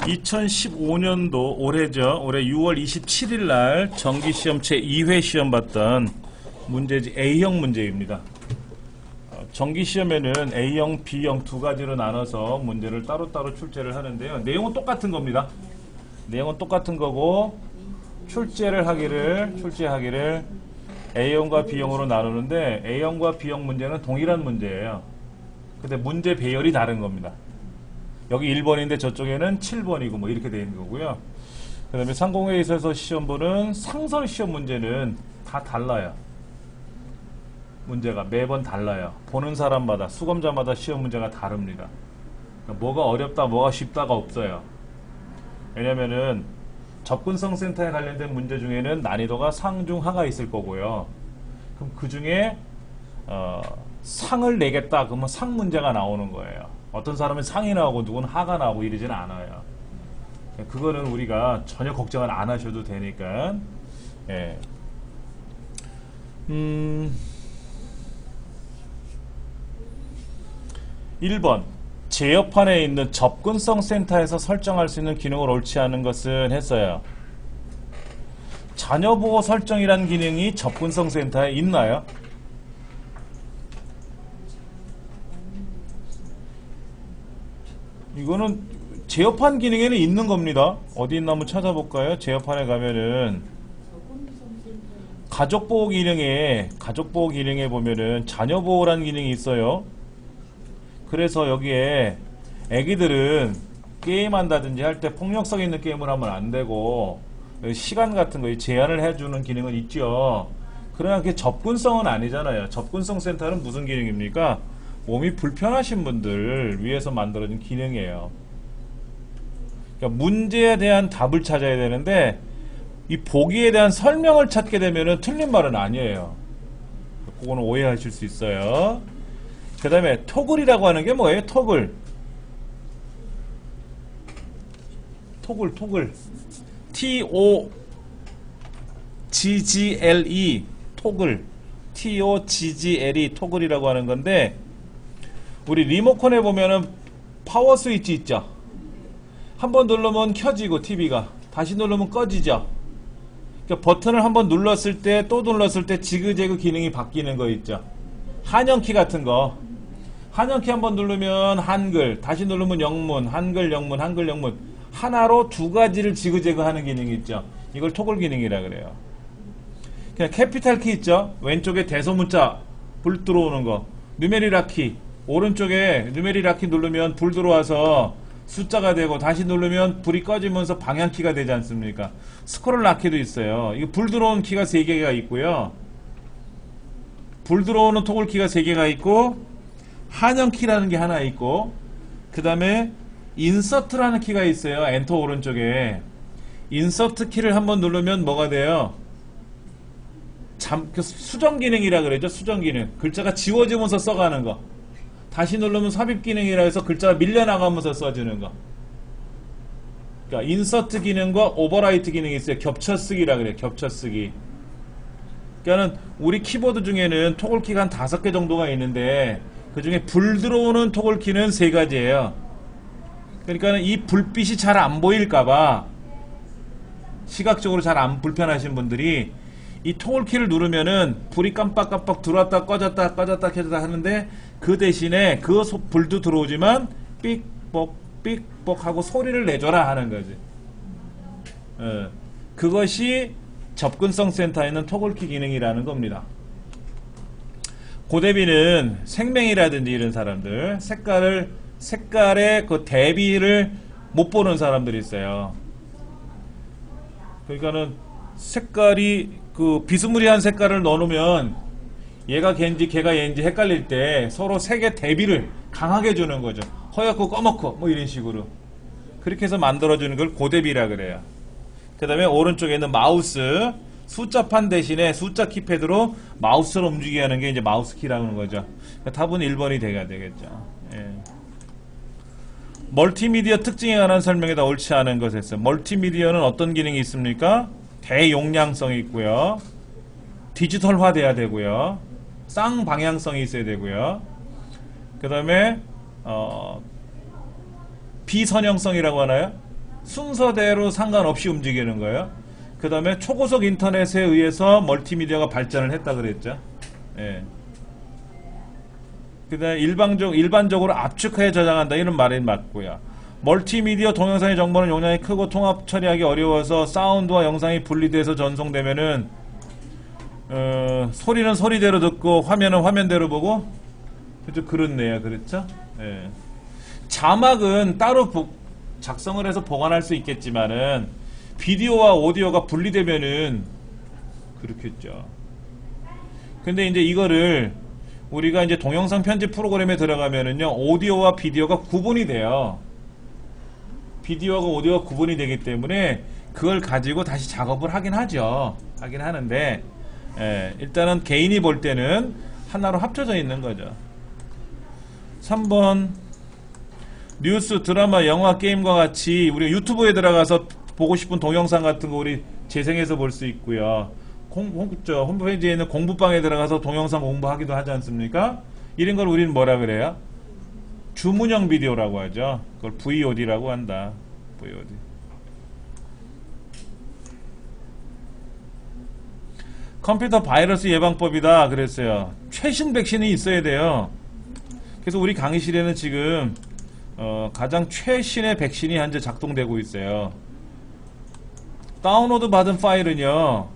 2015년도 올해죠. 올해 6월 27일 날 정기시험 제2회 시험 봤던 문제지 A형 문제입니다. 정기시험에는 A형, B형 두 가지로 나눠서 문제를 따로따로 출제를 하는데요. 내용은 똑같은 겁니다. 내용은 똑같은 거고 출제하기를 A형과 B형으로 나누는데 A형과 B형 문제는 동일한 문제예요. 근데 문제 배열이 다른 겁니다. 여기 1번인데 저쪽에는 7번이고 뭐 이렇게 되어 있는 거고요. 그 다음에 상공회에 있어서 시험 보는 상설 시험 문제는 다 달라요. 문제가 매번 달라요. 보는 사람마다, 수검자마다 시험 문제가 다릅니다. 그러니까 뭐가 어렵다, 뭐가 쉽다가 없어요. 왜냐면은 접근성 센터에 관련된 문제 중에는 난이도가 상중하가 있을 거고요. 그럼 그 중에 상을 내겠다 그러면 상 문제가 나오는 거예요. 어떤 사람은 상이 나오고 누구는 하가 나오고 이러지는 않아요. 그거는 우리가 전혀 걱정을 안 하셔도 되니까. 예. 1번 제어판에 있는 접근성 센터에서 설정할 수 있는 기능을 옳지 않은 것은 했어요. 자녀보호 설정이라는 기능이 접근성 센터에 있나요? 이거는 제어판 기능에는 있는 겁니다. 어디 있나 한번 찾아볼까요? 제어판에 가면은 가족보호 기능에 보면은 자녀보호라는 기능이 있어요. 그래서 여기에 애기들은 게임한다든지 할 때 폭력성 있는 게임을 하면 안 되고 시간 같은 거 제한을 해주는 기능은 있죠. 그러나 그게 접근성은 아니잖아요. 접근성 센터는 무슨 기능입니까? 몸이 불편하신 분들을 위해서 만들어진 기능이에요. 그러니까 문제에 대한 답을 찾아야 되는데 이 보기에 대한 설명을 찾게 되면 틀린 말은 아니에요. 그거는 오해하실 수 있어요. 그 다음에 토글이라고 하는 게 뭐예요? 토글 T-O-G-G-L-E 토글 T-O-G-G-L-E 토글이라고 하는 건데 우리 리모컨에 보면은 파워 스위치 있죠. 한번 누르면 켜지고 TV가 다시 누르면 꺼지죠. 그러니까 버튼을 한번 눌렀을 때 또 눌렀을 때 지그재그 기능이 바뀌는 거 있죠. 한영키 같은 거 한영키 한번 누르면 한글 다시 누르면 영문 한글 영문 한글 영문 하나로 두 가지를 지그재그 하는 기능이 있죠. 이걸 토글 기능이라 그래요. 그냥 캐피탈 키 있죠. 왼쪽에 대소문자 불 들어오는 거 누메리락 키 오른쪽에 누메리락 키 누르면 불 들어와서 숫자가 되고 다시 누르면 불이 꺼지면서 방향키가 되지 않습니까? 스크롤 락키도 있어요. 이거 불 들어오는 키가 3개가 있고요. 불 들어오는 토글 키가 3개가 있고 한영키라는 게 하나 있고 그 다음에 인서트라는 키가 있어요. 엔터 오른쪽에 인서트 키를 한번 누르면 뭐가 돼요? 수정 기능이라 그러죠. 수정 기능 글자가 지워지면서 써가는 거 다시 누르면 삽입 기능이라 해서 글자가 밀려나가면서 써지는 거. 그러니까 인서트 기능과 오버라이트 기능이 있어요. 겹쳐쓰기라 그래요. 겹쳐쓰기. 그러니까는 우리 키보드 중에는 토글키가 한 5개 정도가 있는데 그 중에 불 들어오는 토글키는 3가지예요. 그러니까는 이 불빛이 잘 안 보일까봐 시각적으로 잘 안 불편하신 분들이 이 토글키를 누르면은 불이 깜빡깜빡 들어왔다 꺼졌다 켜졌다 하는데 그 대신에 그 불도 들어오지만 삑뻑 삑뻑 하고 소리를 내줘라 하는 거지. 그것이 접근성 센터에 있는 토글키 기능이라는 겁니다. 고대비는 생명이라든지 이런 사람들 색깔의 그 대비를 못 보는 사람들이 있어요. 그러니까는 색깔이 그 비스무리한 색깔을 넣어놓으면 얘가 걔인지 걔가 얘인지 헷갈릴 때 서로 색의 대비를 강하게 주는 거죠. 허옇고 검었고 뭐 이런 식으로 그렇게 해서 만들어주는 걸 고대비라 그래요. 그 다음에 오른쪽에 있는 마우스 숫자판 대신에 숫자 키패드로 마우스를 움직이게 하는 게 이제 마우스 키라는 거죠. 그러니까 답은 1번이 돼야 되겠죠. 예. 멀티미디어 특징에 관한 설명에다 옳지 않은 것에서 멀티미디어는 어떤 기능이 있습니까? 대용량성이 있고요. 디지털화 돼야 되고요. 쌍방향성이 있어야 되고요. 그 다음에 비선형성이라고 하나요? 순서대로 상관없이 움직이는 거예요. 그 다음에 초고속 인터넷에 의해서 멀티미디어가 발전을 했다 그랬죠. 예. 그 다음에 일반적으로 압축하여 저장한다 이런 말이 맞고요. 멀티미디어 동영상의 정보는 용량이 크고 통합 처리하기 어려워서 사운드와 영상이 분리돼서 전송되면은 소리는 소리대로 듣고 화면은 화면대로 보고 그죠? 그렇네요. 그렇죠? 예. 자막은 따로 작성을 해서 보관할 수 있겠지만은 비디오와 오디오가 분리되면은 그렇겠죠. 근데 이제 이거를 우리가 이제 동영상 편집 프로그램에 들어가면은요, 오디오와 비디오가 구분이 돼요. 비디오하고 오디오가 구분이 되기 때문에 그걸 가지고 다시 작업을 하긴 하죠. 하긴 하는데, 일단은 개인이 볼 때는 하나로 합쳐져 있는 거죠. 3번. 뉴스, 드라마, 영화, 게임과 같이 우리 유튜브에 들어가서 보고 싶은 동영상 같은 거 우리 재생해서 볼 수 있고요. 홈페이지에 있는 공부방에 들어가서 동영상 공부하기도 하지 않습니까? 이런 걸 우리는 뭐라 그래요? 주문형 비디오라고 하죠. 그걸 VOD라고 한다. VOD. 컴퓨터 바이러스 예방법이다 그랬어요. 최신 백신이 있어야 돼요. 그래서 우리 강의실에는 지금 가장 최신의 백신이 현재 작동되고 있어요. 다운로드 받은 파일은요,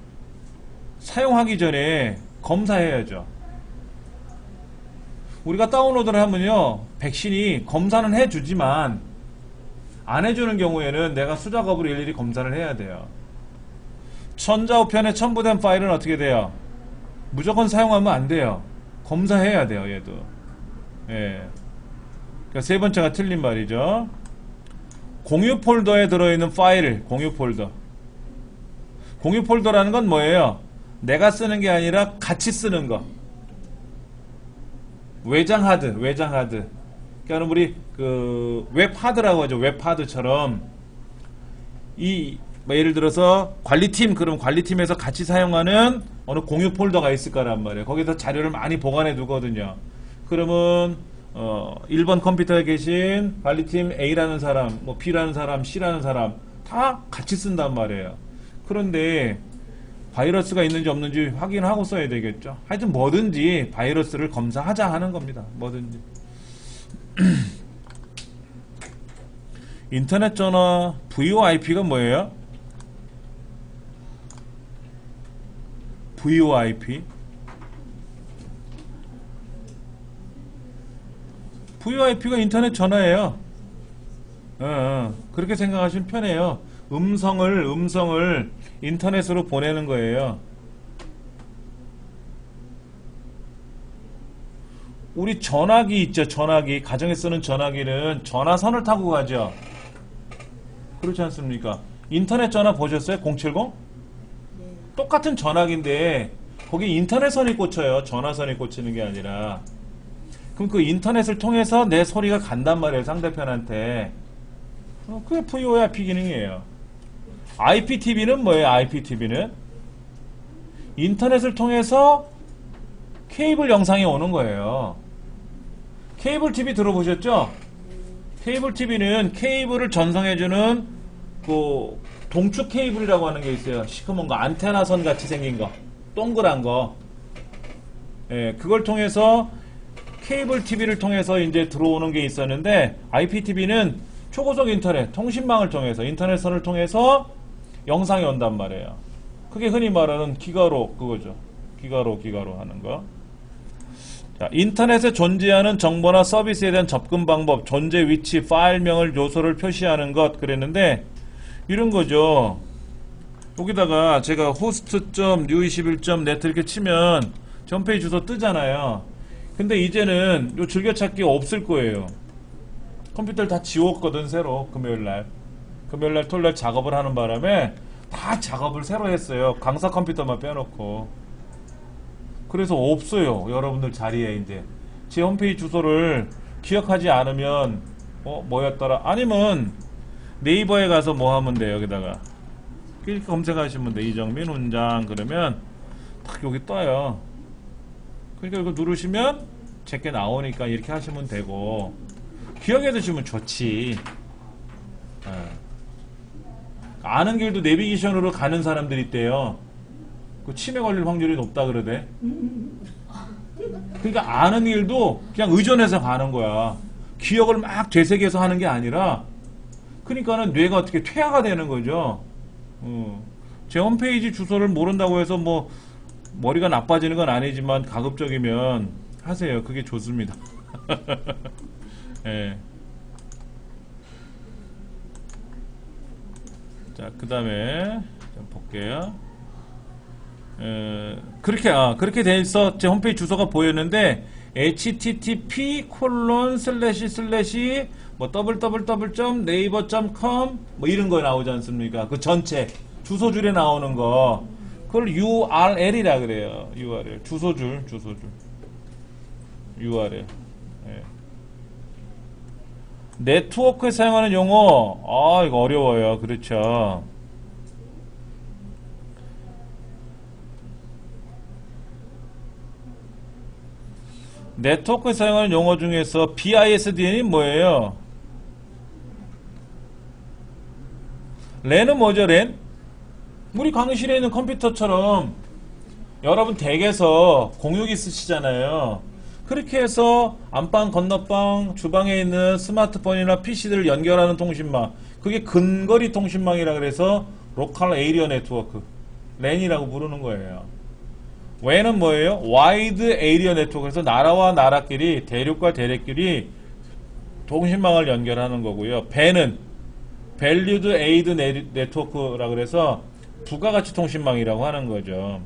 사용하기 전에 검사해야죠. 우리가 다운로드를 하면요, 백신이 검사는 해주지만 안 해주는 경우에는 내가 수작업으로 일일이 검사를 해야 돼요. 전자우편에 첨부된 파일은 어떻게 돼요? 무조건 사용하면 안 돼요. 검사해야 돼요. 얘도. 예. 그러니까 세 번째가 틀린 말이죠. 공유 폴더에 들어있는 파일, 공유 폴더. 공유 폴더라는 건 뭐예요? 내가 쓰는 게 아니라 같이 쓰는 거. 외장 하드. 그러니까 우리 그 웹 하드라고 하죠. 웹 하드처럼 예를 들어서 관리팀, 그럼 관리팀에서 같이 사용하는 어느 공유 폴더가 있을 거란 말이에요. 거기서 자료를 많이 보관해 두거든요. 그러면 1번 컴퓨터에 계신 관리팀 A라는 사람, 뭐 B라는 사람, C라는 사람 다 같이 쓴단 말이에요. 그런데 바이러스가 있는지 없는지 확인하고 써야 되겠죠. 하여튼 뭐든지 바이러스를 검사하자 하는 겁니다. 뭐든지. 인터넷 전화 VoIP가 뭐예요? VoIP? VoIP가 인터넷 전화예요. 그렇게 생각하시면 편해요. 음성을 인터넷으로 보내는 거예요. 우리 전화기 있죠. 전화기. 가정에 쓰는 전화기는 전화선을 타고 가죠. 그렇지 않습니까? 인터넷 전화 보셨어요? 070? 네. 똑같은 전화기인데 거기 인터넷선이 꽂혀요. 전화선이 꽂히는 게 아니라. 그럼 그 인터넷을 통해서 내 소리가 간단 말이에요. 상대편한테. 그게 VoIP 기능이에요. IPTV는 뭐예요? IPTV는 인터넷을 통해서 케이블 영상이 오는 거예요. 케이블 TV 들어보셨죠? 케이블 TV는 케이블을 전송해주는 그 동축 케이블이라고 하는 게 있어요. 시커먼 거, 안테나선 같이 생긴 거, 동그란 거. 예, 그걸 통해서 케이블 TV를 통해서 이제 들어오는 게 있었는데, IPTV는 초고속 인터넷, 통신망을 통해서, 인터넷선을 통해서 영상이 온단 말이에요. 그게 흔히 말하는 기가로 그거죠. 기가로 하는 거. 자, 인터넷에 존재하는 정보나 서비스에 대한 접근 방법, 존재 위치, 파일명을 요소를 표시하는 것 그랬는데 이런 거죠. 여기다가 제가 host.new21.net 이렇게 치면 홈페이지 주소 뜨잖아요. 근데 이제는 요 즐겨찾기 없을 거예요. 컴퓨터를 다 지웠거든, 새로. 금요일날, 토요일날 작업을 하는 바람에 다 작업을 새로 했어요. 강사 컴퓨터만 빼놓고. 그래서 없어요. 여러분들 자리에 이제 제 홈페이지 주소를 기억하지 않으면 뭐였더라? 아니면 네이버에 가서 뭐 하면 돼요. 여기다가 이렇게 검색하시면 돼. 이정민 훈장 그러면 딱 여기 떠요. 그러니까 이거 누르시면 제게 나오니까 이렇게 하시면 되고 기억해 두시면 좋지. 아는 길도 내비게이션으로 가는 사람들이 있대요. 그 치매 걸릴 확률이 높다 그러대. 그러니까 아는 일도 그냥 의존해서 가는 거야. 기억을 막 되새겨서 하는 게 아니라, 그러니까는 뇌가 어떻게 퇴화가 되는 거죠. 제 홈페이지 주소를 모른다고 해서 뭐 머리가 나빠지는 건 아니지만 가급적이면 하세요. 그게 좋습니다. 예. 자, 그 다음에 좀 볼게요. 그렇게 돼있어. 제 홈페이지 주소가 보였는데 http 뭐 www.naver.com 뭐 이런 거 나오지 않습니까? 그 전체 주소줄에 나오는 거, 그걸 URL이라 그래요. URL 주소줄 URL. 예. 네트워크에 사용하는 용어, 이거 어려워요. 그렇죠. 네트워크에 사용하는 용어 중에서 BISDN이 뭐예요? 랜은 뭐죠? 랜? 우리 강의실에 있는 컴퓨터처럼 여러분 댁에서 공유기 쓰시잖아요. 그렇게 해서 안방, 건너방, 주방에 있는 스마트폰이나 PC들을 연결하는 통신망, 그게 근거리 통신망이라 그래서 로컬 에이리어 네트워크, 랜이라고 부르는 거예요. WAN은 뭐예요? 와이드 에이리어 네트워크에서 나라와 나라끼리, 대륙과 대륙끼리 통신망을 연결하는 거고요. 배는 밸류드 에이드 네트워크라 그래서 부가가치 통신망이라고 하는 거죠.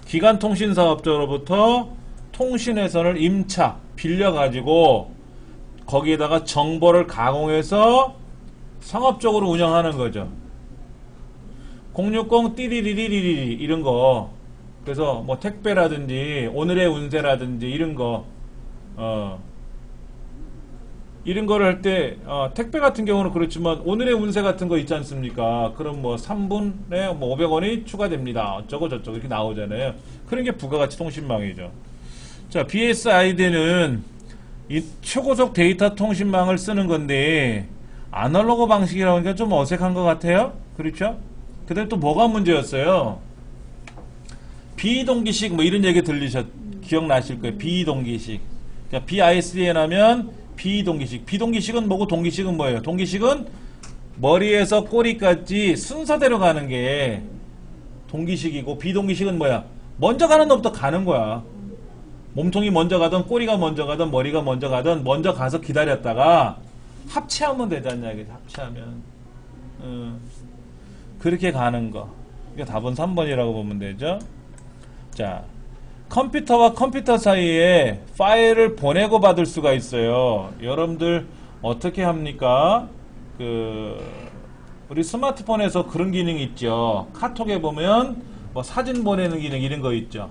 기간 통신 사업자로부터 통신회선을 임차 빌려가지고 거기에다가 정보를 가공해서 상업적으로 운영하는 거죠. 060 띠리리리리리 이런 거. 그래서 뭐 택배라든지 오늘의 운세라든지 이런 거, 이런 거를 할 때, 택배 같은 경우는 그렇지만 오늘의 운세 같은 거 있지 않습니까? 그럼 뭐 3분에 뭐 500원이 추가됩니다. 어쩌고 저쩌고 이렇게 나오잖아요. 그런 게 부가가치 통신망이죠. 자, BSID는 이 초고속 데이터 통신망을 쓰는 건데, 아날로그 방식이라고 하니까 좀 어색한 것 같아요? 그렇죠? 그 다음에 또 뭐가 문제였어요? 비동기식 뭐 이런 얘기 기억나실 거예요. 비동기식. 그러니까 BISDN 하면 비동기식. 비동기식은 뭐고 동기식은 뭐예요? 동기식은 머리에서 꼬리까지 순서대로 가는 게 동기식이고, 비동기식은 뭐야? 먼저 가는 놈부터 가는 거야. 몸통이 먼저 가든 꼬리가 먼저 가든 머리가 먼저 가든 먼저 가서 기다렸다가 합체하면 되잖냐. 합체하면. 그렇게 가는 거. 그러니까 답은 3번이라고 보면 되죠. 자, 컴퓨터와 컴퓨터 사이에 파일을 보내고 받을 수가 있어요. 여러분들 어떻게 합니까? 우리 스마트폰에서 그런 기능이 있죠. 카톡에 보면 뭐 사진 보내는 기능 이런 거 있죠.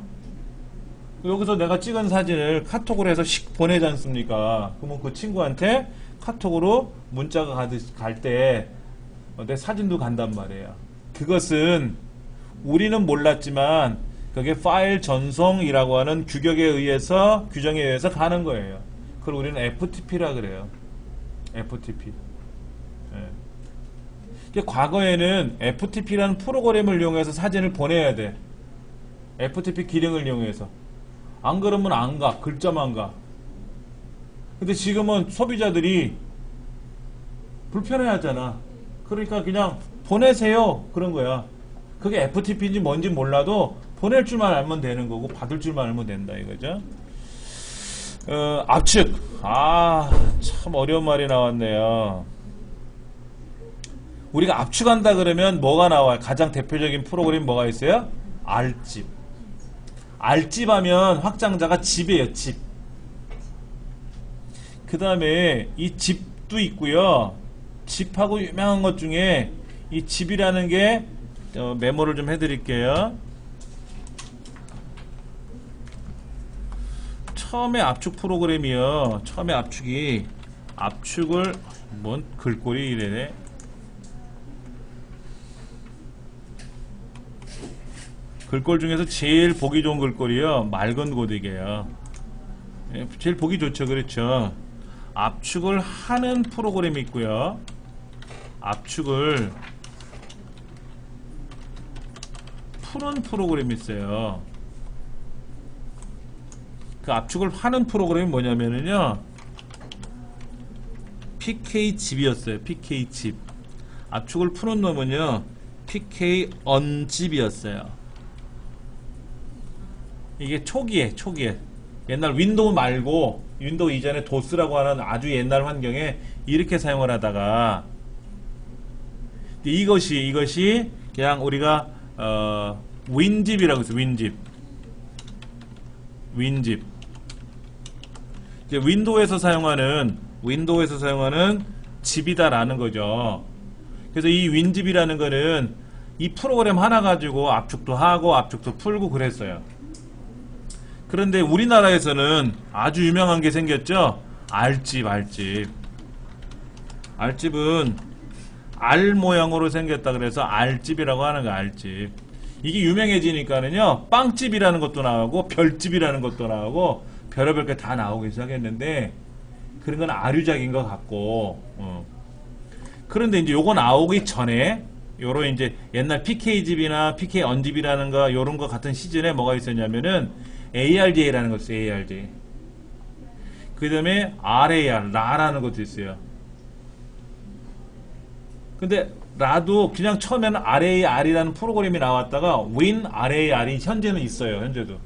여기서 내가 찍은 사진을 카톡으로 해서 씩 보내지 않습니까? 그러면 그 친구한테 카톡으로 문자가 갈 때 내 사진도 간단 말이에요. 그것은 우리는 몰랐지만 그게 파일 전송이라고 하는 규정에 의해서 가는 거예요. 그걸 우리는 FTP라 그래요. FTP. 예. 과거에는 FTP라는 프로그램을 이용해서 사진을 보내야 돼. FTP 기능을 이용해서. 안 그러면 안 가. 글자만 가. 근데 지금은 소비자들이 불편해 하잖아. 그러니까 그냥 보내세요. 그런 거야. 그게 FTP인지 뭔지 몰라도 보낼 줄만 알면 되는 거고 받을 줄만 알면 된다 이거죠. 압축. 참 어려운 말이 나왔네요. 우리가 압축한다 그러면 뭐가 나와요? 가장 대표적인 프로그램이 뭐가 있어요? R집. R집 하면 확장자가 집이에요. 집. 그 다음에 이 집도 있고요. 집하고 유명한 것 중에 이 집이라는 게 메모를 좀 해드릴게요. 처음에 압축 프로그램이요. 처음에 압축을 뭔 글꼴이 이래네. 글꼴 중에서 제일 보기 좋은 글꼴이요. 맑은 고딕이에요. 제일 보기 좋죠. 그렇죠. 압축을 하는 프로그램이 있고요. 압축을 푸는 프로그램이 있어요. 그 압축을 하는 프로그램이 뭐냐면은요, pkzip이었어요. pkzip. 압축을 푸는 놈은요, pkonzip이었어요. 이게 초기에 옛날 윈도우 말고 윈도우 이전에 도스라고 하는 아주 옛날 환경에 이렇게 사용을 하다가 이것이 그냥 우리가 윈집이라고 했어요. 윈집. 이제 윈도우에서 사용하는 집이다라는 거죠. 그래서 이 윈집이라는 거는 이 프로그램 하나 가지고 압축도 하고 압축도 풀고 그랬어요. 그런데 우리나라에서는 아주 유명한 게 생겼죠. R집은 R 모양으로 생겼다 그래서 R집이라고 하는 거야. R집. 이게 유명해지니까는요, 빵집이라는 것도 나오고 별집이라는 것도 나오고 별의별 게 다 나오기 시작했는데, 그런 건 아류작인 것 같고, 그런데 이제 요거 나오기 전에 요런 이제 옛날 PK집이나 PKon집이라는 거 요런 거 같은 시즌에 뭐가 있었냐면은 ARJ라는 거 있어요. ARJ. 그 다음에 RAR, 라라는 것도 있어요. 근데 라도 그냥 처음에는 RAR이라는 프로그램이 나왔다가 WinRAR이 현재는 있어요. 현재도.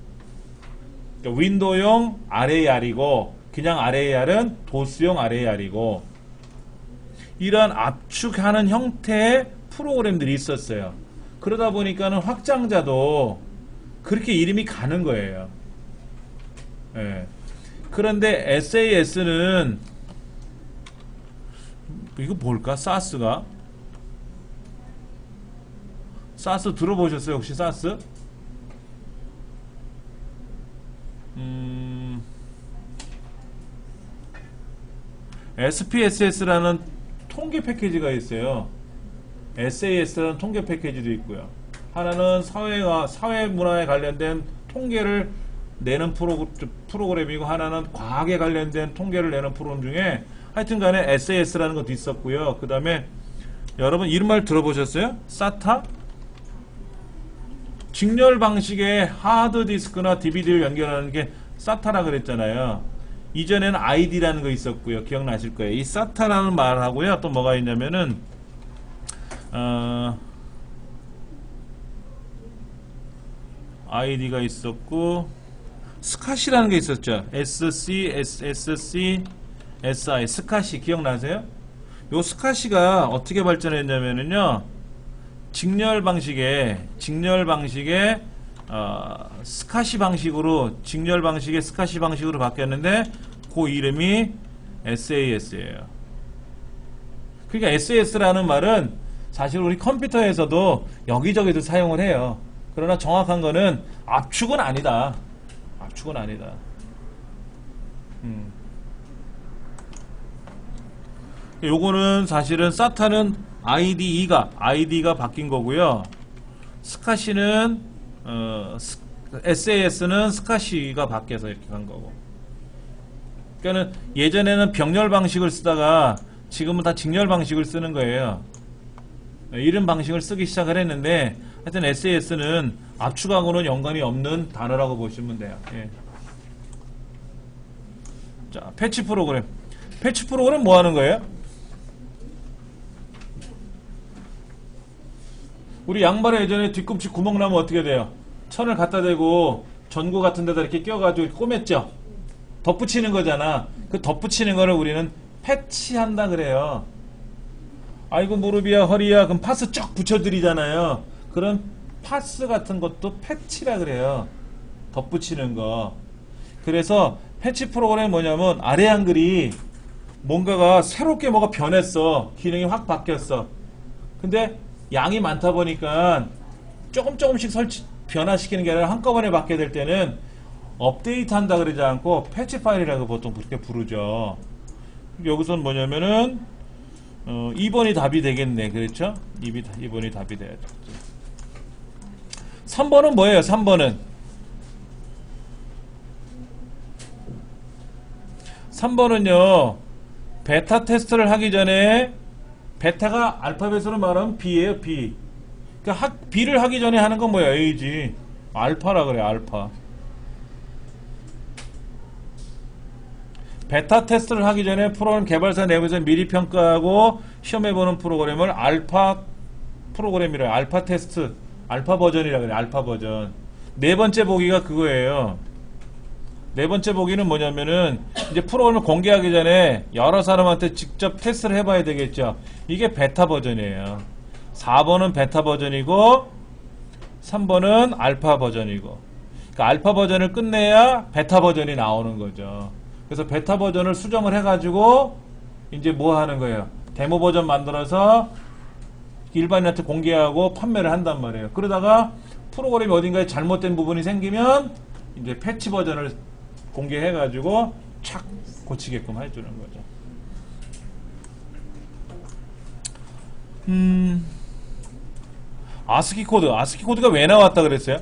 그러니까 윈도우용 RAR이고 그냥 RAR은 도스용 RAR이고, 이러한 압축하는 형태의 프로그램들이 있었어요. 그러다 보니까는 확장자도 그렇게 이름이 가는 거예요. 예. 그런데 SAS는 이거 뭘까? 사스가? 사스 들어보셨어요? 혹시 사스? SPSS라는 통계 패키지가 있어요. SAS라는 통계 패키지도 있고요. 하나는 사회 문화에 관련된 통계를 내는 프로그램이고, 하나는 과학에 관련된 통계를 내는 프로그램 중에 하여튼 간에 SAS라는 것도 있었고요. 그 다음에 여러분 이런 말 들어보셨어요? SATA? 직렬 방식의 하드디스크나 DVD를 연결하는 게 SATA라 그랬잖아요. 이전에는 ID라는 거 있었고요. 기억나실 거예요. 이 SATA라는 말하고요. 또 뭐가 있냐면은 ID가 있었고, 스카시라는 게 있었죠. SC, 스카시 기억나세요? 요 스카시가 어떻게 발전했냐면은요, 직렬 방식의 스카시 방식으로 바뀌었는데, 그 이름이 SAS예요. 그러니까 SAS라는 말은 사실 우리 컴퓨터에서도 여기저기도 사용을 해요. 그러나 정확한 거는 압축은 아니다. 요거는 사실은 SATA는 ID가 바뀐 거고요. 스카시는 SAS는 스카시가 바뀌어서 이렇게 간 거고. 그러니까는 예전에는 병렬 방식을 쓰다가 지금은 다 직렬 방식을 쓰는 거예요. 이런 방식을 쓰기 시작을 했는데, 하여튼 SAS는 압축하고는 연관이 없는 단어라고 보시면 돼요. 예. 자, 패치 프로그램 뭐 하는 거예요? 우리 양말에 예전에 뒤꿈치 구멍 나면 어떻게 돼요? 천을 갖다 대고 전구 같은 데다 이렇게 껴가지고 꼬맸죠? 덧붙이는 거잖아. 그 덧붙이는 거를 우리는 패치한다 그래요. 아이고 무릎이야 허리야 그럼 파스 쫙 붙여드리잖아요. 그런 파스 같은 것도 패치라 그래요. 덧붙이는 거. 그래서 패치 프로그램이 뭐냐면, 아래 한글이 뭔가가 새롭게 뭐가 변했어. 기능이 확 바뀌었어. 근데 양이 많다 보니까 조금씩 변화시키는 게 아니라 한꺼번에 받게 될 때는 업데이트 한다 그러지 않고 패치 파일이라고 보통 그렇게 부르죠. 여기서는 뭐냐면은 2번이 답이 되겠네. 그렇죠? 2번이 답이 돼야죠. 3번은 뭐예요? 3번은요, 베타 테스트를 하기 전에, 베타가 알파벳으로 말하면 B예요. B. 그러니까 B를 하기 전에 하는 건 뭐야? A지. 알파라 그래, 알파. 베타 테스트를 하기 전에 프로그램 개발사 내부에서 미리 평가하고 시험해보는 프로그램을 알파 프로그램이라, 알파 테스트, 알파 버전이라 그래, 알파 버전. 네 번째 보기가 그거예요. 네 번째 보기는 뭐냐면은, 이제 프로그램을 공개하기 전에 여러 사람한테 직접 테스트를 해봐야 되겠죠. 이게 베타 버전이에요. 4번은 베타 버전이고 3번은 알파 버전이고, 그러니까 알파 버전을 끝내야 베타 버전이 나오는 거죠. 그래서 베타 버전을 수정을 해가지고 이제 뭐 하는 거예요? 데모 버전 만들어서 일반인한테 공개하고 판매를 한단 말이에요. 그러다가 프로그램이 어딘가에 잘못된 부분이 생기면 이제 패치 버전을 공개해가지고 착 고치게끔 해주는 거죠. 아스키 코드. 아스키 코드가 왜 나왔다 그랬어요?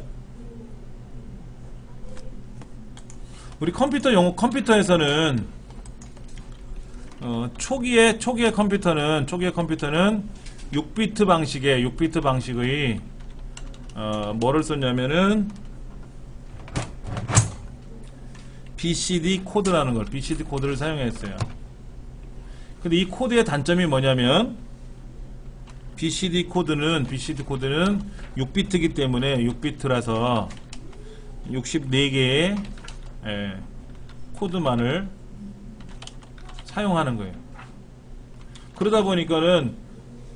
우리 컴퓨터에서는 초기의 컴퓨터는 6비트 방식의 뭐를 썼냐면은 BCD 코드라는 걸, BCD 코드를 사용했어요. 근데 이 코드의 단점이 뭐냐면 BCD 코드는 6비트이기 때문에 6비트라서 64개의 코드만을 사용하는 거예요. 그러다 보니까는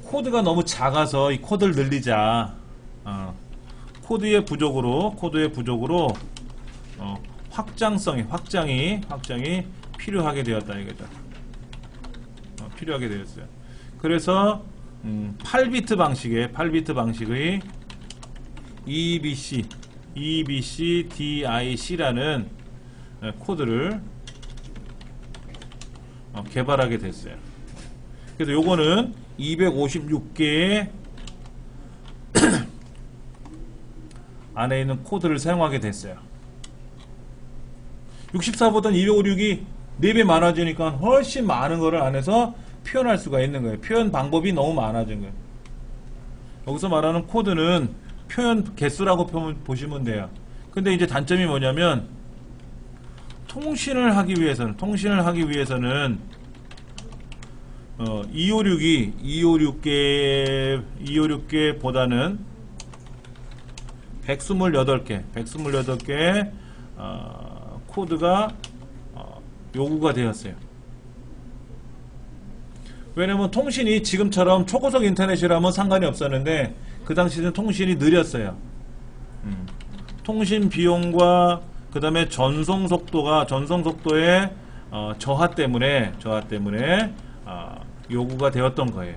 코드가 너무 작아서 이 코드를 늘리자, 코드의 부족으로 확장이 필요하게 되었다 이거죠. 필요하게 되었어요. 그래서 8비트 방식의 EBCDIC라는 코드를 개발하게 됐어요. 그래서 요거는 256개의 안에 있는 코드를 사용하게 됐어요. 64보다는 256이 4배 많아지니까 훨씬 많은 거를 안에서 표현할 수가 있는 거예요. 표현 방법이 너무 많아진 거예요. 여기서 말하는 코드는 표현 개수라고 보시면 돼요. 근데 이제 단점이 뭐냐면 통신을 하기 위해서는 256개보다는 128개 코드가 요구가 되었어요. 왜냐면 통신이 지금처럼 초고속 인터넷이라면 상관이 없었는데 그 당시에는 통신이 느렸어요. 통신 비용과 그 다음에 전송 속도의 저하 때문에 요구가 되었던 거예요.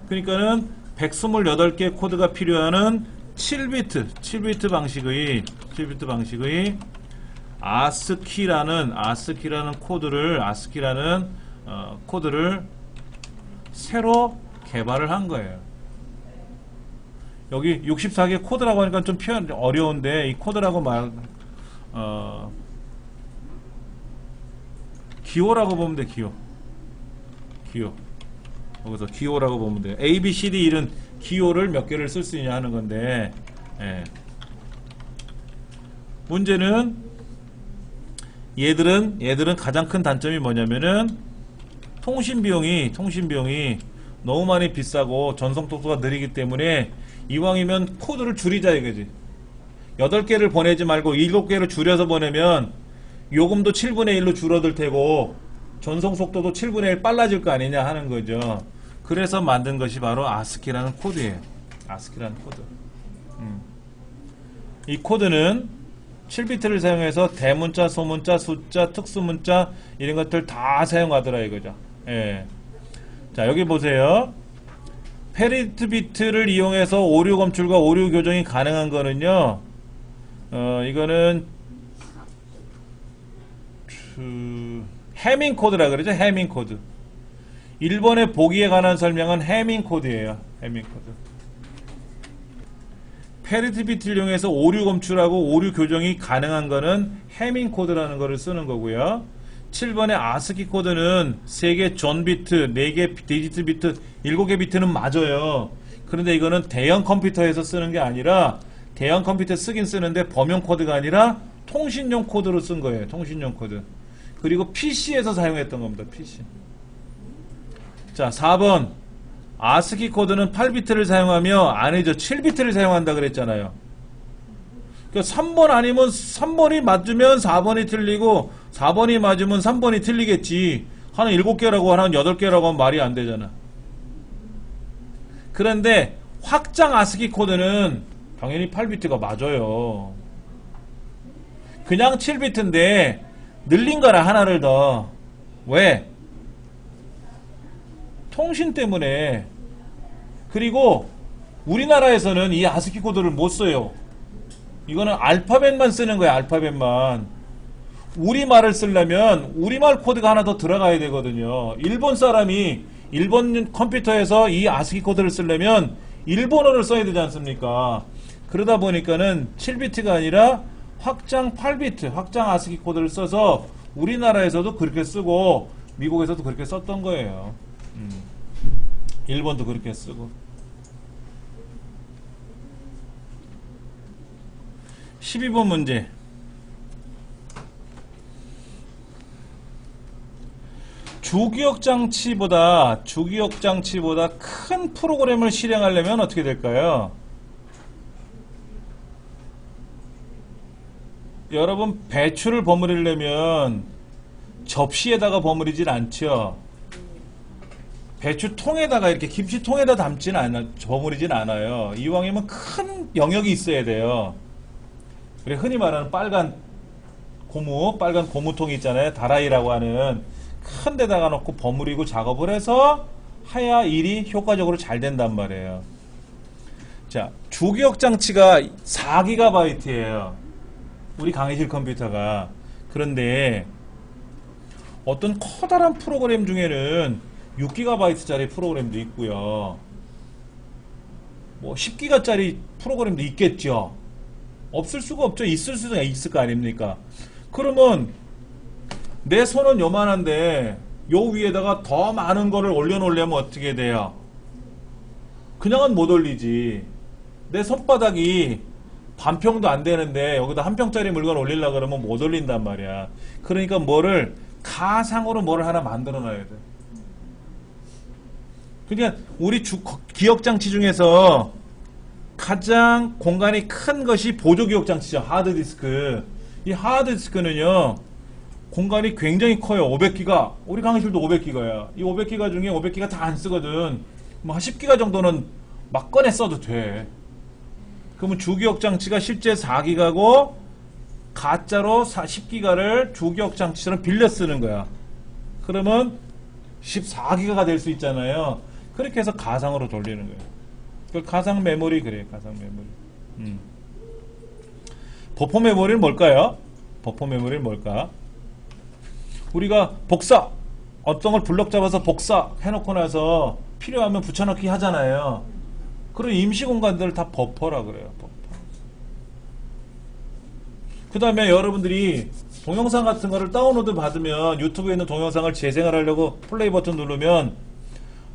그러니까는 128개 코드가 필요한 7비트 방식의 ASCII라는 코드를 새로 개발을 한 거예요. 여기 64개 코드라고 하니까 좀 표현 어려운데, 이 코드라고 기호라고 보면 돼. 기호. 거기서 기호라고 보면 돼요. A, B, C, D 이런 기호를 몇 개를 쓸 수 있냐 하는 건데, 문제는 얘들은 가장 큰 단점이 뭐냐면은 통신 비용이 너무 많이 비싸고 전송 속도가 느리기 때문에 이왕이면 코드를 줄이자 이거지. 8개를 보내지 말고 7개를 줄여서 보내면 요금도 7분의 1로 줄어들 테고 전송 속도도 7분의 1 빨라질 거 아니냐 하는 거죠. 그래서 만든 것이 바로 ASCII라는 코드예요. ASCII라는 코드. 이 코드는 7비트를 사용해서 대문자, 소문자, 숫자, 특수문자 이런 것들 다 사용하더라 이거죠. 자, 여기 보세요. 페리트 비트를 이용해서 오류 검출과 오류 교정이 가능한 거는요, 이거는 해밍 코드라 그러죠. 해밍 코드. 1번의 보기에 관한 설명은 해밍 코드예요. 해밍 코드. 페리트 비트를 이용해서 오류 검출하고 오류 교정이 가능한 거는 해밍 코드라는 거를 쓰는 거고요. 7번의 아스키 코드는 3개 전 비트, 4개 디지트 비트, 7개 비트는 맞아요. 그런데 이거는 대형 컴퓨터에서 쓰는 게 아니라 대형 컴퓨터 쓰긴 쓰는데 범용 코드가 아니라 통신용 코드로 쓴 거예요. 통신용 코드. 그리고 PC에서 사용했던 겁니다. PC. 자, 4번. 아스키 코드는 8비트를 사용하며 아니죠. 7비트를 사용한다 그랬잖아요. 그러니까 3번 아니면 3번이 맞으면 4번이 틀리고 4번이 맞으면 3번이 틀리겠지. 하나 7개라고 하나 8개라고 하면 말이 안 되잖아. 그런데 확장 아스키 코드는 당연히 8비트가 맞아요. 그냥 7비트인데 늘린 거라 하나를 더. 왜? 통신 때문에. 그리고 우리나라에서는 이 아스키 코드를 못 써요. 이거는 알파벳만 쓰는 거야. 알파벳만. 우리말을 쓰려면 우리말 코드가 하나 더 들어가야 되거든요. 일본 사람이 일본 컴퓨터에서 이 아스키 코드를 쓰려면 일본어를 써야 되지 않습니까? 그러다 보니까는 7비트가 아니라 확장 8비트, 확장 아스키 코드를 써서 우리나라에서도 그렇게 쓰고 미국에서도 그렇게 썼던 거예요. 일본도 그렇게 쓰고. 12번 문제. 주기억장치보다 큰 프로그램을 실행하려면 어떻게 될까요? 여러분, 배추를 버무리려면 접시에다가 버무리질 않죠. 배추통에다가 이렇게 김치통에다 버무리진 않아요. 이왕이면 큰 영역이 있어야 돼요. 그래, 흔히 말하는 빨간 고무통이 있잖아요. 다라이라고 하는 큰 데다가 놓고 버무리고 작업을 해서 해야 일이 효과적으로 잘 된단 말이에요. 자, 주기억 장치가 4GB예요. 우리 강의실 컴퓨터가. 그런데 어떤 커다란 프로그램 중에는 6GB짜리 프로그램도 있고요. 뭐 10GB짜리 프로그램도 있겠죠. 없을 수가 없죠. 있을 수가 있을 거 아닙니까? 그러면 내 손은 요만한데 요 위에다가 더 많은 거를 올려놓으려면 어떻게 돼요? 그냥은 못 올리지. 내 손바닥이 반평도 안 되는데 여기다 한 평짜리 물건 올리려고 그러면 못 올린단 말이야. 그러니까 가상으로 뭐를 하나 만들어 놔야 돼. 그러니까 우리 기억장치 중에서 가장 공간이 큰 것이 보조기억장치죠. 하드디스크. 이 하드디스크는요, 공간이 굉장히 커요. 500기가. 우리 강의실도 500기가야. 이 500기가 중에 500기가 다 안 쓰거든. 뭐 한 10기가 정도는 막 꺼내 써도 돼. 그러면 주기억장치가 실제 4기가고 가짜로 10기가를 주기억장치처럼 빌려 쓰는 거야. 그러면 14기가가 될 수 있잖아요. 그렇게 해서 가상으로 돌리는 거예요. 그 가상 메모리 그래요. 가상 메모리. 버퍼 메모리는 뭘까요? 버퍼 메모리는 뭘까? 우리가 복사, 어떤 걸 블럭 잡아서 복사 해놓고 나서 필요하면 붙여넣기 하잖아요. 그런 임시 공간들을 다 버퍼라 그래요. 버퍼. 그 다음에 여러분들이 동영상 같은 거를 다운로드 받으면, 유튜브에 있는 동영상을 재생을 하려고 플레이 버튼 누르면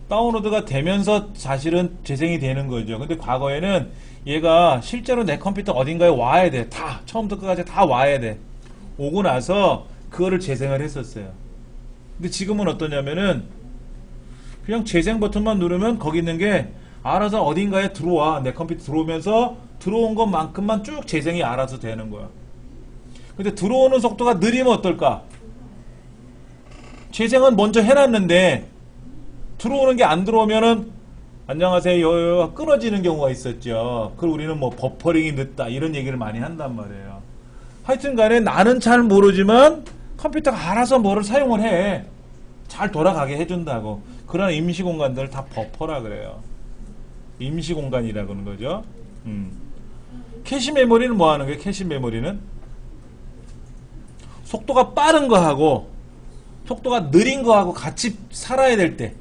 다운로드가 되면서 사실은 재생이 되는 거죠. 근데 과거에는 얘가 실제로 내 컴퓨터 어딘가에 와야 돼. 다 처음부터 끝까지 다 와야 돼. 오고 나서 그거를 재생을 했었어요. 근데 지금은 어떠냐면은 그냥 재생 버튼만 누르면 거기 있는 게 알아서 어딘가에 들어와. 내 컴퓨터 들어오면서 들어온 것만큼만 쭉 재생이 알아서 되는 거야. 근데 들어오는 속도가 느리면 어떨까? 재생은 먼저 해놨는데 들어오는 게 안 들어오면은 안녕하세요 끊어지는 경우가 있었죠. 그걸 우리는 뭐 버퍼링이 늦다 이런 얘기를 많이 한단 말이에요. 하여튼 간에 나는 잘 모르지만 컴퓨터가 알아서 뭐를 사용을 해. 잘 돌아가게 해준다고. 그런 임시 공간들을 다 버퍼라 그래요. 임시 공간이라 그러는 거죠. 캐시 메모리는 뭐 하는 거예요? 캐시 메모리는 속도가 빠른 거하고 속도가 느린 거하고 같이 살아야 될 때,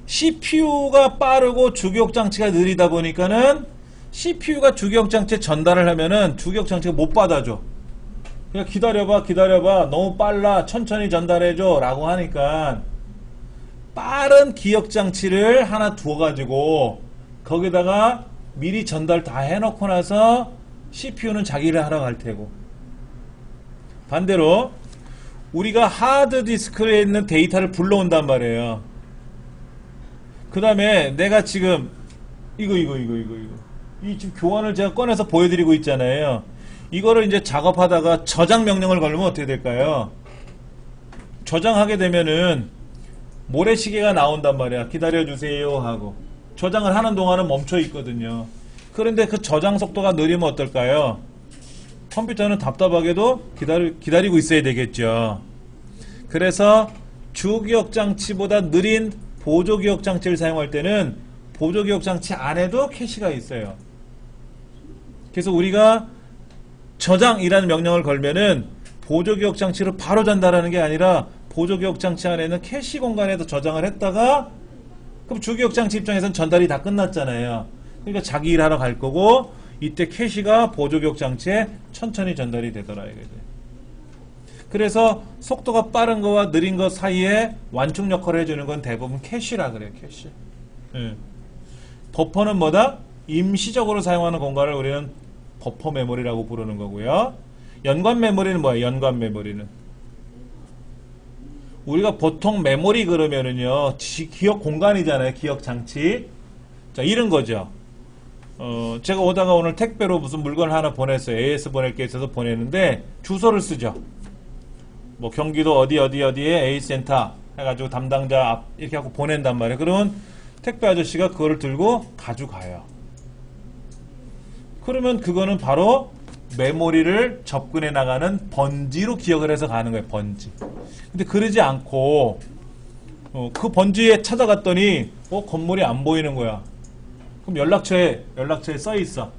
CPU가 빠르고 주기억장치가 느리다 보니까는 CPU가 주기억장치에 전달을 하면은 주기억장치가 못 받아줘. 그냥 기다려봐 너무 빨라 천천히 전달해줘 라고 하니까 빠른 기억장치를 하나 두어가지고 거기다가 미리 전달 다 해놓고 나서 CPU는 자기 일을 하러 갈 테고, 반대로 우리가 하드디스크에 있는 데이터를 불러온단 말이에요. 그 다음에 내가 지금 이거 이 지금 교환을 제가 꺼내서 보여드리고 있잖아요. 이거를 이제 작업하다가 저장 명령을 걸면 어떻게 될까요? 저장하게 되면은 모래시계가 나온단 말이야. 기다려주세요 하고 저장을 하는 동안은 멈춰 있거든요. 그런데 그 저장 속도가 느리면 어떨까요? 컴퓨터는 답답하게도 기다리고 있어야 되겠죠. 그래서 주기억장치보다 느린 보조기억장치를 사용할 때는 보조기억장치 안에도 캐시가 있어요. 그래서 우리가 저장이라는 명령을 걸면은 보조기억장치로 바로 전달하는 게 아니라 보조기억장치 안에는 캐시 공간에도 저장을 했다가, 그럼 주기억장치 입장에서는 전달이 다 끝났잖아요. 그러니까 자기 일하러 갈 거고, 이때 캐시가 보조기억장치에 천천히 전달이 되더라 이거죠. 그래서 속도가 빠른 거와 느린 거 사이에 완충 역할을 해주는 건 대부분 캐시라 그래요. 캐시. 예. 버퍼는 뭐다? 임시적으로 사용하는 공간을 우리는 버퍼 메모리라고 부르는 거고요. 연관 메모리는 뭐예요? 연관 메모리는 우리가 보통 메모리 그러면은요, 기억 공간이잖아요. 기억 장치. 자, 이런 거죠. 제가 오다가 오늘 택배로 무슨 물건을 하나 보냈어요. AS 보낼 게 있어서 보내는데 주소를 쓰죠. 뭐 경기도 어디에 A센터 해가지고 담당자 앞 이렇게 하고 보낸단 말이에요. 그러면 택배 아저씨가 그거를 들고 가져가요. 그러면 그거는 바로 메모리를 접근해 나가는 번지로 기억을 해서 가는 거예요. 번지. 근데 그러지 않고 그 번지에 찾아갔더니 건물이 안 보이는 거야. 그럼 연락처에 써 있어.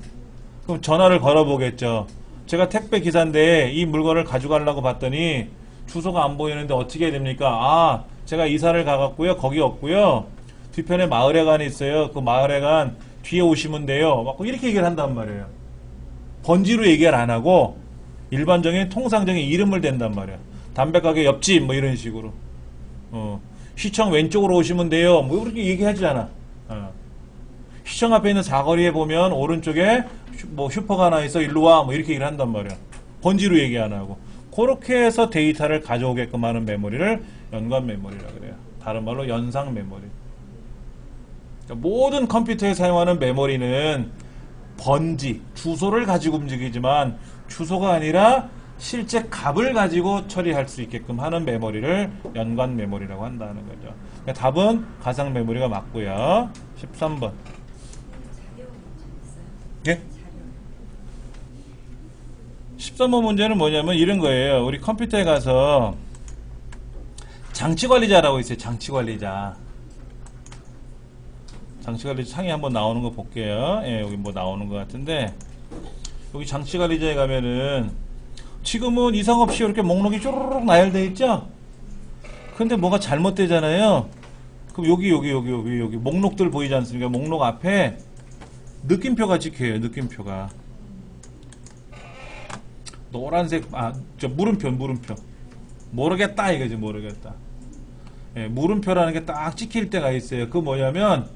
그럼 전화를 걸어보겠죠. 제가 택배 기사인데 이 물건을 가져가려고 봤더니 주소가 안 보이는데 어떻게 해야 됩니까? 아, 제가 이사를 가갔고요. 거기 없고요. 뒤편에 마을회관이 있어요. 그 마을회관 뒤에 오시면 돼요. 막 이렇게 얘기를 한단 말이에요. 번지로 얘기를 안 하고 일반적인 통상적인 이름을 댄단 말이야. 담배가게 옆집 뭐 이런 식으로. 시청 왼쪽으로 오시면 돼요. 뭐 이렇게 얘기하지 않아. 시청 앞에 있는 사거리에 보면 오른쪽에 뭐 슈퍼가 하나 있어. 일로 와. 뭐 이렇게 얘기를 한단 말이야. 번지로 얘기 안 하고. 그렇게 해서 데이터를 가져오게끔 하는 메모리를 연관 메모리라 그래요. 다른 말로 연상 메모리. 그러니까 모든 컴퓨터에 사용하는 메모리는 번지, 주소를 가지고 움직이지만 주소가 아니라 실제 값을 가지고 처리할 수 있게끔 하는 메모리를 연관 메모리라고 한다는 거죠. 그러니까 답은 가상 메모리가 맞고요. 13번. 예? 13번 문제는 뭐냐면 이런 거예요. 우리 컴퓨터에 가서 장치관리자라고 있어요. 장치관리자. 장치관리자 창이 한번 나오는 거 볼게요. 예, 여기 뭐 나오는 것 같은데, 여기 장치관리자에 가면은 지금은 이상 없이 이렇게 목록이 쪼르륵 나열되어 있죠? 근데 뭐가 잘못되잖아요. 그럼 여기 목록들 보이지 않습니까? 목록 앞에 느낌표가 찍혀요. 느낌표가 노란색, 물음표 모르겠다 이거지. 모르겠다. 예, 물음표라는 게 딱 찍힐 때가 있어요. 그 뭐냐면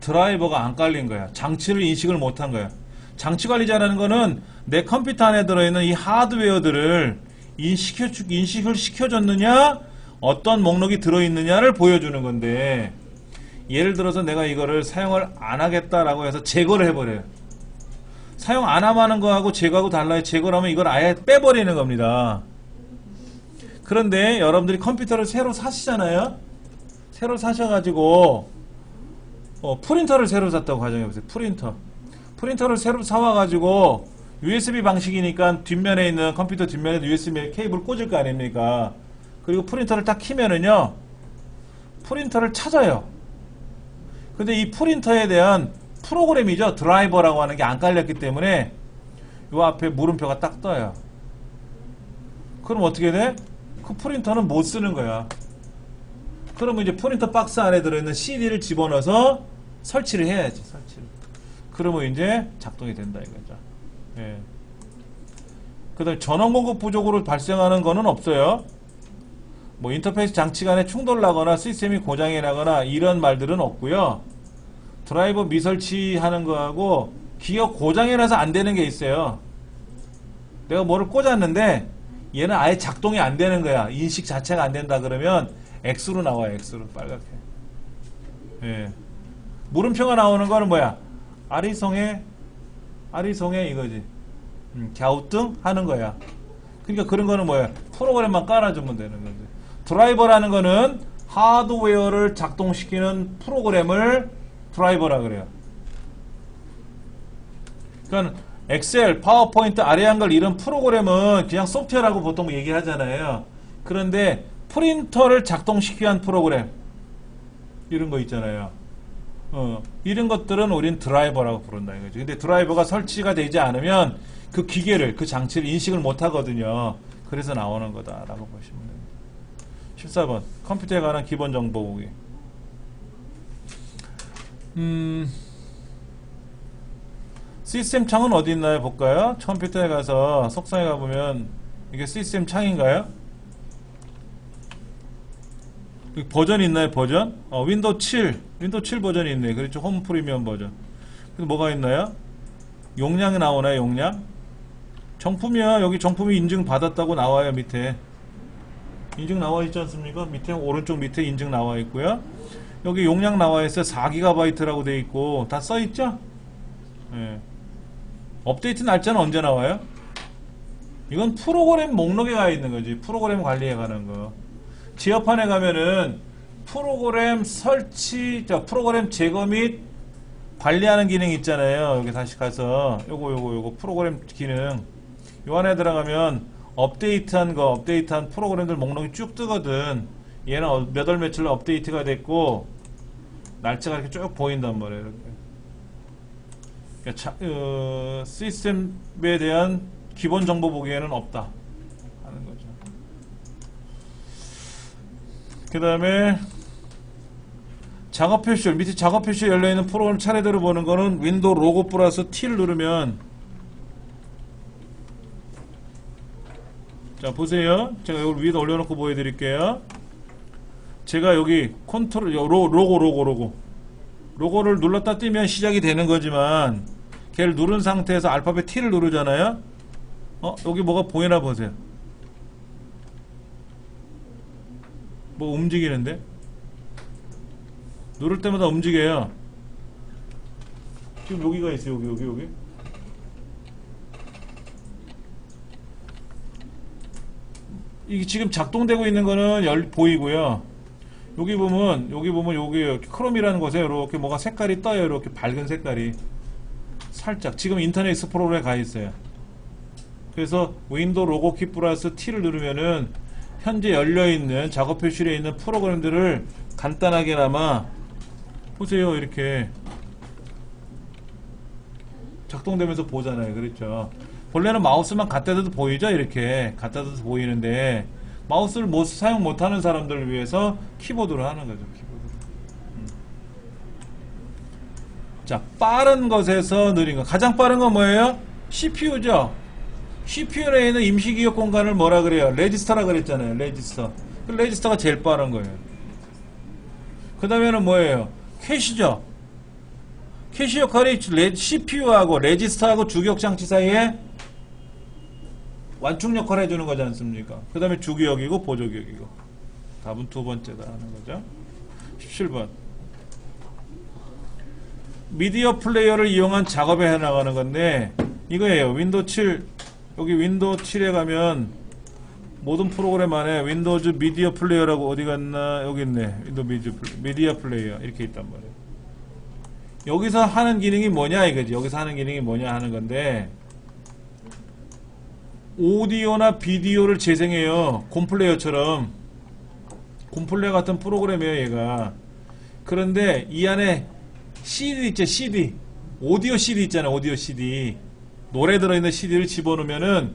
드라이버가 안 깔린 거야. 장치를 인식을 못한 거야. 장치관리자라는 거는 내 컴퓨터 안에 들어있는 이 하드웨어들을 인식을 시켜줬느냐, 어떤 목록이 들어있느냐를 보여주는 건데, 예를 들어서 내가 이거를 사용을 안 하겠다라고 해서 제거를 해버려요. 사용 안 하는 거하고 제거하고 달라요. 제거를 하면 이걸 아예 빼버리는 겁니다. 그런데 여러분들이 컴퓨터를 새로 사시잖아요. 새로 사셔가지고 프린터를 새로 샀다고 가정해보세요. 프린터를 새로 사와가지고 USB 방식이니까 뒷면에 있는 컴퓨터 뒷면에도 USB 케이블 꽂을 거 아닙니까? 그리고 프린터를 딱 키면은요, 프린터를 찾아요. 근데 이 프린터에 대한 프로그램이죠. 드라이버라고 하는 게 안 깔렸기 때문에 요 앞에 물음표가 딱 떠요. 그럼 어떻게 돼? 그 프린터는 못 쓰는 거야. 그러면 이제 프린터 박스 안에 들어있는 CD를 집어넣어서 설치를 해야지. 그러면 이제 작동이 된다 이거죠. 예. 그 다음에 전원 공급 부족으로 발생하는 거는 없어요. 뭐 인터페이스 장치 간에 충돌 나거나 시스템이 고장이 나거나 이런 말들은 없고요. 드라이버 미설치하는 거하고 기어 고장이라서 안 되는 게 있어요. 내가 뭐를 꽂았는데 얘는 아예 작동이 안 되는 거야. 인식 자체가 안 된다 그러면 X로 나와요. X로 빨갛게. 예. 물음표가 나오는 거는 뭐야? 아리송해 이거지. 갸우뚱 하는 거야. 그러니까 그런 거는 뭐야? 프로그램만 깔아주면 되는 거지. 드라이버라는 거는 하드웨어를 작동시키는 프로그램을 드라이버라 그래요. 그러니까 엑셀, 파워포인트, 아래 한글 이런 프로그램은 그냥 소프트웨어라고 보통 얘기하잖아요. 그런데 프린터를 작동시키기 위한 프로그램 이런 거 있잖아요. 이런 것들은 우린 드라이버라고 부른다 이거죠. 근데 드라이버가 설치가 되지 않으면 그 기계를, 그 장치를 인식을 못 하거든요. 그래서 나오는 거다라고 보시면 됩니다. 14번 컴퓨터에 관한 기본 정보 보기. 시스템 창은 어디 있나요? 볼까요? 컴퓨터에 가서 속성에 가보면 이게 시스템 창인가요? 버전이 있나요? 버전? 윈도우 7 버전이 있네. 그렇죠. 홈 프리미엄 버전. 그래서 뭐가 있나요? 용량이 나오나요? 용량? 정품이야. 여기 정품이 인증 받았다고 나와요. 밑에 인증 나와 있지 않습니까? 밑에 오른쪽 밑에 인증 나와 있고요. 여기 용량 나와 있어요. 4GB라고 돼 있고 다 써 있죠? 예. 업데이트 날짜는 언제 나와요? 이건 프로그램 목록에 가 있는 거지. 프로그램 관리에 관한 거. 지역판에 가면은 프로그램 설치, 프로그램 제거 및 관리하는 기능 있잖아요. 여기 다시 가서 요거 프로그램 기능 요 안에 들어가면 업데이트한 프로그램들 목록이 쭉 뜨거든. 얘는 몇 월 며칠로 업데이트가 됐고 날짜가 이렇게 쭉 보인단 말이에요. 이렇게. 그러니까 시스템에 대한 기본 정보 보기에는 없다 하는 거죠. 그 다음에 작업 표시, 밑에 작업 표시에 열려있는 프로그램 차례대로 보는 거는 윈도우 로고 플러스 T를 누르면, 자 보세요. 제가 여기 위에다 올려놓고 보여드릴게요. 제가 여기 컨트롤 로고를 눌렀다 띄면 시작이 되는 거지만 걔를 누른 상태에서 알파벳 T를 누르잖아요. 여기 뭐가 보이나 보세요. 뭐 움직이는데? 누를 때마다 움직여요. 지금 여기가 있어요. 여기. 이게 지금 작동되고 있는 거는 보이고요. 여기 보면 여기 크롬이라는 곳에 이렇게 뭐가 색깔이 떠요. 이렇게 밝은 색깔이 살짝 지금 인터넷 익스플로러에 가 있어요. 그래서 윈도우 로고 키 플러스 T를 누르면은 현재 열려있는 작업 표시에 있는 프로그램들을 간단하게나마 보세요. 이렇게 작동되면서 보잖아요. 그렇죠. 본래는 마우스만 갖다 대도 보이죠. 이렇게 갖다 대도 보이는데 마우스를 사용 못하는 사람들을 위해서 키보드로 하는 거죠. 키보드로. 자, 빠른 것에서 느린 것. 가장 빠른 건 뭐예요? CPU죠. CPU 내에는 임시기억 공간을 뭐라 그래요? 레지스터라 그랬잖아요. 레지스터. 그 레지스터가 제일 빠른 거예요. 그 다음에는 뭐예요? 캐시죠. 캐시 역할이 CPU하고 레지스터하고 주기억장치 사이에 완충 역할을 해주는 거지 않습니까? 그 다음에 주기억이고 보조기억이고. 답은 두 번째다 하는 거죠. 17번. 미디어 플레이어를 이용한 작업에 해나가는 건데 이거예요. 윈도우 7. 여기 윈도우 7에 가면 모든 프로그램 안에 윈도우즈 미디어 플레이어라고 어디 갔나? 여기 있네. 윈도우 미디어 플레이어 이렇게 있단 말이에요. 여기서 하는 기능이 뭐냐 이거지. 여기서 하는 기능이 뭐냐 하는 건데 오디오나 비디오를 재생해요. 곰플레이어처럼. 곰플레이어 같은 프로그램이에요 얘가. 그런데 이 안에 CD 있죠. CD 오디오 CD 있잖아요. 오디오 CD 노래 들어있는 CD를 집어넣으면은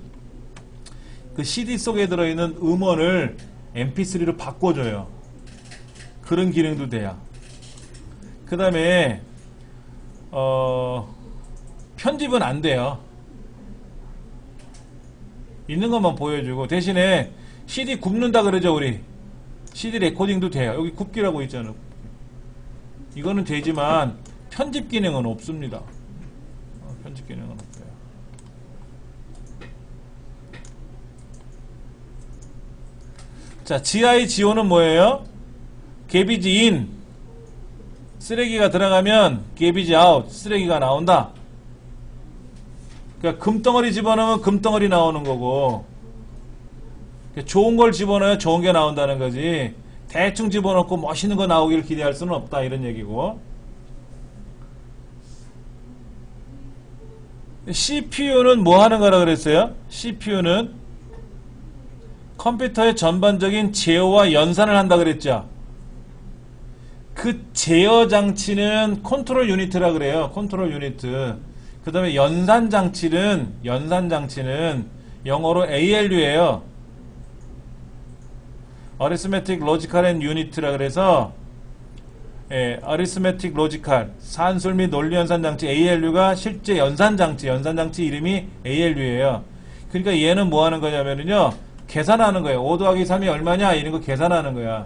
그 CD 속에 들어있는 음원을 MP3로 바꿔줘요. 그런 기능도 돼요. 그 다음에 편집은 안 돼요. 있는 것만 보여주고 대신에 CD 굽는다 그러죠. 우리 CD 레코딩도 돼요. 여기 굽기라고 있잖아요. 이거는 되지만 편집 기능은 없습니다. 편집 기능은 없어요. 자, GI 지원은 뭐예요? garbage in 쓰레기가 들어가면 garbage out 쓰레기가 나온다. 그러니까 금덩어리 집어넣으면 금덩어리 나오는 거고, 좋은 걸 집어넣어야 좋은 게 나온다는 거지, 대충 집어넣고 멋있는 거 나오기를 기대할 수는 없다, 이런 얘기고. CPU는 뭐 하는 거라 그랬어요? CPU는 컴퓨터의 전반적인 제어와 연산을 한다 그랬죠. 그 제어 장치는 컨트롤 유니트라 그래요. 컨트롤 유니트. 그 다음에 연산 장치는 영어로 ALU예요. Arithmetic Logical and Unit라 그래서, Arithmetic Logical 산술 및 논리 연산 장치 ALU가 실제 연산 장치 이름이 ALU예요. 그러니까 얘는 뭐 하는 거냐면요, 계산하는 거예요. 5 더하기 3이 얼마냐 이런 거 계산하는 거야.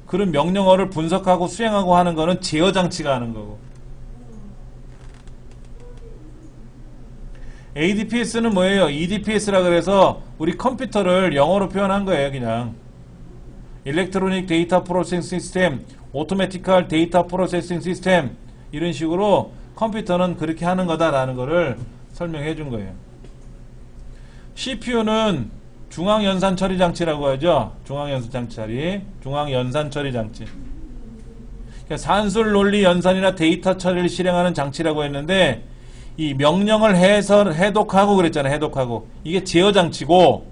그런 명령어를 분석하고 수행하고 하는 거는 제어 장치가 하는 거고. ADPS는 뭐예요? EDPS라 그래서 우리 컴퓨터를 영어로 표현한 거예요. 그냥 Electronic Data Processing System, Automatical Data Processing System, 이런 식으로 컴퓨터는 그렇게 하는 거다라는 거를 설명해 준 거예요. CPU는 중앙연산 처리 장치라고 하죠. 중앙연산 처리 장치. 그러니까 산술 논리 연산이나 데이터 처리를 실행하는 장치라고 했는데, 이 명령을 해독하고 그랬잖아요. 해독하고. 이게 제어 장치고,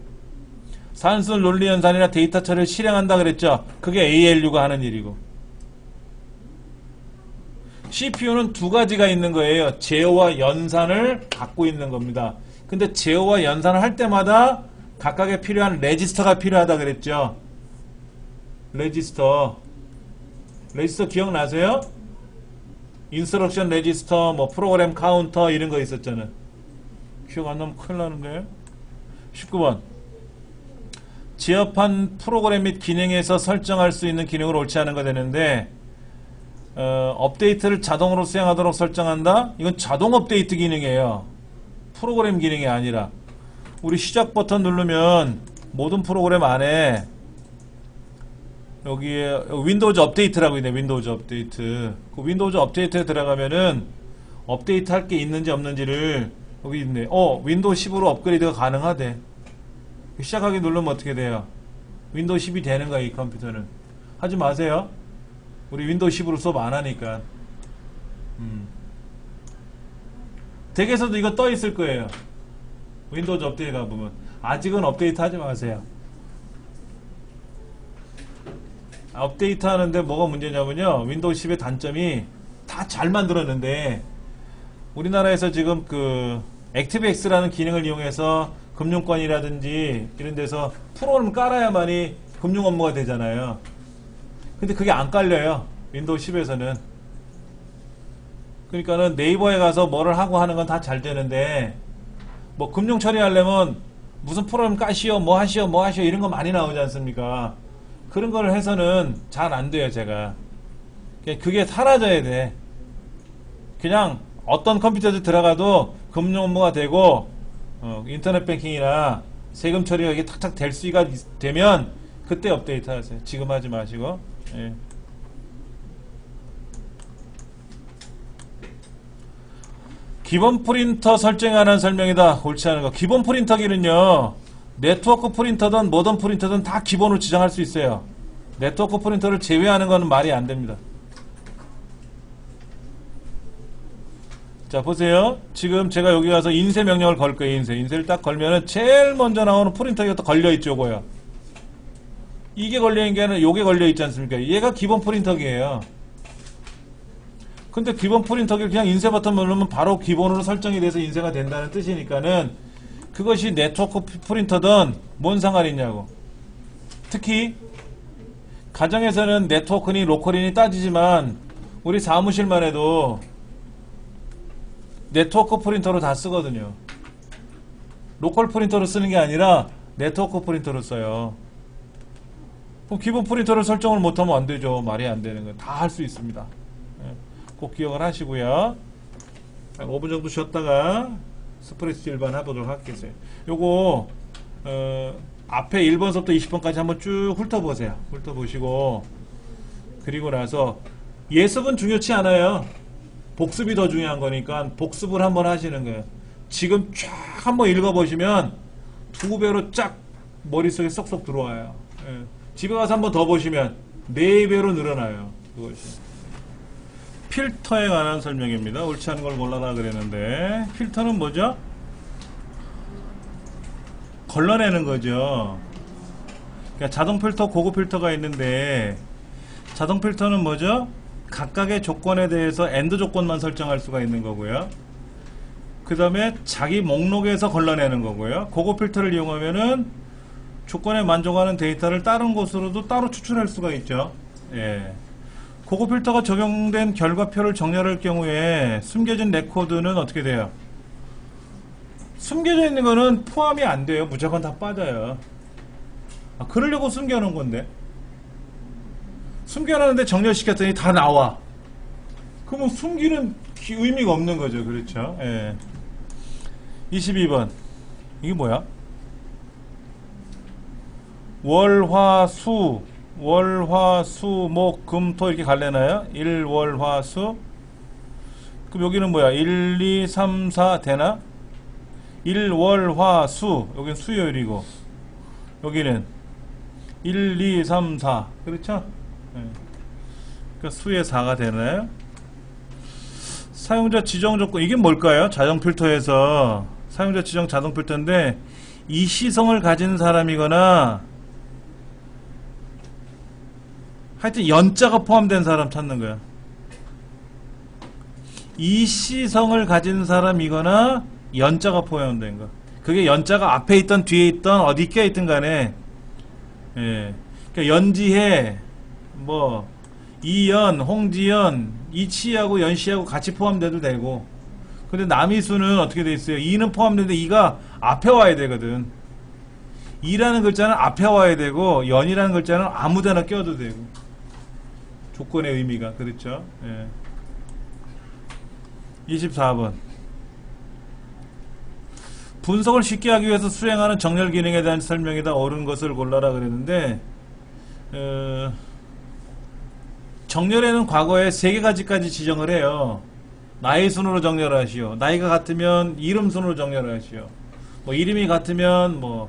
산술 논리 연산이나 데이터 처리를 실행한다 그랬죠. 그게 ALU가 하는 일이고. CPU는 두 가지가 있는 거예요. 제어와 연산을 갖고 있는 겁니다. 근데 제어와 연산을 할 때마다 각각에 필요한 레지스터가 필요하다 그랬죠. 레지스터 기억나세요? 인스트럭션 레지스터, 뭐 프로그램 카운터 이런 거 있었잖아요. 기억 안 나면 큰일 나는 거예요. 19번. 제어판 프로그램 및 기능에서 설정할 수 있는 기능을 옳지 않은 거 되는데, 업데이트를 자동으로 수행하도록 설정한다? 이건 자동 업데이트 기능이에요. 프로그램 기능이 아니라. 우리 시작 버튼 누르면 모든 프로그램 안에 여기에 윈도우즈 업데이트라고 있네. 윈도우즈 업데이트. 그 윈도우즈 업데이트에 들어가면은 업데이트 할 게 있는지 없는지를 여기 있네. 윈도우 10으로 업그레이드가 가능하대. 시작하기 누르면 어떻게 돼요? 윈도우 10이 되는 거야, 이 컴퓨터는. 하지 마세요. 우리 윈도우 10으로 수업 안 하니까. 덱에서도 이거 떠 있을 거예요. 윈도우즈 업데이트 가보면. 아직은 업데이트 하지 마세요. 업데이트 하는데 뭐가 문제냐면요, 윈도우 10의 단점이 다 잘 만들었는데, 우리나라에서 지금 그 액티브엑스라는 기능을 이용해서 금융권이라든지 이런 데서 프로그램을 깔아야만이 금융 업무가 되잖아요. 근데 그게 안 깔려요, 윈도우 10에서는. 그러니까는 네이버에 가서 뭐를 하고 하는 건 다 잘 되는데, 뭐 금융 처리하려면 무슨 프로그램 까시오, 뭐 하시오 이런 거 많이 나오지 않습니까? 그런 거를 해서는 잘 안 돼요, 제가. 그게 사라져야 돼. 그냥 어떤 컴퓨터에 들어가도 금융 업무가 되고, 인터넷 뱅킹이나 세금 처리가 이게 탁탁 될 수가 되면 그때 업데이트 하세요. 지금 하지 마시고. 예. 기본 프린터 설정에 관한 설명이다. 옳지 않은 거. 기본 프린터기는요, 네트워크 프린터든 뭐든 프린터든 다 기본으로 지정할 수 있어요. 네트워크 프린터를 제외하는 건 말이 안 됩니다. 자, 보세요. 지금 제가 여기 가서 인쇄 명령을 걸 거예요. 인쇄를 딱 걸면은 제일 먼저 나오는 프린터가 또 걸려있죠, 요거요. 이게 걸려있는 게 아니라 요게 걸려있지 않습니까? 얘가 기본 프린터기예요. 근데 기본 프린터기를 그냥 인쇄 버튼 누르면 바로 기본으로 설정이 돼서 인쇄가 된다는 뜻이니까는, 그것이 네트워크 프린터든 뭔 상관이 있냐고. 특히 가정에서는 네트워크니 로컬이니 따지지만 우리 사무실만 해도 네트워크 프린터로 다 쓰거든요. 로컬 프린터로 쓰는 게 아니라 네트워크 프린터로 써요. 그럼 기본 프린터를 설정을 못하면 안 되죠. 말이 안 되는 거. 다 할 수 있습니다. 꼭 기억을 하시고요. 한 5분 정도 쉬었다가 스프레스 일반 해보도록 하겠어요. 요거 앞에 1번서부터 20번까지 한번 쭉 훑어보세요. 훑어보시고 그리고 나서 예습은 중요치 않아요. 복습이 더 중요한 거니까 복습을 한번 하시는 거예요. 지금 쫙 한번 읽어보시면 2배로 쫙 머릿속에 쏙쏙 들어와요. 예. 집에 가서 한번 더 보시면 4배로 늘어나요. 그것이. 필터에 관한 설명입니다. 옳지 않은 걸 몰라라 그랬는데 필터는 뭐죠? 걸러내는 거죠. 그러니까 자동 필터, 고급 필터가 있는데 자동 필터는 뭐죠? 각각의 조건에 대해서 엔드 조건만 설정할 수가 있는 거고요. 그 다음에 자기 목록에서 걸러내는 거고요. 고급 필터를 이용하면은 조건에 만족하는 데이터를 다른 곳으로도 따로 추출할 수가 있죠. 예. 고급 필터가 적용된 결과표를 정렬할 경우에 숨겨진 레코드는 어떻게 돼요? 숨겨져 있는 거는 포함이 안 돼요. 무조건 다 빠져요. 그러려고 숨겨놓은 건데. 숨겨놨는데 정렬시켰더니 다 나와. 그러면 숨기는 의미가 없는 거죠. 그렇죠. 예. 22번. 이게 뭐야? 월, 화, 수. 월, 화, 수, 목, 금, 토 이렇게 갈래나요? 1, 월, 화, 수. 그럼 여기는 뭐야? 1, 2, 3, 4 되나? 1, 월, 화, 수. 여기는 수요일이고. 여기는 1, 2, 3, 4. 그렇죠? 네. 그러니까 수의 4가 되나요? 사용자 지정 조건. 이게 뭘까요? 자동 필터에서 사용자 지정 자동 필터인데 이 시성을 가진 사람이거나 하여튼 연자가 포함된 사람 찾는 거야. 이 시성을 가진 사람이거나 연자가 포함된 거. 그게 연자가 앞에 있던 뒤에 있던 어디 껴 있든 간에 예. 그러니까 연지해 뭐 이연, 홍지연, 이치하고 연시하고 같이 포함돼도 되고. 근데 남이수는 어떻게 돼 있어요? 이는 포함되는데 이가 앞에 와야 되거든. 이라는 글자는 앞에 와야 되고 연이라는 글자는 아무데나 껴도 되고. 조건의 의미가 그렇죠. 예. 24번. 분석을 쉽게 하기 위해서 수행하는 정렬 기능에 대한 설명이다. 옳은 것을 골라라 그랬는데 정렬에는 과거에 3가지까지 지정을 해요. 나이 순으로 정렬하시오. 나이가 같으면 이름 순으로 정렬하시오. 뭐 이름이 같으면 뭐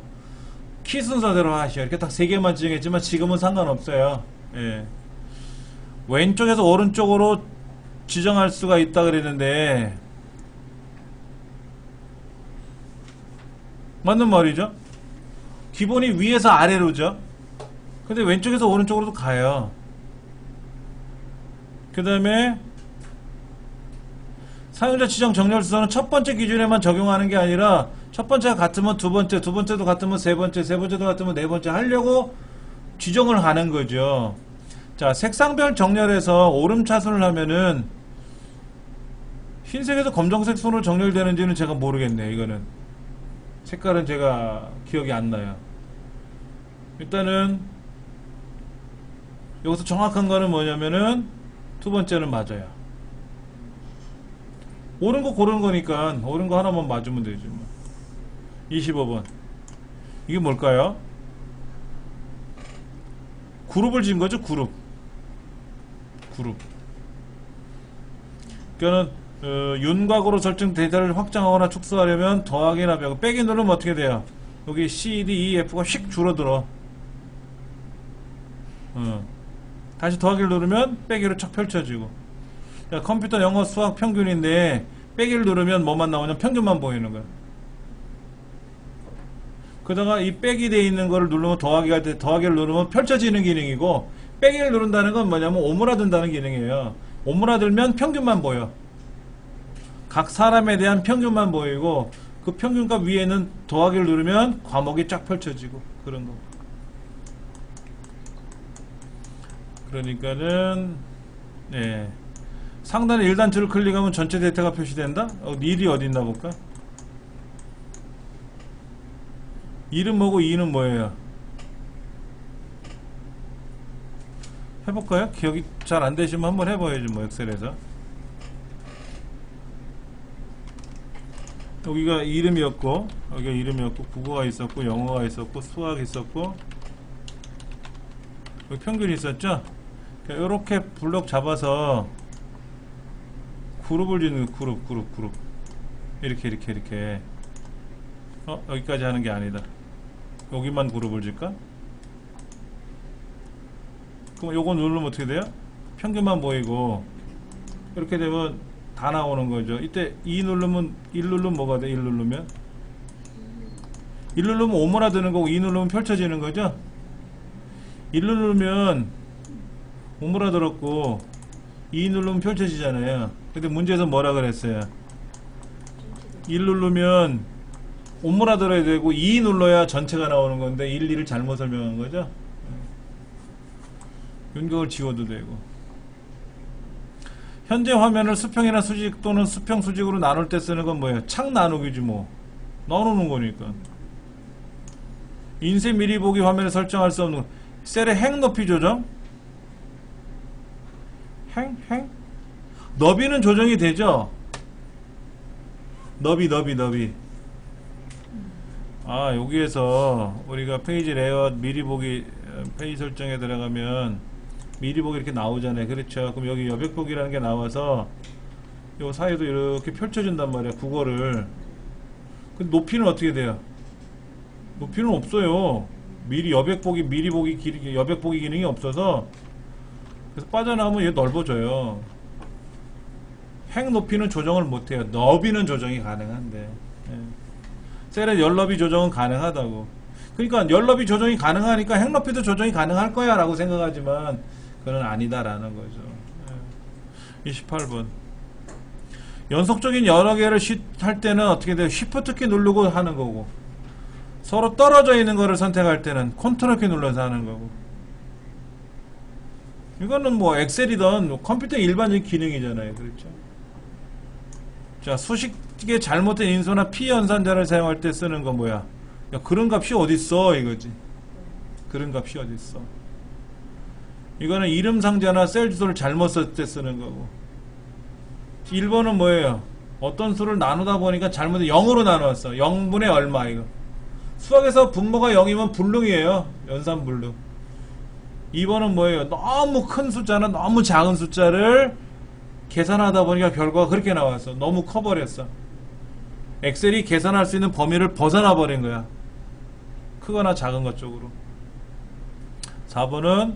키 순서대로 하시오. 이렇게 딱 3개만 지정했지만 지금은 상관없어요. 예. 왼쪽에서 오른쪽으로 지정할 수가 있다 그랬는데 맞는 말이죠. 기본이 위에서 아래로죠. 근데 왼쪽에서 오른쪽으로도 가요. 그 다음에 사용자 지정 정렬 순서는 첫 번째 기준에만 적용하는 게 아니라 첫 번째가 같으면 두 번째, 두 번째도 같으면 세 번째, 세 번째도 같으면 네 번째 하려고 지정을 하는 거죠. 자, 색상별 정렬에서 오름차순을 하면은 흰색에서 검정색 순으로 정렬되는지는 제가 모르겠네요. 이거는 색깔은 제가 기억이 안 나요. 일단은 여기서 정확한 거는 뭐냐면은 두 번째는 맞아요. 옳은 거 고르는 거니까 옳은 거 하나만 맞으면 되지 뭐. 25번. 이게 뭘까요? 그룹을 지은 거죠. 그룹. 그러니까는 윤곽으로 설정 데이터를 확장하거나 축소하려면 더하기나 빼기 누르면 어떻게 돼요? 여기 C, D, E, F가 휙 줄어들어. 다시 더하기를 누르면 빼기로 쫙 펼쳐지고. 야, 컴퓨터 영어 수학 평균인데 빼기를 누르면 뭐만 나오냐면 평균만 보이는 거야. 그러다가 이 빼기 돼 있는 거를 누르면 더하기가 할 때 더하기를 누르면 펼쳐지는 기능이고, 빼기를 누른다는 건 뭐냐면 오므라든다는 기능이에요. 오므라들면 평균만 보여. 각 사람에 대한 평균만 보이고, 그 평균값 위에는 더하기를 누르면 과목이 쫙 펼쳐지고 그런 거. 그러니까는 네. 상단에 1단추를 클릭하면 전체 데이터가 표시된다? 일이 어디 있나 볼까? 일은 뭐고 이는 뭐예요? 해볼까요? 기억이 잘 안 되시면 한번 해봐야지 뭐 엑셀에서. 여기가 이름이었고, 여기가 이름이었고, 국어가 있었고, 영어가 있었고, 수학이 있었고, 여기 평균이 있었죠? 이렇게 블록 잡아서 그룹을 짓는 그룹. 이렇게. 여기까지 하는 게 아니다. 여기만 그룹을 짓까? 그럼 요거 누르면 어떻게 돼요? 평균만 보이고, 이렇게 되면 다 나오는 거죠. 이때 1 누르면 뭐가 돼? 1 누르면 오므라드는 거고, 2 누르면 펼쳐지는 거죠. 1 누르면 오므라들었고 2 누르면 펼쳐지잖아요. 근데 문제에서 뭐라 그랬어요? 1 누르면 오므라들어야 되고 2 눌러야 전체가 나오는 건데 1, 2를 잘못 설명한 거죠. 윤곽을 지워도 되고. 현재 화면을 수평이나 수직 또는 수평 수직으로 나눌 때 쓰는 건 뭐예요? 창 나누기지 뭐. 나누는 거니까. 인쇄 미리 보기 화면을 설정할 수 없는 거. 셀의 행 높이 조정? 행? 너비는 조정이 되죠? 너비. 여기에서 우리가 페이지 레이아웃 미리 보기 페이지 설정에 들어가면 미리 보기 이렇게 나오잖아요. 그렇죠? 그럼 여기 여백 보기라는 게 나와서 요 사이도 이렇게 펼쳐진단 말이야. 국어를. 근데 높이는 어떻게 돼요? 높이는 없어요. 미리 여백 보기 기능이 없어서, 그래서 빠져나오면 얘 넓어져요. 행 높이는 조정을 못해요. 너비는 조정이 가능한데. 예. 셀의 열너비 조정은 가능하다고. 그러니까 열너비 조정이 가능하니까 행 높이도 조정이 가능할 거야 라고 생각하지만 그건 아니다라는 거죠. 예. 28번. 연속적인 여러 개를 할 때는 어떻게 돼요? Shift 키 누르고 하는 거고, 서로 떨어져 있는 거를 선택할 때는 컨트롤 키 눌러서 하는 거고. 이거는 뭐 엑셀이든 컴퓨터 일반적인 기능이잖아요. 그렇죠? 자, 수식의 잘못된 인수나 피연산자를 사용할 때 쓰는 건 뭐야? 야, 그런 값이 어딨어 이거지. 그런 값이 어딨어. 이거는 이름 상자나 셀 주소를 잘못 쓸 때 쓰는 거고. 1번은 뭐예요? 어떤 수를 나누다 보니까 잘못해 0으로 나누었어. 0분의 얼마 이거. 수학에서 분모가 0이면 불능이에요. 연산불능. 2번은 뭐예요? 너무 큰 숫자는 너무 작은 숫자를 계산하다 보니까 결과가 그렇게 나왔어. 너무 커버렸어. 엑셀이 계산할 수 있는 범위를 벗어나 버린 거야. 크거나 작은 것 쪽으로. 4번은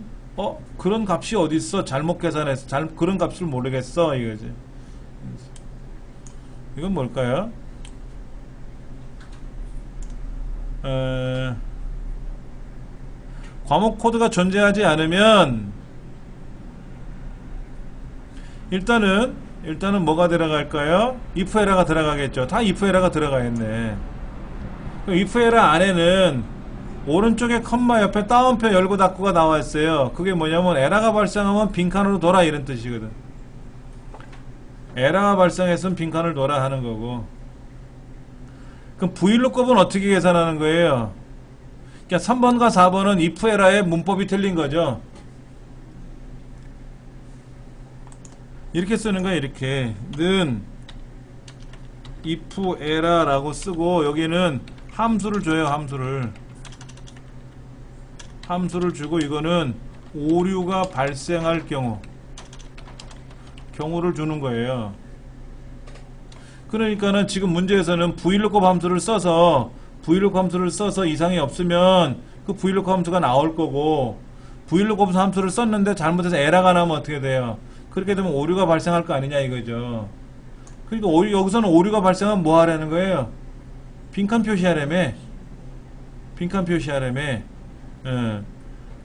그런 값이 어딨어? 잘못 계산했어. 그런 값을 모르겠어 이거지. 이건 뭘까요? 과목 코드가 존재하지 않으면 일단은 뭐가 들어갈까요? if 에러가 들어가겠죠. 다 if 에러가 들어가겠네. if 에러 안에는 오른쪽에 컴마 옆에 따옴표 열고 닫고가 나와 있어요. 그게 뭐냐면 에러가 발생하면 빈칸으로 돌아 이런 뜻이거든. 에러가 발생했으면 빈칸을 돌아 하는 거고. 그럼 VLOOKUP은 어떻게 계산하는 거예요? 그러니까 3번과 4번은 if 에러의 문법이 틀린 거죠. 이렇게 쓰는 거예요. 이렇게 는 if error라고 쓰고, 여기는 함수를 줘요. 함수를 주고, 이거는 오류가 발생할 경우를 주는 거예요. 그러니까는 지금 문제에서는 VLOOKUP 함수를 써서 이상이 없으면 그 VLOOKUP 함수가 나올 거고, VLOOKUP 함수를 썼는데 잘못해서 에러가 나면 어떻게 돼요? 그렇게 되면 오류가 발생할 거 아니냐 이거죠. 그러니까 여기서는 오류가 발생하면 뭐 하라는 거예요? 빈칸 표시하라며.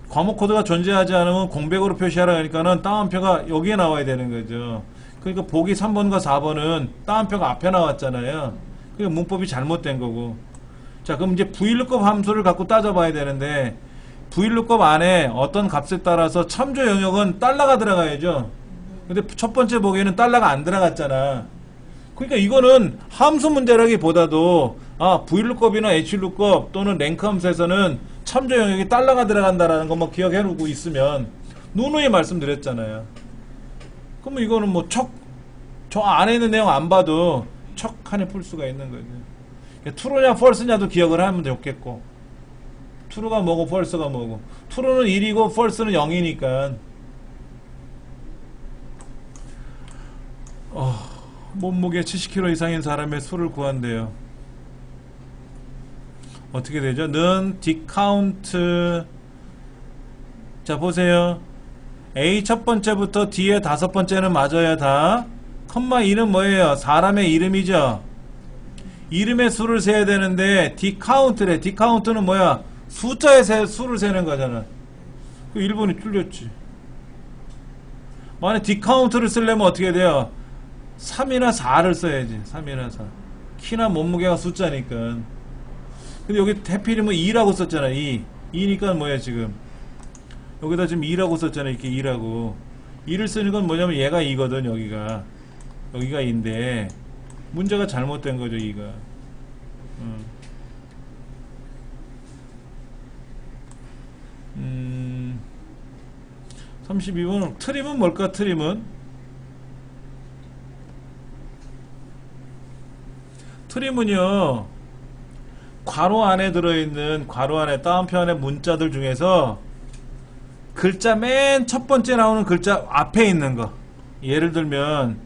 과목 코드가 존재하지 않으면 공백으로 표시하라 하니까는 따옴표가 여기에 나와야 되는 거죠. 그러니까 보기 3번과 4번은 따옴표가 앞에 나왔잖아요. 그러니까 문법이 잘못된 거고. 자, 그럼 이제 VLOOKUP 함수를 갖고 따져봐야 되는데, VLOOKUP 안에 어떤 값에 따라서 참조 영역은 달러가 들어가야죠. 근데 첫 번째 보기에는 달러가 안 들어갔잖아. 그러니까 이거는 함수 문제라기보다도 VLOOKUP이나 HLOOKUP 또는 랭크 함수에서는 참조 영역이 달러가 들어간다라는 것만 기억해 놓고 있으면, 누누이 말씀드렸잖아요. 그러면 이거는 뭐 저 안에 있는 내용 안 봐도 척하니 풀 수가 있는 거죠. true냐 false냐도 기억을 하면 좋겠고, true가 뭐고 false가 뭐고, true는 1이고 false는 0이니까 몸무게 70kg 이상인 사람의 수를 구한대요. 어떻게 되죠? 는 discount. 자 보세요. A 첫 번째부터 D의 다섯 번째는 맞아야 다. 컴마 2는 뭐예요? 사람의 이름이죠. 이름의 수를 세야 되는데 discount래. discount는 뭐야? 숫자의 수를 세는 거잖아. 그 1번이 틀렸지. 만약 discount를 쓰려면 어떻게 돼요? 3이나 4를 써야지. 3이나 4. 키나 몸무게가 숫자니까. 근데 여기 해필이면 2라고 썼잖아. 2니까 뭐야 지금. 여기다 지금 2라고 썼잖아. 이렇게 2라고. 2를 쓰는 건 뭐냐면 얘가 2거든. 여기가 2인데 문제가 잘못된 거죠. 2가. 32번 트림은 뭘까? 트림은요 괄호 안에 들어있는 괄호 안에 다운표안의 문자들 중에서 글자 맨 첫 번째 나오는 글자 앞에 있는 거. 예를 들면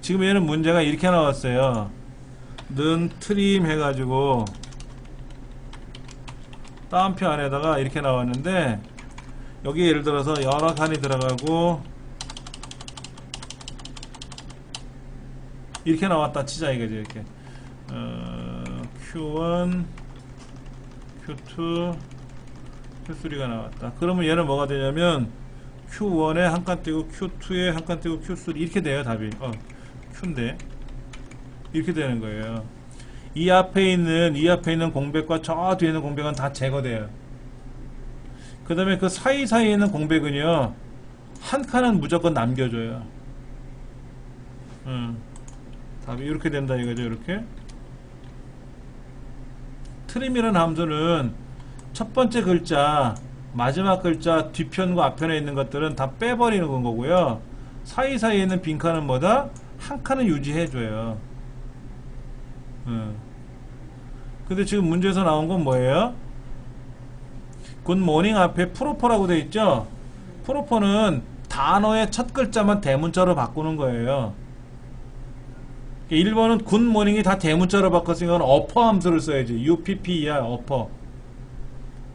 지금 얘는 문제가 이렇게 나왔어요. 는 트림 해가지고 다운표 안에다가 이렇게 나왔는데 여기 예를 들어서 여러 칸이 들어가고 이렇게 나왔다 치자 이거죠. 이렇게 Q1 Q2 Q3가 나왔다. 그러면 얘는 뭐가 되냐면 Q1에 한 칸 띄고 Q2에 한 칸 띄고 Q3 이렇게 돼요. 답이 Q인데 이렇게 되는 거예요. 이 앞에 있는 공백과 저 뒤에 있는 공백은 다 제거돼요. 그 다음에 그 사이사이에 있는 공백은요 한 칸은 무조건 남겨줘요. 답이 이렇게 된다 이거죠. 이렇게 트림이라는 함수는 첫 번째 글자 마지막 글자 뒤편과 앞편에 있는 것들은 다 빼버리는 건 거고요. 사이사이에 있는 빈칸은 뭐다? 한 칸은 유지해줘요. 근데 지금 문제에서 나온 건 뭐예요? 굿모닝 앞에 프로퍼라고 되어 있죠? 프로퍼는 단어의 첫 글자만 대문자로 바꾸는 거예요. 1번은 굿모닝이 다 대문자로 바꿨으니까 어퍼 함수를 써야지. UPP야 어퍼.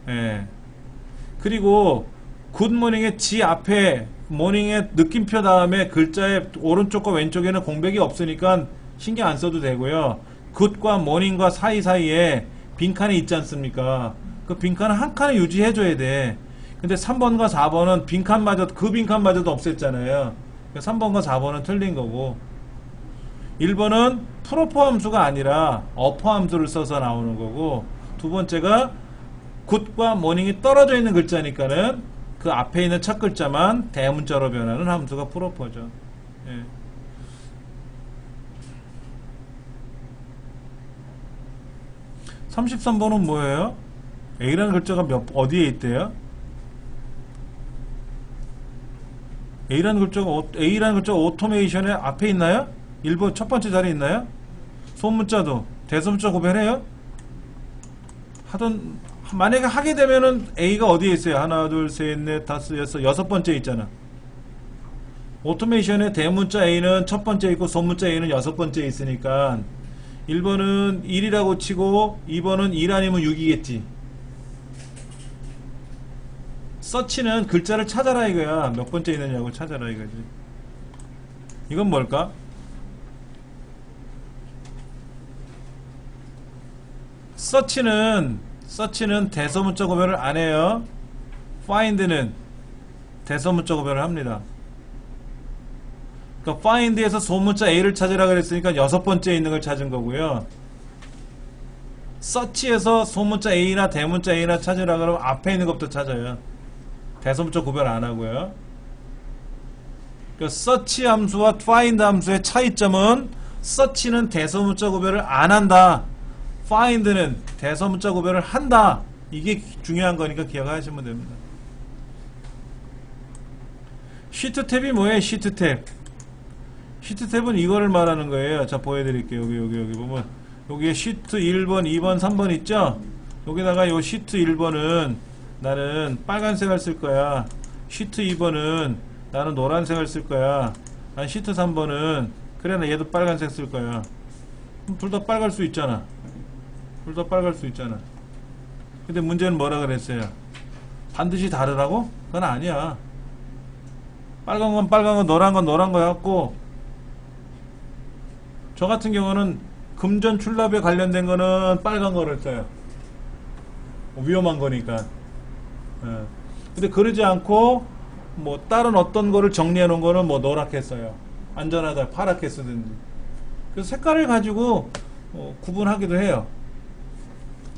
예. 그리고 굿모닝의 G 앞에 모닝의 느낌표 다음에 글자의 오른쪽과 왼쪽에는 공백이 없으니까 신경 안 써도 되고요. 굿과 모닝과 사이사이에 빈칸이 있지 않습니까? 그 빈칸은 한 칸을 유지해줘야 돼. 근데 3번과 4번은 그 빈칸마저도 없앴잖아요. 3번과 4번은 틀린 거고 1번은 프로퍼 함수가 아니라 어퍼 함수를 써서 나오는 거고 두 번째가 굿과 모닝이 떨어져 있는 글자니까는 그 앞에 있는 첫 글자만 대문자로 변하는 함수가 프로퍼죠. 예. (33번은) 뭐예요? A라는 글자가 어디에 있대요? A라는 글자가 오토메이션의 앞에 있나요? 1번 첫 번째 자리에 있나요? 소문자도 대소문자 구별해요? 만약에 하게 되면은 A가 어디에 있어요? 하나, 둘, 셋, 넷, 다섯, 여섯 번째 있잖아. 오토메이션의 대문자 A는 첫 번째 있고 소문자 A는 여섯 번째 있으니까 1번은 1이라고 치고 2번은 1 아니면 6이겠지. 서치는 글자를 찾아라 이거야. 몇 번째 있느냐고 찾아라 이거지. 이건 뭘까? 서치는 대소문자 구별을 안 해요. find는 대소문자 구별을 합니다. 그러니까 find에서 소문자 A를 찾으라 그랬으니까 여섯 번째에 있는 걸 찾은 거고요. search에서 소문자 A나 대문자 A나 찾으라 그러면 앞에 있는 것부터 찾아요. 대소문자 구별 안 하고요. 그러니까 search 함수와 find 함수의 차이점은 search는 대소문자 구별을 안 한다. find는 대소문자 구별을 한다. 이게 중요한 거니까 기억하시면 됩니다. 시트 탭이 뭐예요? 시트 탭. 시트 탭은 이거를 말하는 거예요. 자, 보여드릴게요. 여기 보면 여기에 시트 1번, 2번, 3번 있죠? 여기다가 요 시트 1번은 나는 빨간색을 쓸 거야. 시트 2번은 나는 노란색을 쓸 거야. 난 시트 3번은 그래 나 얘도 빨간색 쓸 거야. 둘 다 빨갈 수 있잖아. 둘 다 빨갈 수 있잖아. 근데 문제는 뭐라 그랬어요? 반드시 다르라고? 그건 아니야. 빨간 건 빨간 거, 노란 건 노란 거 갖고, 저 같은 경우는 금전 출납에 관련된 거는 빨간 거를 써요. 위험한 거니까. 예. 근데 그러지 않고 뭐 다른 어떤 거를 정리해 놓은 거는 뭐 노랗게 써요. 안전하다 파랗게 쓰든지. 그래서 색깔을 가지고 구분하기도 해요.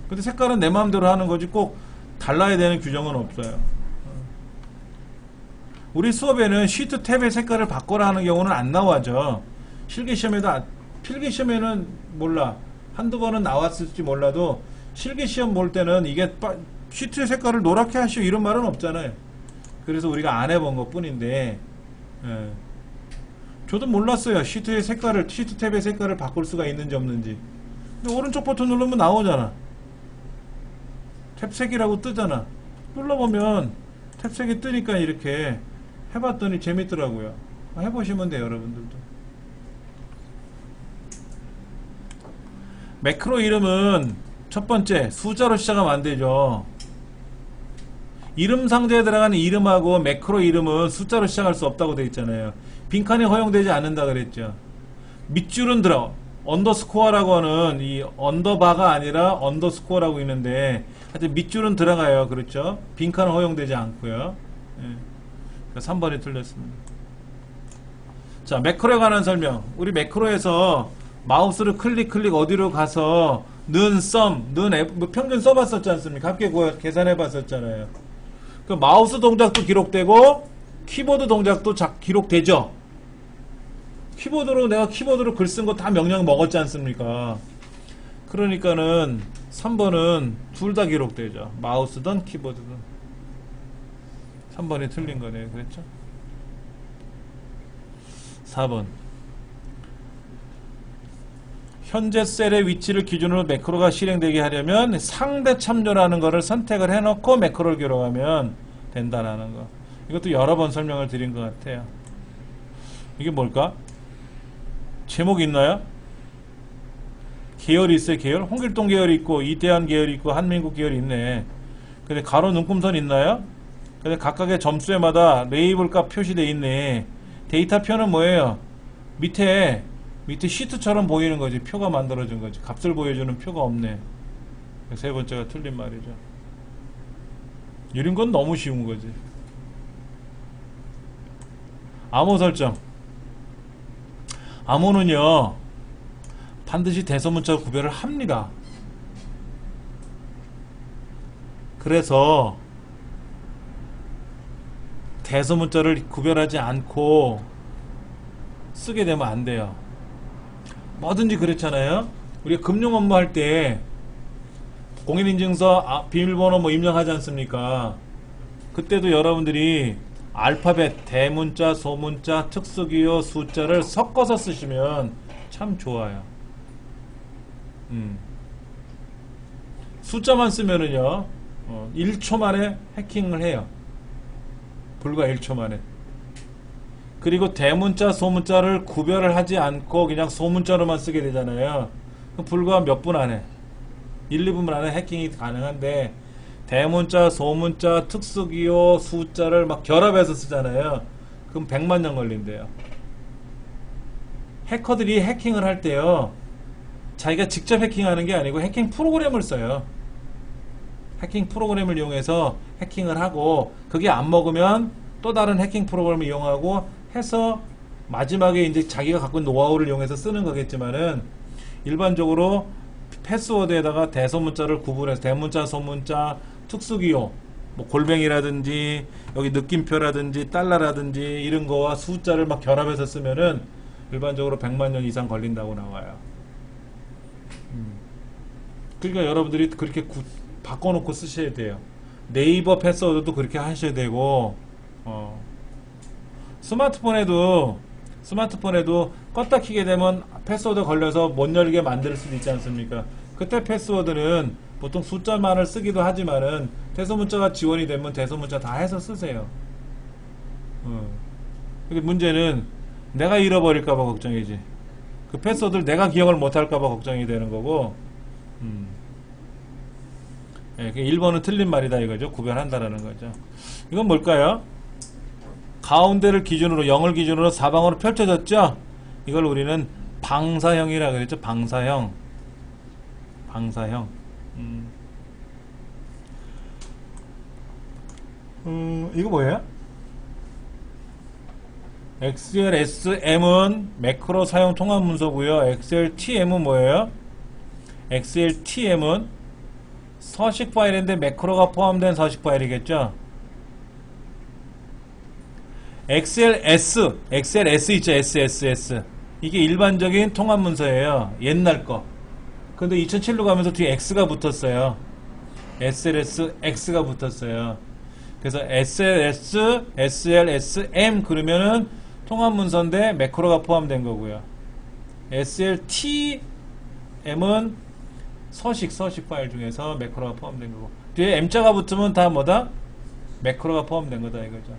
근데 색깔은 내 마음대로 하는 거지 꼭 달라야 되는 규정은 없어요. 우리 수업에는 시트 탭의 색깔을 바꿔라 하는 경우는 안 나와죠. 실기시험에도 필기시험에는 몰라. 한두 번은 나왔을지 몰라도 실기시험 볼 때는 이게 시트의 색깔을 노랗게 하시오 이런 말은 없잖아요. 그래서 우리가 안 해본 것 뿐인데, 예. 저도 몰랐어요. 시트 탭의 색깔을 바꿀 수가 있는지 없는지. 근데 오른쪽 버튼 누르면 나오잖아. 탭색이라고 뜨잖아. 눌러보면 탭색이 뜨니까 이렇게 해봤더니 재밌더라고요. 해보시면 돼요, 여러분들도. 매크로 이름은 첫 번째 숫자로 시작하면 안 되죠. 이름 상자에 들어가는 이름하고 매크로 이름은 숫자로 시작할 수 없다고 되어 있잖아요. 빈칸이 허용되지 않는다 그랬죠. 밑줄은 언더스코어라고 하는 이 언더바가 아니라 언더스코어라고 있는데 하여튼 밑줄은 들어가요. 그렇죠? 빈칸은 허용되지 않고요. 예. 3번이 틀렸습니다. 자, 매크로에 관한 설명. 우리 매크로에서 마우스를 클릭 어디로 가서 뭐 평균 써봤었지 않습니까? 함께 계산해 봤었잖아요. 그 마우스 동작도 기록되고 키보드 동작도 기록되죠. 내가 키보드로 글 쓴 거 다 명령 먹었지 않습니까? 그러니까는 3번은 둘 다 기록되죠. 마우스든 키보드든. 3번이 틀린 거네요. 그랬죠? 4번. 현재 셀의 위치를 기준으로 매크로가 실행되게 하려면 상대 참조라는 것을 선택을 해놓고 매크로를 기록하면 된다라는 거. 이것도 여러 번 설명을 드린 것 같아요. 이게 뭘까? 제목이 있나요? 계열이 있어요. 계열? 홍길동 계열이 있고 이태원 계열이 있고 한민국 계열이 있네. 근데 가로 눈금선 있나요? 근데 각각의 점수에마다 레이블 값 표시되어 있네. 데이터표는 뭐예요? 밑에 시트처럼 보이는 거지. 표가 만들어진 거지. 값을 보여주는 표가 없네. 세 번째가 틀린 말이죠. 이런 건 너무 쉬운 거지. 암호 설정. 암호는요 반드시 대소문자로 구별을 합니다. 그래서 대소문자를 구별하지 않고 쓰게 되면 안 돼요. 뭐든지 그렇잖아요. 우리가 금융 업무 할 때 공인인증서 비밀번호 뭐 입력하지 않습니까? 그때도 여러분들이 알파벳, 대문자, 소문자, 특수기호, 숫자를 섞어서 쓰시면 참 좋아요. 숫자만 쓰면은요 1초 만에 해킹을 해요. 불과 1초 만에. 그리고 대문자, 소문자를 구별을 하지 않고 그냥 소문자로만 쓰게 되잖아요. 불과 몇 분 안에 1, 2분 안에 해킹이 가능한데 대문자, 소문자, 특수기호, 숫자를 막 결합해서 쓰잖아요. 그럼 100만 년 걸린대요. 해커들이 해킹을 할 때요 자기가 직접 해킹하는 게 아니고 해킹 프로그램을 써요. 해킹 프로그램을 이용해서 해킹을 하고 그게 안 먹으면 또 다른 해킹 프로그램을 이용하고 해서 마지막에 이제 자기가 갖고 있는 노하우를 이용해서 쓰는 거겠지만은 일반적으로 패스워드에다가 대소문자를 구분해서 대문자, 소문자, 특수기호 뭐 골뱅이라든지 여기 느낌표라든지 달러라든지 이런 거와 숫자를 막 결합해서 쓰면은 일반적으로 100만 년 이상 걸린다고 나와요. 그러니까 여러분들이 그렇게 바꿔놓고 쓰셔야 돼요. 네이버 패스워드도 그렇게 하셔야 되고 스마트폰에도 스마트폰에도 껐다 키게 되면 패스워드 걸려서 못 열게 만들 수도 있지 않습니까? 그때 패스워드는 보통 숫자만을 쓰기도 하지만은 대소문자가 지원이 되면 대소문자 다 해서 쓰세요. 근데 문제는 내가 잃어버릴까봐 걱정이지. 그 패스워드를 내가 기억을 못할까봐 걱정이 되는 거고. 예, 1번은 틀린 말이다 이거죠. 구별한다라는 거죠. 이건 뭘까요? 가운데를 기준으로 0을 기준으로 사방으로 펼쳐졌죠. 이걸 우리는 방사형이라 그랬죠. 방사형. 이거 뭐예요? XLSM은 매크로 사용 통합 문서고요. XLTM은 뭐예요? XLTM은 서식 파일인데 매크로가 포함된 서식 파일이겠죠. XLS 있죠. SSS. 이게 일반적인 통합 문서예요. 옛날 거. 근데 2007로 가면서 뒤에 X가 붙었어요. SLS, X가 붙었어요. 그래서 SLS, SLSM 그러면은 통합 문서인데 매크로가 포함된 거고요. SLTM은 서식 파일 중에서 매크로가 포함된 거고. 뒤에 M자가 붙으면 다 뭐다? 매크로가 포함된 거다 이거죠.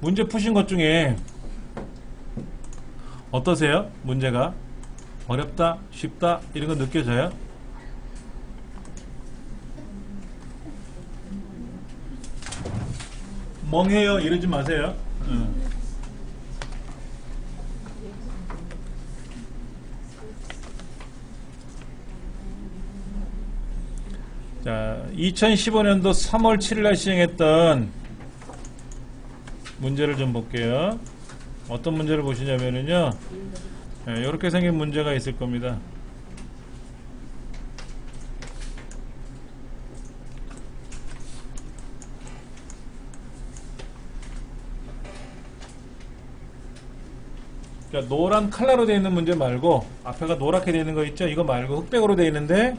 문제 푸신 것 중에 어떠세요? 문제가 어렵다, 쉽다 이런 거 느껴져요? 멍해요 이러지 마세요. 자, 2015년도 3월 7일날 시행했던 문제를 좀 볼게요. 어떤 문제를 보시냐면요, 이렇게 생긴 문제가 있을 겁니다. 자, 노란 칼라로 되어 있는 문제 말고 앞에가 노랗게 되어 있는 거 있죠? 이거 말고 흑백으로 되어 있는데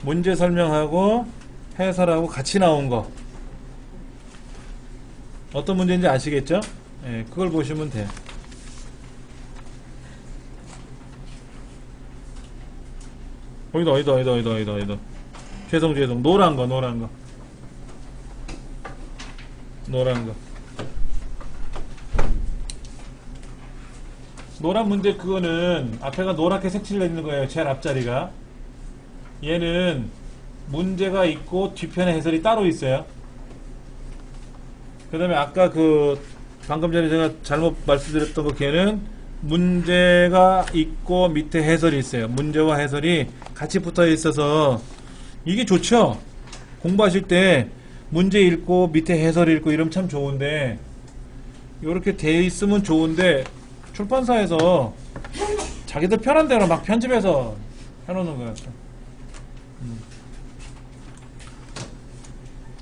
문제 설명하고 해설하고 같이 나온 거 어떤 문제인지 아시겠죠? 예, 그걸 보시면 돼요. 어디다. 죄송. 노란 거. 노란 문제 그거는 앞에가 노랗게 색칠되어 있는 거예요. 제일 앞자리가. 얘는 문제가 있고 뒤편에 해설이 따로 있어요. 그 다음에 아까 방금 전에 제가 잘못 말씀드렸던 거 걔는 문제가 있고 밑에 해설이 있어요. 문제와 해설이 같이 붙어 있어서 이게 좋죠. 공부하실 때 문제 읽고 밑에 해설 읽고 이러면 참 좋은데 이렇게 돼 있으면 좋은데 출판사에서 자기들 편한 대로 막 편집해서 해놓는 것 같아요.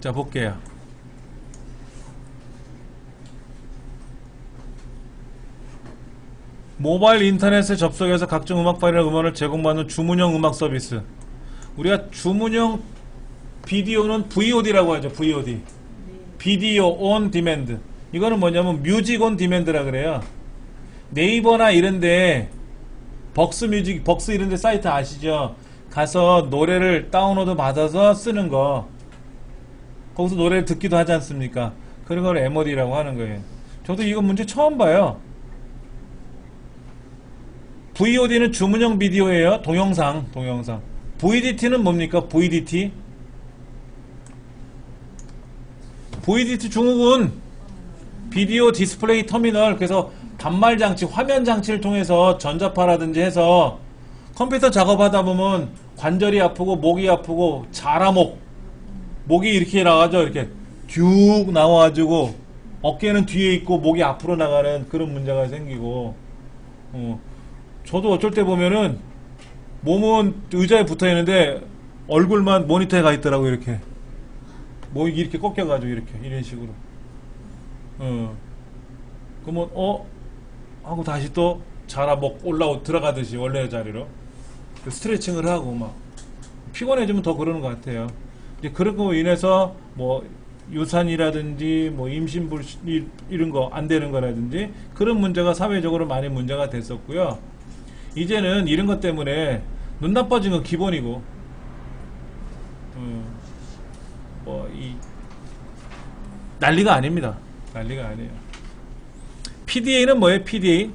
자, 볼게요. 모바일 인터넷에 접속해서 각종 음악 파일이나 음원을 제공받는 주문형 음악 서비스. 우리가 주문형 비디오는 VOD라고 하죠. VOD. 비디오 온 디맨드. 이거는 뭐냐면 뮤직 온 디맨드라 그래요. 네이버나 이런데 벅스 이런데 사이트 아시죠? 가서 노래를 다운로드 받아서 쓰는 거. 거기서 노래를 듣기도 하지 않습니까? 그런 걸 MOD라고 하는 거예요. 저도 이거 문제 처음 봐요. VOD는 주문형 비디오예요. 동영상. VDT는 뭡니까? VDT 중국은 비디오 디스플레이 터미널. 그래서 단말 장치, 화면 장치를 통해서 전자파라든지 해서 컴퓨터 작업하다 보면 관절이 아프고 목이 아프고 목이 이렇게 나가죠. 이렇게 쭉 나와가지고 어깨는 뒤에 있고 목이 앞으로 나가는 그런 문제가 생기고. 저도 어쩔 때 보면은 몸은 의자에 붙어 있는데 얼굴만 모니터에 가 있더라고. 이렇게 목이 이렇게 꺾여가지고 이런 식으로. 그러면 하고 다시 또 목 들어가듯이 원래 자리로 스트레칭을 하고 막 피곤해지면 더 그러는 것 같아요. 이제 그런 거 인해서 뭐 유산이라든지 뭐 임신불 이런 거 안 되는 거라든지 그런 문제가 사회적으로 많이 문제가 됐었고요. 이제는 이런 것 때문에 눈 나빠진 건 기본이고, 난리가 아닙니다. 난리가 아니에요. PDA는 뭐예요? PDA?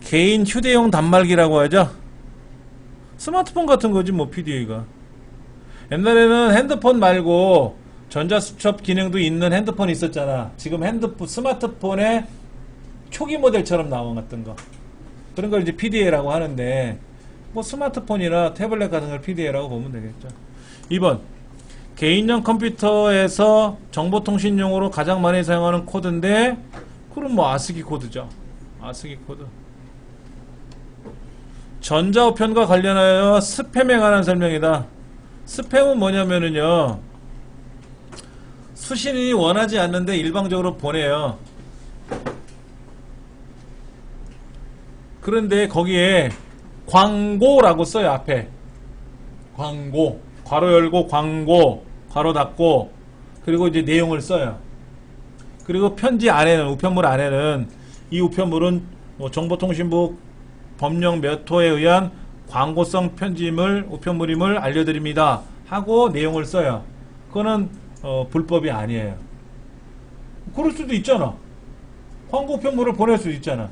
개인 휴대용 단말기라고 하죠. 스마트폰 같은 거지 뭐 PDA가. 옛날에는 핸드폰 말고 전자수첩 기능도 있는 핸드폰이 있었잖아. 지금 스마트폰의 초기 모델처럼 나왔던 거. 그런 걸 이제 PDA라고 하는데, 뭐 스마트폰이나 태블릿 같은 걸 PDA라고 보면 되겠죠. 2번. 개인용 컴퓨터에서 정보통신용으로 가장 많이 사용하는 코드인데, 그럼 뭐 아스키 코드죠. 아스키 코드. 전자우편과 관련하여 스팸에 관한 설명이다. 스팸은 뭐냐면은요, 수신인이 원하지 않는데 일방적으로 보내요. 그런데 거기에 광고라고 써요. 앞에 광고, 괄호 열고 광고, 괄호 닫고, 그리고 이제 내용을 써요. 그리고 편지 안에는, 우편물 안에는, 이 우편물은 뭐 정보통신부 법령 몇 호에 의한 광고성 편지물, 우편물임을 알려드립니다 하고 내용을 써요. 그거는 불법이 아니에요. 그럴 수도 있잖아. 광고 우편물을 보낼 수도 있잖아.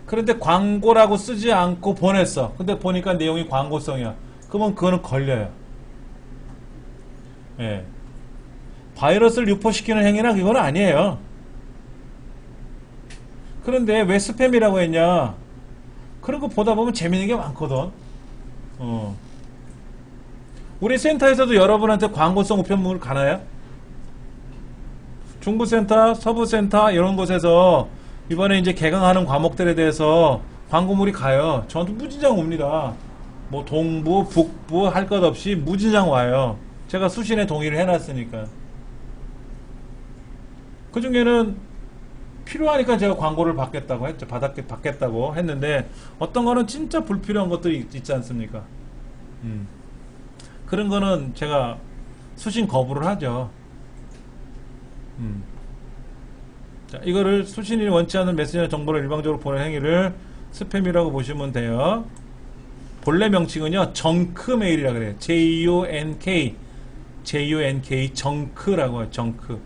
그런데 광고라고 쓰지 않고 보냈어. 근데 보니까 내용이 광고성이야. 그러면 그거는 걸려요. 예. 바이러스를 유포시키는 행위나 그건 아니에요. 그런데 왜 스팸이라고 했냐? 그런 거 보다 보면 재밌는 게 많거든. 우리 센터에서도 여러분한테 광고성 우편물 가나요? 중부센터, 서부센터 이런 곳에서 이번에 이제 개강하는 과목들에 대해서 광고물이 가요. 저한테 무진장 옵니다. 뭐 동부, 북부 할 것 없이 무진장 와요. 제가 수신에 동의를 해놨으니까. 그 중에는 필요하니까 제가 광고를 받겠다고 했죠. 받겠다고 했는데, 어떤 거는 진짜 불필요한 것들이 있지 않습니까? 그런 거는 제가 수신 거부를 하죠. 자, 이거를 수신인이 원치 않는 메시지나 정보를 일방적으로 보낸 행위를 스팸이라고 보시면 돼요. 본래 명칭은요, 정크 메일이라 그래요. JUNK, 정크라고 해요. 정크.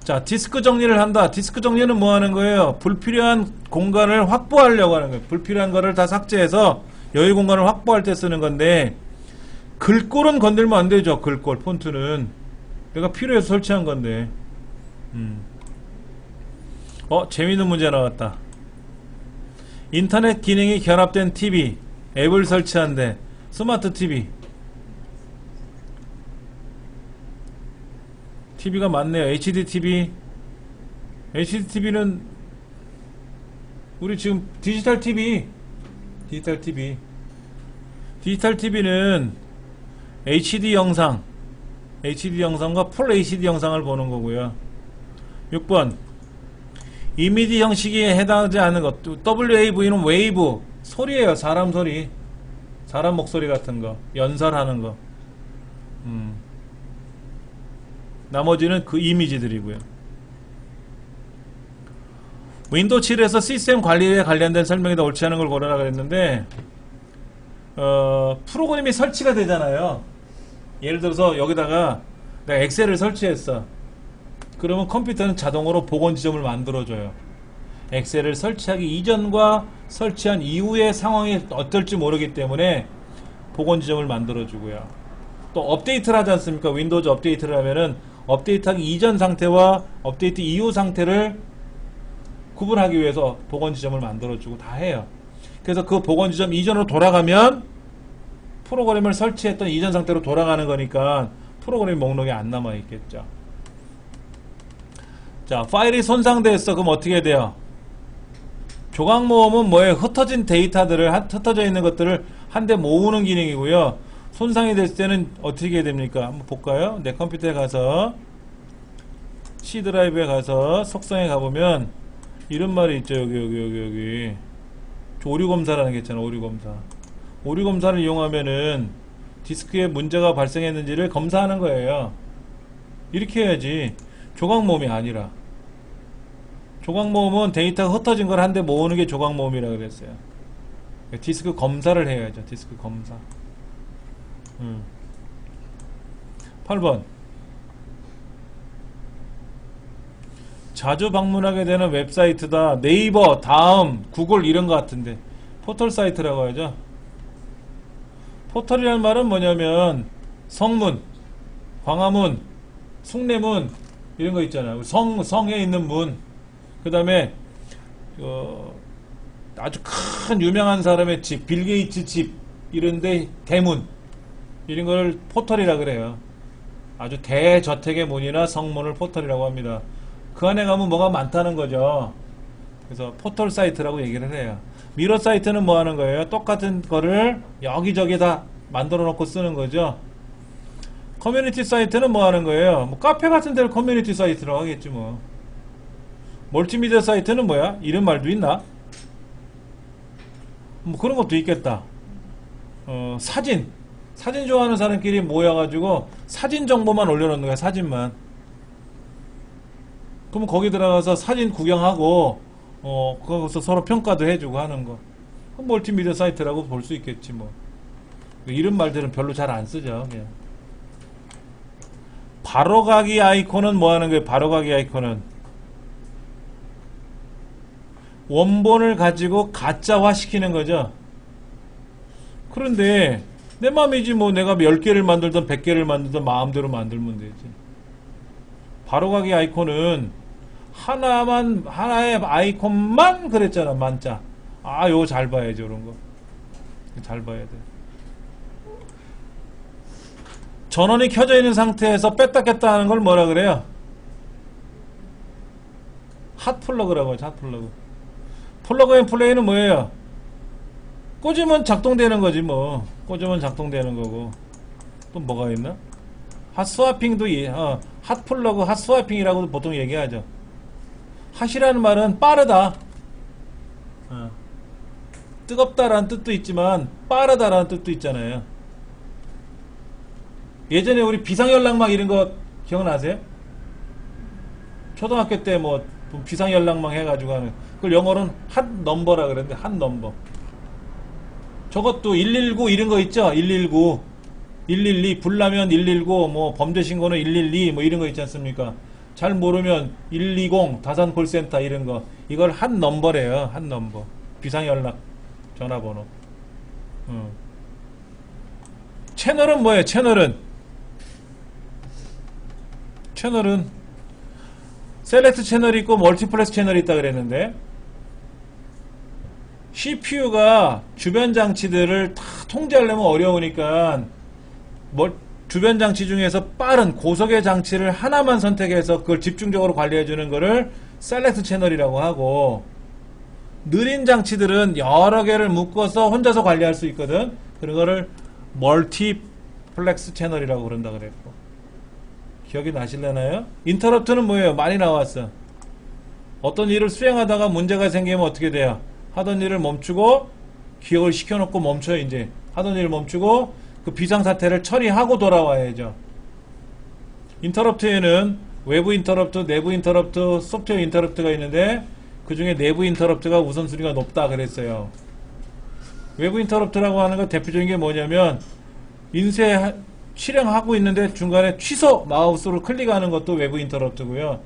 자, 디스크 정리를 한다. 디스크 정리는 뭐 하는 거예요? 불필요한 공간을 확보하려고 하는 거예요. 불필요한 거를 다 삭제해서 여유 공간을 확보할 때 쓰는 건데, 글꼴은 건들면 안 되죠. 글꼴, 폰트는. 내가 필요해서 설치한 건데. 재미있는 문제 나왔다. 인터넷 기능이 결합된 TV, 앱을 설치한대. 스마트 TV. TV가 많네요. HD TV. HD TV는 우리 지금 디지털 TV. 디지털 TV. 디지털 TV는 HD 영상, HD 영상과 풀 HD 영상을 보는 거고요. 6번. 이미지 형식에 해당하지 않는 것. WAV는 웨이브, 소리예요. 사람 소리. 사람 목소리 같은 거. 연설하는 거. 나머지는 그 이미지들이고요. 윈도우 7에서 시스템 관리에 관련된 설명이 더 옳지 않은 걸 고르라 그랬는데, 프로그램이 설치가 되잖아요. 예를 들어서 여기다가 내가 엑셀을 설치했어. 그러면 컴퓨터는 자동으로 복원 지점을 만들어줘요. 엑셀을 설치하기 이전과 설치한 이후의 상황이 어떨지 모르기 때문에 복원 지점을 만들어주고요. 또 업데이트를 하지 않습니까? 윈도우즈 업데이트를 하면은 업데이트하기 이전 상태와 업데이트 이후 상태를 구분하기 위해서 복원 지점을 만들어주고 다 해요. 그래서 그 복원 지점 이전으로 돌아가면 프로그램을 설치했던 이전 상태로 돌아가는 거니까 프로그램 목록에 안 남아 있겠죠. 자, 파일이 손상됐어. 그럼 어떻게 돼요? 조각 모음은 뭐예요? 흩어진 데이터들을, 흩어져 있는 것들을 한데 모으는 기능이고요. 손상이 됐을 때는 어떻게 됩니까? 한번 볼까요? 내 컴퓨터에 가서 C 드라이브에 가서 속성에 가보면 이런 말이 있죠. 여기 오류 검사라는 게 있잖아. 오류 검사. 오류 검사를 이용하면은 디스크에 문제가 발생했는지를 검사하는 거예요. 이렇게 해야지. 조각 모음이 아니라. 조각 모음은 데이터가 흩어진 걸 한 대 모으는 게 조각 모음이라 그랬어요. 디스크 검사를 해야죠. 디스크 검사. 8번. 자주 방문하게 되는 웹사이트다. 네이버, 다음, 구글 이런 거 같은데 포털 사이트라고 하죠. 포털이라는 말은 뭐냐면 성문, 광화문, 숭례문 이런 거 있잖아요. 성에 있는 문. 그 다음에 아주 큰 유명한 사람의 집, 빌 게이츠 집 이런데 대문 이런 걸 포털이라 그래요. 아주 대저택의 문이나 성문을 포털이라고 합니다. 그 안에 가면 뭐가 많다는 거죠. 그래서 포털 사이트라고 얘기를 해요. 미러 사이트는 뭐 하는 거예요? 똑같은 거를 여기저기 다 만들어 놓고 쓰는 거죠. 커뮤니티 사이트는 뭐 하는 거예요? 뭐 카페 같은 데를 커뮤니티 사이트라고 하겠지 뭐. 멀티미디어 사이트는 뭐야? 이런 말도 있나? 뭐 그런 것도 있겠다. 사진 좋아하는 사람끼리 모여가지고 사진 정보만 올려놓는 거야. 사진만. 그러면 거기 들어가서 사진 구경하고 거기서 서로 평가도 해주고 하는 거. 멀티미디어 사이트라고 볼 수 있겠지 뭐. 이런 말들은 별로 잘 안 쓰죠. 그냥. 바로가기 아이콘은 뭐 하는 거예요? 바로가기 아이콘은 원본을 가지고 가짜화 시키는 거죠. 그런데 내 맘이지 뭐. 내가 10개를 만들든 100개를 만들든 마음대로 만들면 되지. 바로가기 아이콘은 하나의 아이콘만 그랬잖아. 만자. 요거 잘 봐야지. 이런 거 잘 봐야 돼. 전원이 켜져 있는 상태에서 뺐다 꼈다 하는 걸 뭐라 그래요? 핫플러그라고 하죠. 핫플러그. 플러그 앤 플레이는 뭐예요? 꽂으면 작동되는 거지 뭐. 꽂으면 작동되는 거고. 또 뭐가 있나? 핫스와핑도 핫플러그 핫스와핑이라고 보통 얘기하죠. 핫이라는 말은 빠르다. 뜨겁다라는 뜻도 있지만 빠르다라는 뜻도 있잖아요. 예전에 우리 비상연락망 이런 거 기억나세요? 초등학교 때 뭐 비상연락망 해가지고 하는 그걸 영어로는 핫 넘버라 그랬는데 핫 넘버. 저것도 119 이런 거 있죠? 119 112 불나면 119 뭐 범죄 신고는 112 뭐 이런 거 있지 않습니까? 잘 모르면 120 다산 콜센터 이런 거. 이걸 핫 넘버래요. 핫 넘버. 비상연락 전화번호. 채널은 뭐예요? 채널은 셀렉트 채널이 있고 멀티플렉스 채널이 있다 그랬는데 CPU가 주변 장치들을 다 통제하려면 어려우니까 주변 장치 중에서 빠른 고속의 장치를 하나만 선택해서 그걸 집중적으로 관리해주는 거를 셀렉트 채널이라고 하고, 느린 장치들은 여러 개를 묶어서 혼자서 관리할 수 있거든. 그런 거를 멀티플렉스 채널이라고 그런다 그랬고. 기억이 나실려나요? 인터럽트는 뭐예요? 많이 나왔어. 어떤 일을 수행하다가 문제가 생기면 어떻게 돼요? 하던 일을 멈추고 기억을 시켜놓고 멈춰요. 이제 하던 일을 멈추고 그 비상사태를 처리하고 돌아와야죠. 인터럽트에는 외부 인터럽트, 내부 인터럽트, 소프트웨어 인터럽트가 있는데 그 중에 내부 인터럽트가 우선순위가 높다 그랬어요. 외부 인터럽트라고 하는 거 대표적인 게 뭐냐면 인쇄 실행하고 있는데 중간에 취소 마우스로 클릭하는 것도 외부 인터럽트고요.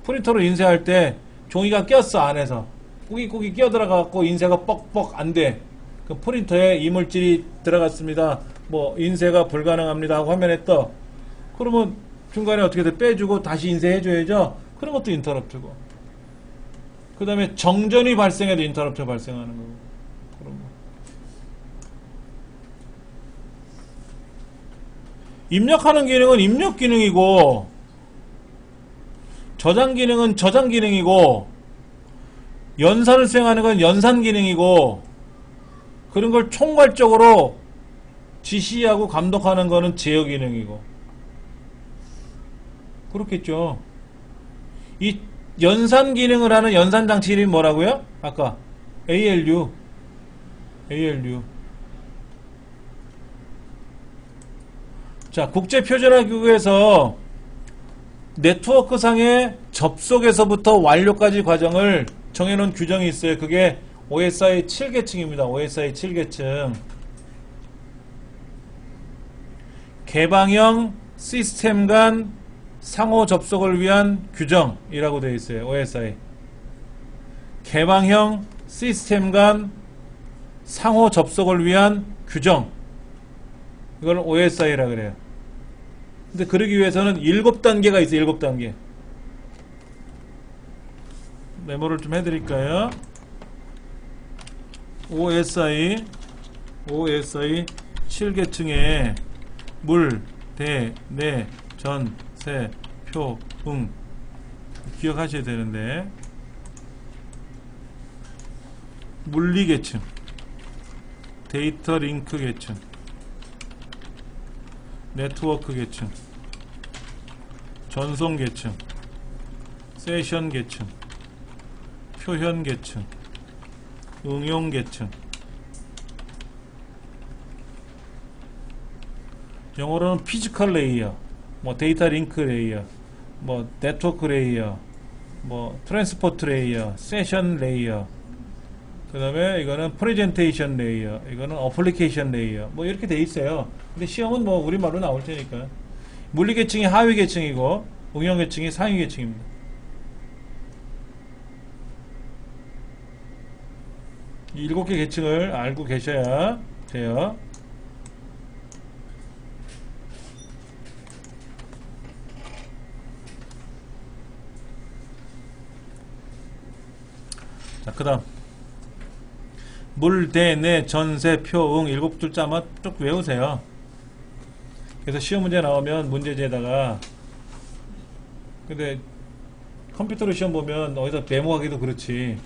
프린터로 인쇄할 때 종이가 꼈어. 안에서 꾸깃꾸깃 끼어들어가고 인쇄가 뻑뻑 안돼. 그 프린터에 이물질이 들어갔습니다. 뭐 인쇄가 불가능합니다 하고 화면에 떠. 그러면 중간에 어떻게 돼? 빼주고 다시 인쇄해줘야죠. 그런 것도 인터럽트고. 그 다음에 정전이 발생해도 인터럽트가 발생하는 거고. 그런 거. 입력하는 기능은 입력 기능이고, 저장 기능은 저장 기능이고, 연산을 수행하는 건 연산 기능이고, 그런 걸 총괄적으로 지시하고 감독하는 거는 제어 기능이고. 그렇겠죠. 이 연산 기능을 하는 연산 장치 이름이 뭐라고요? 아까 ALU. 자, 국제표준화기구에서 네트워크상의 접속에서부터 완료까지 과정을 정해놓은 규정이 있어요. 그게 OSI 7계층입니다. OSI 7계층. 개방형 시스템 간 상호 접속을 위한 규정이라고 되어 있어요. OSI. 개방형 시스템 간 상호 접속을 위한 규정. 이걸 OSI라 그래요. 근데 그러기 위해서는 7단계가 있어요. 7단계. 메모를 좀 해드릴까요? OSI 7계층에 물, 대, 내, 전, 세, 표, 응 기억하셔야 되는데, 물리 계층, 데이터 링크 계층, 네트워크 계층, 전송 계층, 세션 계층, 표현 계층, 응용 계층. 영어로는 피지컬 레이어, 뭐 데이터 링크 레이어, 뭐 네트워크 레이어, 뭐 트랜스포트 레이어, 세션 레이어, 그 다음에 이거는 프레젠테이션 레이어, 이거는 어플리케이션 레이어, 뭐 이렇게 돼 있어요. 근데 시험은 뭐 우리말로 나올 테니까. 물리 계층이 하위 계층이고 응용 계층이 상위 계층입니다. 이 7개 계층을 알고 계셔야 돼요. 자, 그 다음 물, 대, 내, 전세, 표, 응 7글자만 쭉 외우세요. 그래서 시험 문제 나오면 문제지에다가, 근데 컴퓨터로 시험 보면 어디서 메모하기도 그렇지.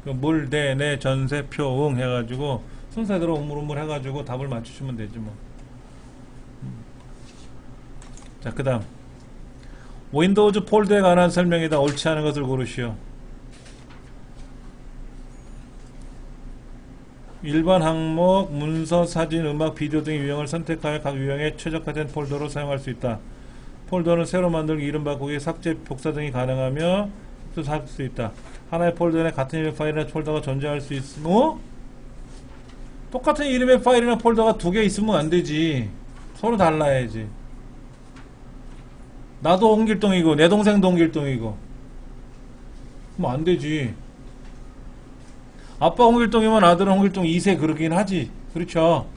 그 물, 대, 내, 전세, 표, 응 해가지고 순서대로 우물우물 해가지고 답을 맞추시면 되지 뭐. 자, 그 다음 윈도우즈 폴더에 관한 설명이다. 옳지 않은 것을 고르시오. 일반 항목, 문서, 사진, 음악, 비디오 등의 유형을 선택하여 각 유형에 최적화된 폴더로 사용할 수 있다. 폴더는 새로 만들기, 이름 바꾸기, 삭제, 복사 등이 가능하며 할 수 있다. 하나의 폴더 내 같은 이름의 파일이나 폴더가 존재할 수 있으며, 똑같은 이름의 파일이나 폴더가 2개 있으면 안 되지. 서로 달라야지. 나도 홍길동이고 내 동생도 홍길동이고 그럼 안 되지. 아빠 홍길동이면 아들은 홍길동 2세 그러긴 하지. 그렇죠.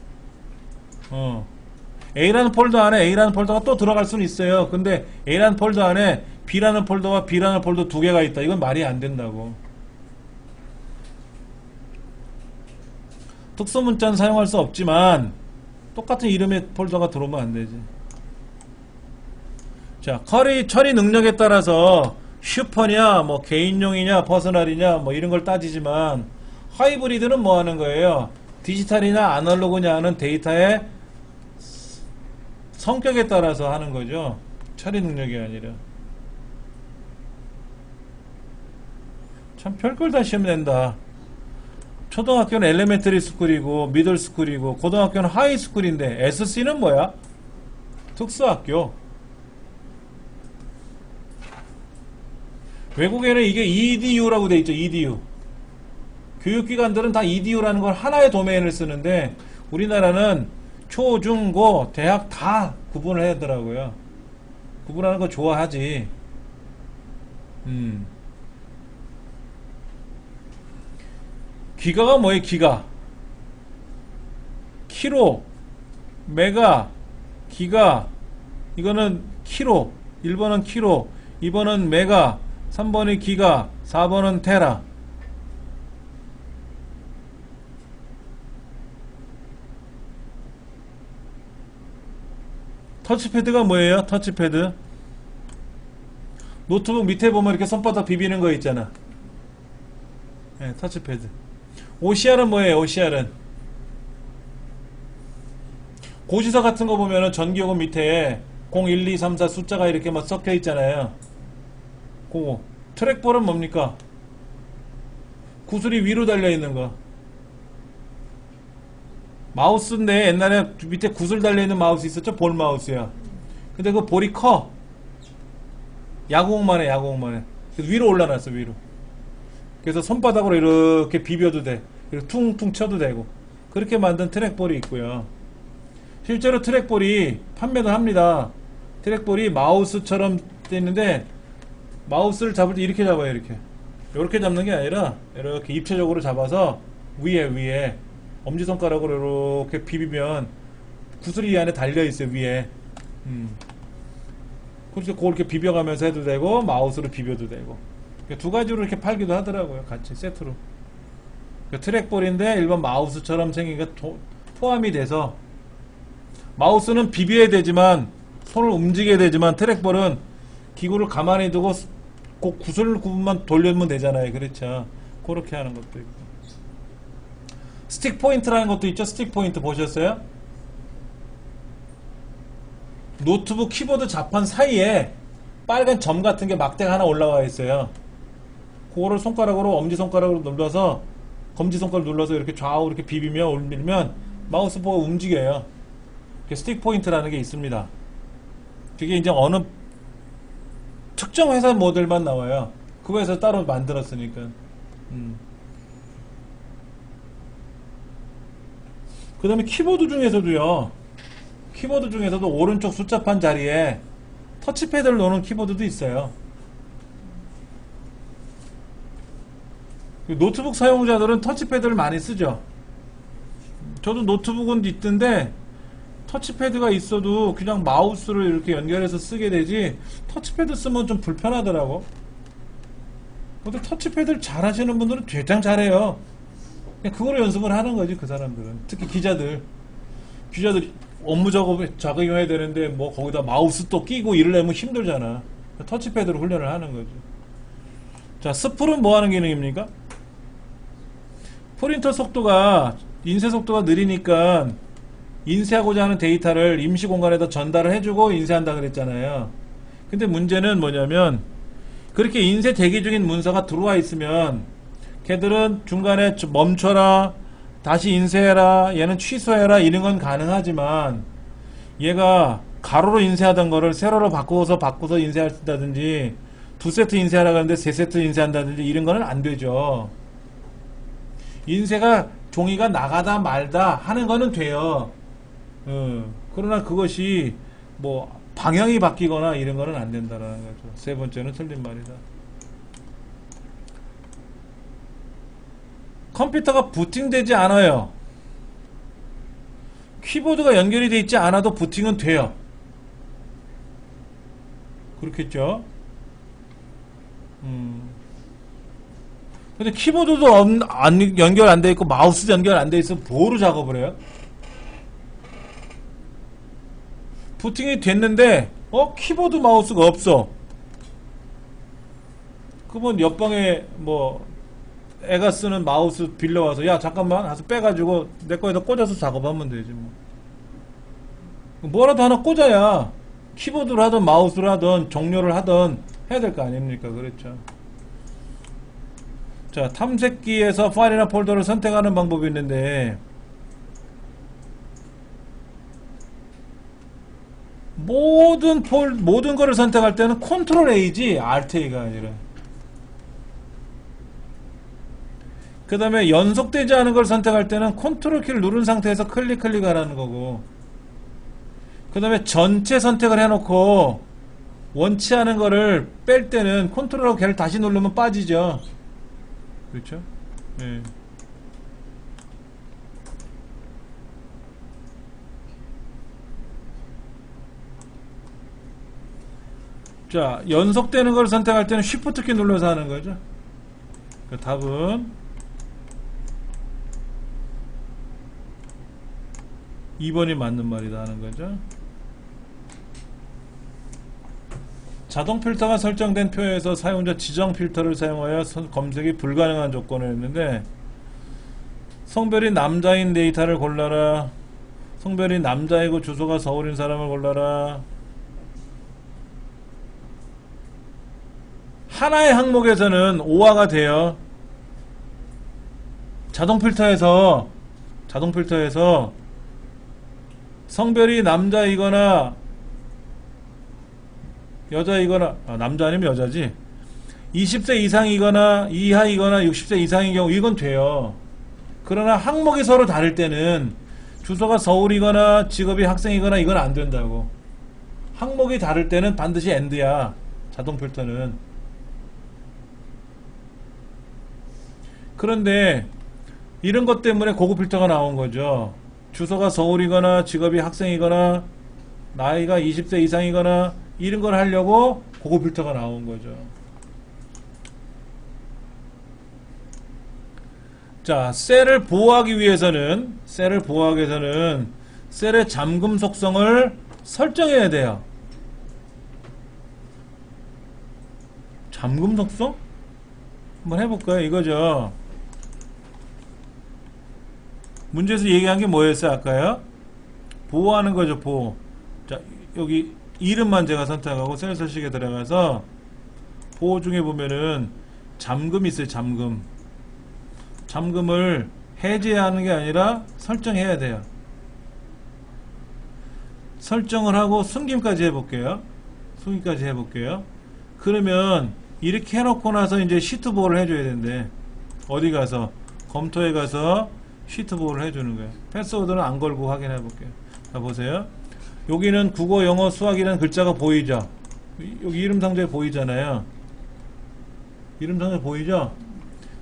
A라는 폴더 안에 A라는 폴더가 또 들어갈 수는 있어요. 근데 A라는 폴더 안에 B라는 폴더와 B라는 폴더 2개가 있다. 이건 말이 안 된다고. 특수문자는 사용할 수 없지만 똑같은 이름의 폴더가 들어오면 안 되지. 자, 처리 능력에 따라서 슈퍼냐, 뭐 개인용이냐, 퍼스널이냐, 뭐 이런 걸 따지지만, 하이브리드는 뭐 하는 거예요? 디지털이냐, 아날로그냐 하는 데이터의 성격에 따라서 하는 거죠. 처리 능력이 아니라. 참 별걸 다 시험 낸다. 초등학교는 엘레멘터리 스쿨이고 미들 스쿨이고 고등학교는 하이 스쿨인데 SC는 뭐야? 특수학교. 외국에는 이게 EDU라고 돼 있죠. EDU. 교육기관들은 다 EDU라는 걸 하나의 도메인을 쓰는데 우리나라는 초, 중, 고, 대학 다 구분을 해야 하더라고요. 구분하는 거 좋아하지. 기가가 뭐예요? 기가. 키로, 메가, 기가. 이거는 키로. 1번은 키로, 2번은 메가, 3번이 기가, 4번은 테라. 터치패드가 뭐예요? 터치패드. 노트북 밑에 보면 이렇게 손바닥 비비는 거 있잖아. 네, 터치패드. OCR은 뭐예요? OCR은 고지서 같은 거 보면은 전기요금 밑에 0, 1, 2, 3, 4 숫자가 이렇게 막 섞여 있잖아요. 그거. 트랙볼은 뭡니까? 구슬이 위로 달려 있는 거. 마우스인데 옛날에 밑에 구슬 달려있는 마우스 있었죠? 볼 마우스야. 근데 그 볼이 커. 야구공만 해, 야구공만 해. 그래서 위로 올라놨어, 위로. 그래서 손바닥으로 이렇게 비벼도 돼. 그리고 퉁퉁 쳐도 되고. 그렇게 만든 트랙볼이 있고요. 실제로 트랙볼이 판매도 합니다. 트랙볼이 마우스처럼 돼 있는데, 마우스를 잡을 때 이렇게 잡아요, 이렇게 잡는 게 아니라 이렇게 입체적으로 잡아서 위에 엄지손가락으로 이렇게 비비면 구슬이 이 안에 달려있어요, 위에. 그래서 그렇게 비벼가면서 해도 되고 마우스로 비벼도 되고 두 가지로 이렇게 팔기도 하더라고요, 같이 세트로. 트랙볼인데 일반 마우스처럼 생긴 게 포함이 돼서, 마우스는 비벼야 되지만 손을 움직여야 되지만 트랙볼은 기구를 가만히 두고 꼭 구슬 부분만 돌리면 되잖아요. 그렇죠. 그렇게 하는 것도 있고. 스틱 포인트라는 것도 있죠. 스틱 포인트 보셨어요? 노트북 키보드 자판 사이에 빨간 점 같은 게 막대가 하나 올라와 있어요. 그거를 손가락으로, 엄지손가락으로 눌러서, 검지손가락 눌러서 이렇게 좌우 이렇게 비비면, 올리면 마우스 보고 움직여요. 스틱 포인트라는 게 있습니다. 그게 이제 어느 특정 회사 모델만 나와요. 그 회사 따로 만들었으니까. 그 다음에 키보드 중에서도 오른쪽 숫자판 자리에 터치패드를 놓는 키보드도 있어요. 노트북 사용자들은 터치패드를 많이 쓰죠. 저도 노트북은 있던데 터치패드가 있어도 그냥 마우스를 이렇게 연결해서 쓰게 되지, 터치패드 쓰면 좀 불편하더라고. 근데 터치패드를 잘 하시는 분들은 굉장히 잘해요. 그냥 그거로 연습을 하는 거지, 그 사람들은. 특히 기자들이 업무 작업해야 되는데 뭐 거기다 마우스 또 끼고 이러려면 힘들잖아. 터치패드로 훈련을 하는 거지. 자, 스풀은 뭐 하는 기능입니까? 프린터 속도가, 인쇄 속도가 느리니까 인쇄하고자 하는 데이터를 임시 공간에다 전달을 해주고 인쇄한다 그랬잖아요. 근데 문제는 뭐냐면, 그렇게 인쇄 대기 중인 문서가 들어와 있으면 걔들은 중간에 멈춰라, 다시 인쇄해라, 얘는 취소해라, 이런 건 가능하지만, 얘가 가로로 인쇄하던 거를 세로로 바꿔서 인쇄한다든지, 2세트 인쇄하라고 하는데 3세트 인쇄한다든지, 이런 거는 안 되죠. 인쇄가 종이가 나가다 말다 하는 거는 돼요. 그러나 그것이 뭐 방향이 바뀌거나 이런 거는 안 된다라는 거죠. 세 번째는 틀린 말이다. 컴퓨터가 부팅되지 않아요. 키보드가 연결이 되어 있지 않아도 부팅은 돼요. 그렇겠죠? 근데 키보드도 연결 안 돼 있고 마우스 연결 안 돼 있으면 뭐로 작업을 해요? 부팅이 됐는데 키보드 마우스가 없어. 그러면 옆방에 뭐 애가 쓰는 마우스 빌려와서, 야 잠깐만 하서 빼가지고 내 거에다 꽂아서 작업하면 되지 뭐. 뭐라도 하나 꽂아야 키보드를 하든 마우스를 하든 종료를 하든 해야 될 거 아닙니까? 그렇죠. 자, 탐색기에서 파일이나 폴더를 선택하는 방법이 있는데, 모든 거를 선택할 때는 컨트롤 A지 Alt A가 아니라. 그 다음에 연속되지 않은 걸 선택할 때는 컨트롤 키를 누른 상태에서 클릭하라는 거고, 그 다음에 전체 선택을 해놓고 원치 않은 거를 뺄 때는 컨트롤하고 걔를 다시 누르면 빠지죠. 그렇죠? 네. 자, 연속되는 걸 선택할 때는 Shift 키 눌러서 하는 거죠. 그 답은 2번이 맞는 말이다 하는 거죠. 자동 필터가 설정된 표에서 사용자 지정 필터를 사용하여 검색이 불가능한 조건을 했는데, 성별이 남자인 데이터를 골라라, 성별이 남자이고 주소가 서울인 사람을 골라라. 하나의 항목에서는 오화가 돼요. 자동 필터에서 성별이 남자이거나 여자이거나 남자 아니면 여자지 20세 이상이거나 이하이거나 60세 이상인 경우 이건 돼요. 그러나 항목이 서로 다를 때는 주소가 서울이거나 직업이 학생이거나 이건 안 된다고. 항목이 다를 때는 반드시 AND야. 자동 필터는. 그런데 이런 것 때문에 고급 필터가 나온 거죠. 주소가 서울이거나 직업이 학생이거나 나이가 20세 이상이거나 이런 걸 하려고 고급 필터가 나온 거죠. 자, 셀을 보호하기 위해서는 셀의 잠금 속성을 설정해야 돼요. 잠금 속성? 한번 해볼까요? 이거죠. 문제에서 얘기한 게 뭐였어요? 아까요? 보호하는 거죠. 보호. 자, 여기 이름만 제가 선택하고 셀 서식에 들어가서 보호 중에 보면은 잠금 있어요. 잠금을 해제하는 게 아니라 설정해야 돼요. 설정을 하고 숨김까지 해볼게요. 그러면 이렇게 해놓고 나서 이제 시트 보호를 해줘야 된대. 어디 가서? 검토에 가서 시트 보호를 해주는 거예요. 패스워드는 안 걸고 확인해 볼게요. 자, 보세요. 여기는 국어, 영어, 수학이라는 글자가 보이죠? 여기 이름 상자에 보이잖아요. 이름 상자에 보이죠?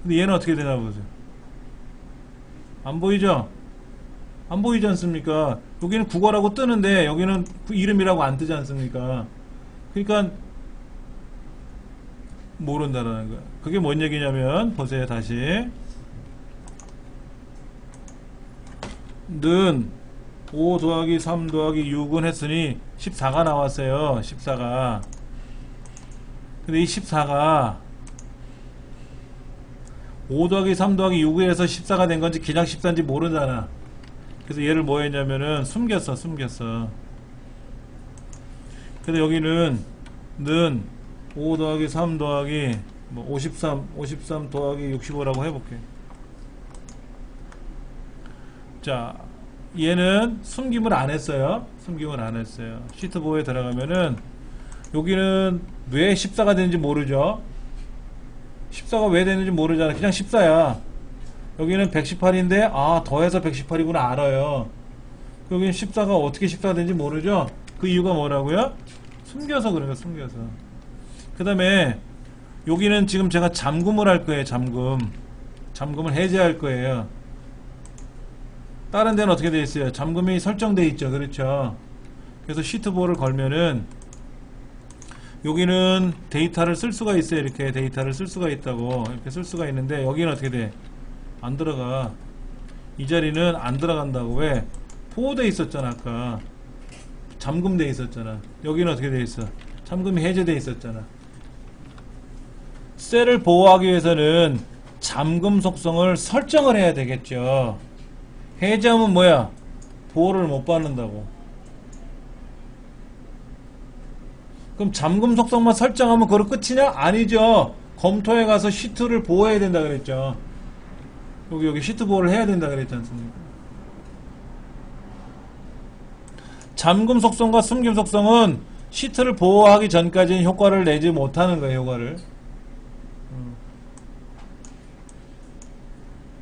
근데 얘는 어떻게 되나 보세요. 안 보이죠? 안 보이지 않습니까? 여기는 국어라고 뜨는데 여기는 이름이라고 안 뜨지 않습니까? 그러니까 모른다라는 거야. 그게 뭔 얘기냐면 보세요. 다시 는 5 더하기 3 더하기 6은 했으니 14가 나왔어요. 14가. 근데 이 14가 5 더하기 3 더하기 6에 해서 14가 된 건지 그냥 14인지 모르잖아. 그래서 얘를 뭐 했냐면은 숨겼어. 그래서 여기는 는 5 더하기 3 더하기 뭐 53 더하기 65라고 해볼게. 자, 얘는 숨김을 안 했어요. 시트 보호에 들어가면은 여기는 왜 14가 되는지 모르죠. 14가 왜 되는지 모르잖아. 그냥 14야. 여기는 118인데 더해서 118이구나 알아요. 여기는 14가 어떻게 14가 되는지 모르죠. 그 이유가 뭐라고요? 숨겨서 그래요. 그 다음에 여기는 지금 제가 잠금을 할 거예요. 잠금을 해제할 거예요. 다른 데는 어떻게 되어 있어요? 잠금이 설정되어 있죠. 그렇죠. 그래서 시트 보호를 걸면은 여기는 데이터를 쓸 수가 있어요. 이렇게 데이터를 쓸 수가 있다고. 이렇게 쓸 수가 있는데 여기는 어떻게 돼? 안 들어가. 이 자리는 안 들어간다고. 왜? 보호되어 있었잖아. 아까 잠금되어 있었잖아. 여기는 어떻게 되어 있어? 잠금이 해제되어 있었잖아. 셀을 보호하기 위해서는 잠금 속성을 설정을 해야 되겠죠. 해제하면 뭐야? 보호를 못 받는다고. 그럼 잠금 속성만 설정하면 그거 끝이냐? 아니죠. 검토에 가서 시트를 보호해야 된다 그랬죠. 여기 시트 보호를 해야 된다 그랬지 않습니까? 잠금 속성과 숨김 속성은 시트를 보호하기 전까지는 효과를 내지 못하는 거예요. 효과를.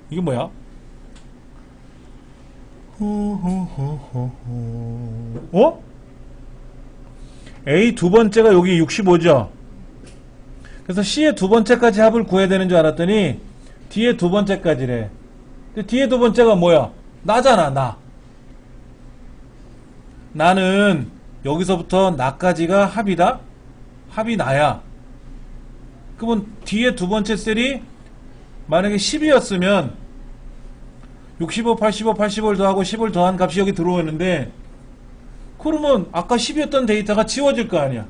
이게 뭐야? 어? A 두 번째가 여기 65죠? 그래서 C의 두 번째까지 합을 구해야 되는 줄 알았더니 D의 두 번째까지래. 근데 D의 두 번째가 뭐야? 나잖아. 나는 여기서부터 나까지가 합이다? 합이 나야. 그러면 D의 두 번째 셀이 만약에 10이었으면 65, 85, 85를 더하고 10을 더한 값이 여기 들어오는데 그러면 아까 10이었던 데이터가 지워질 거 아니야.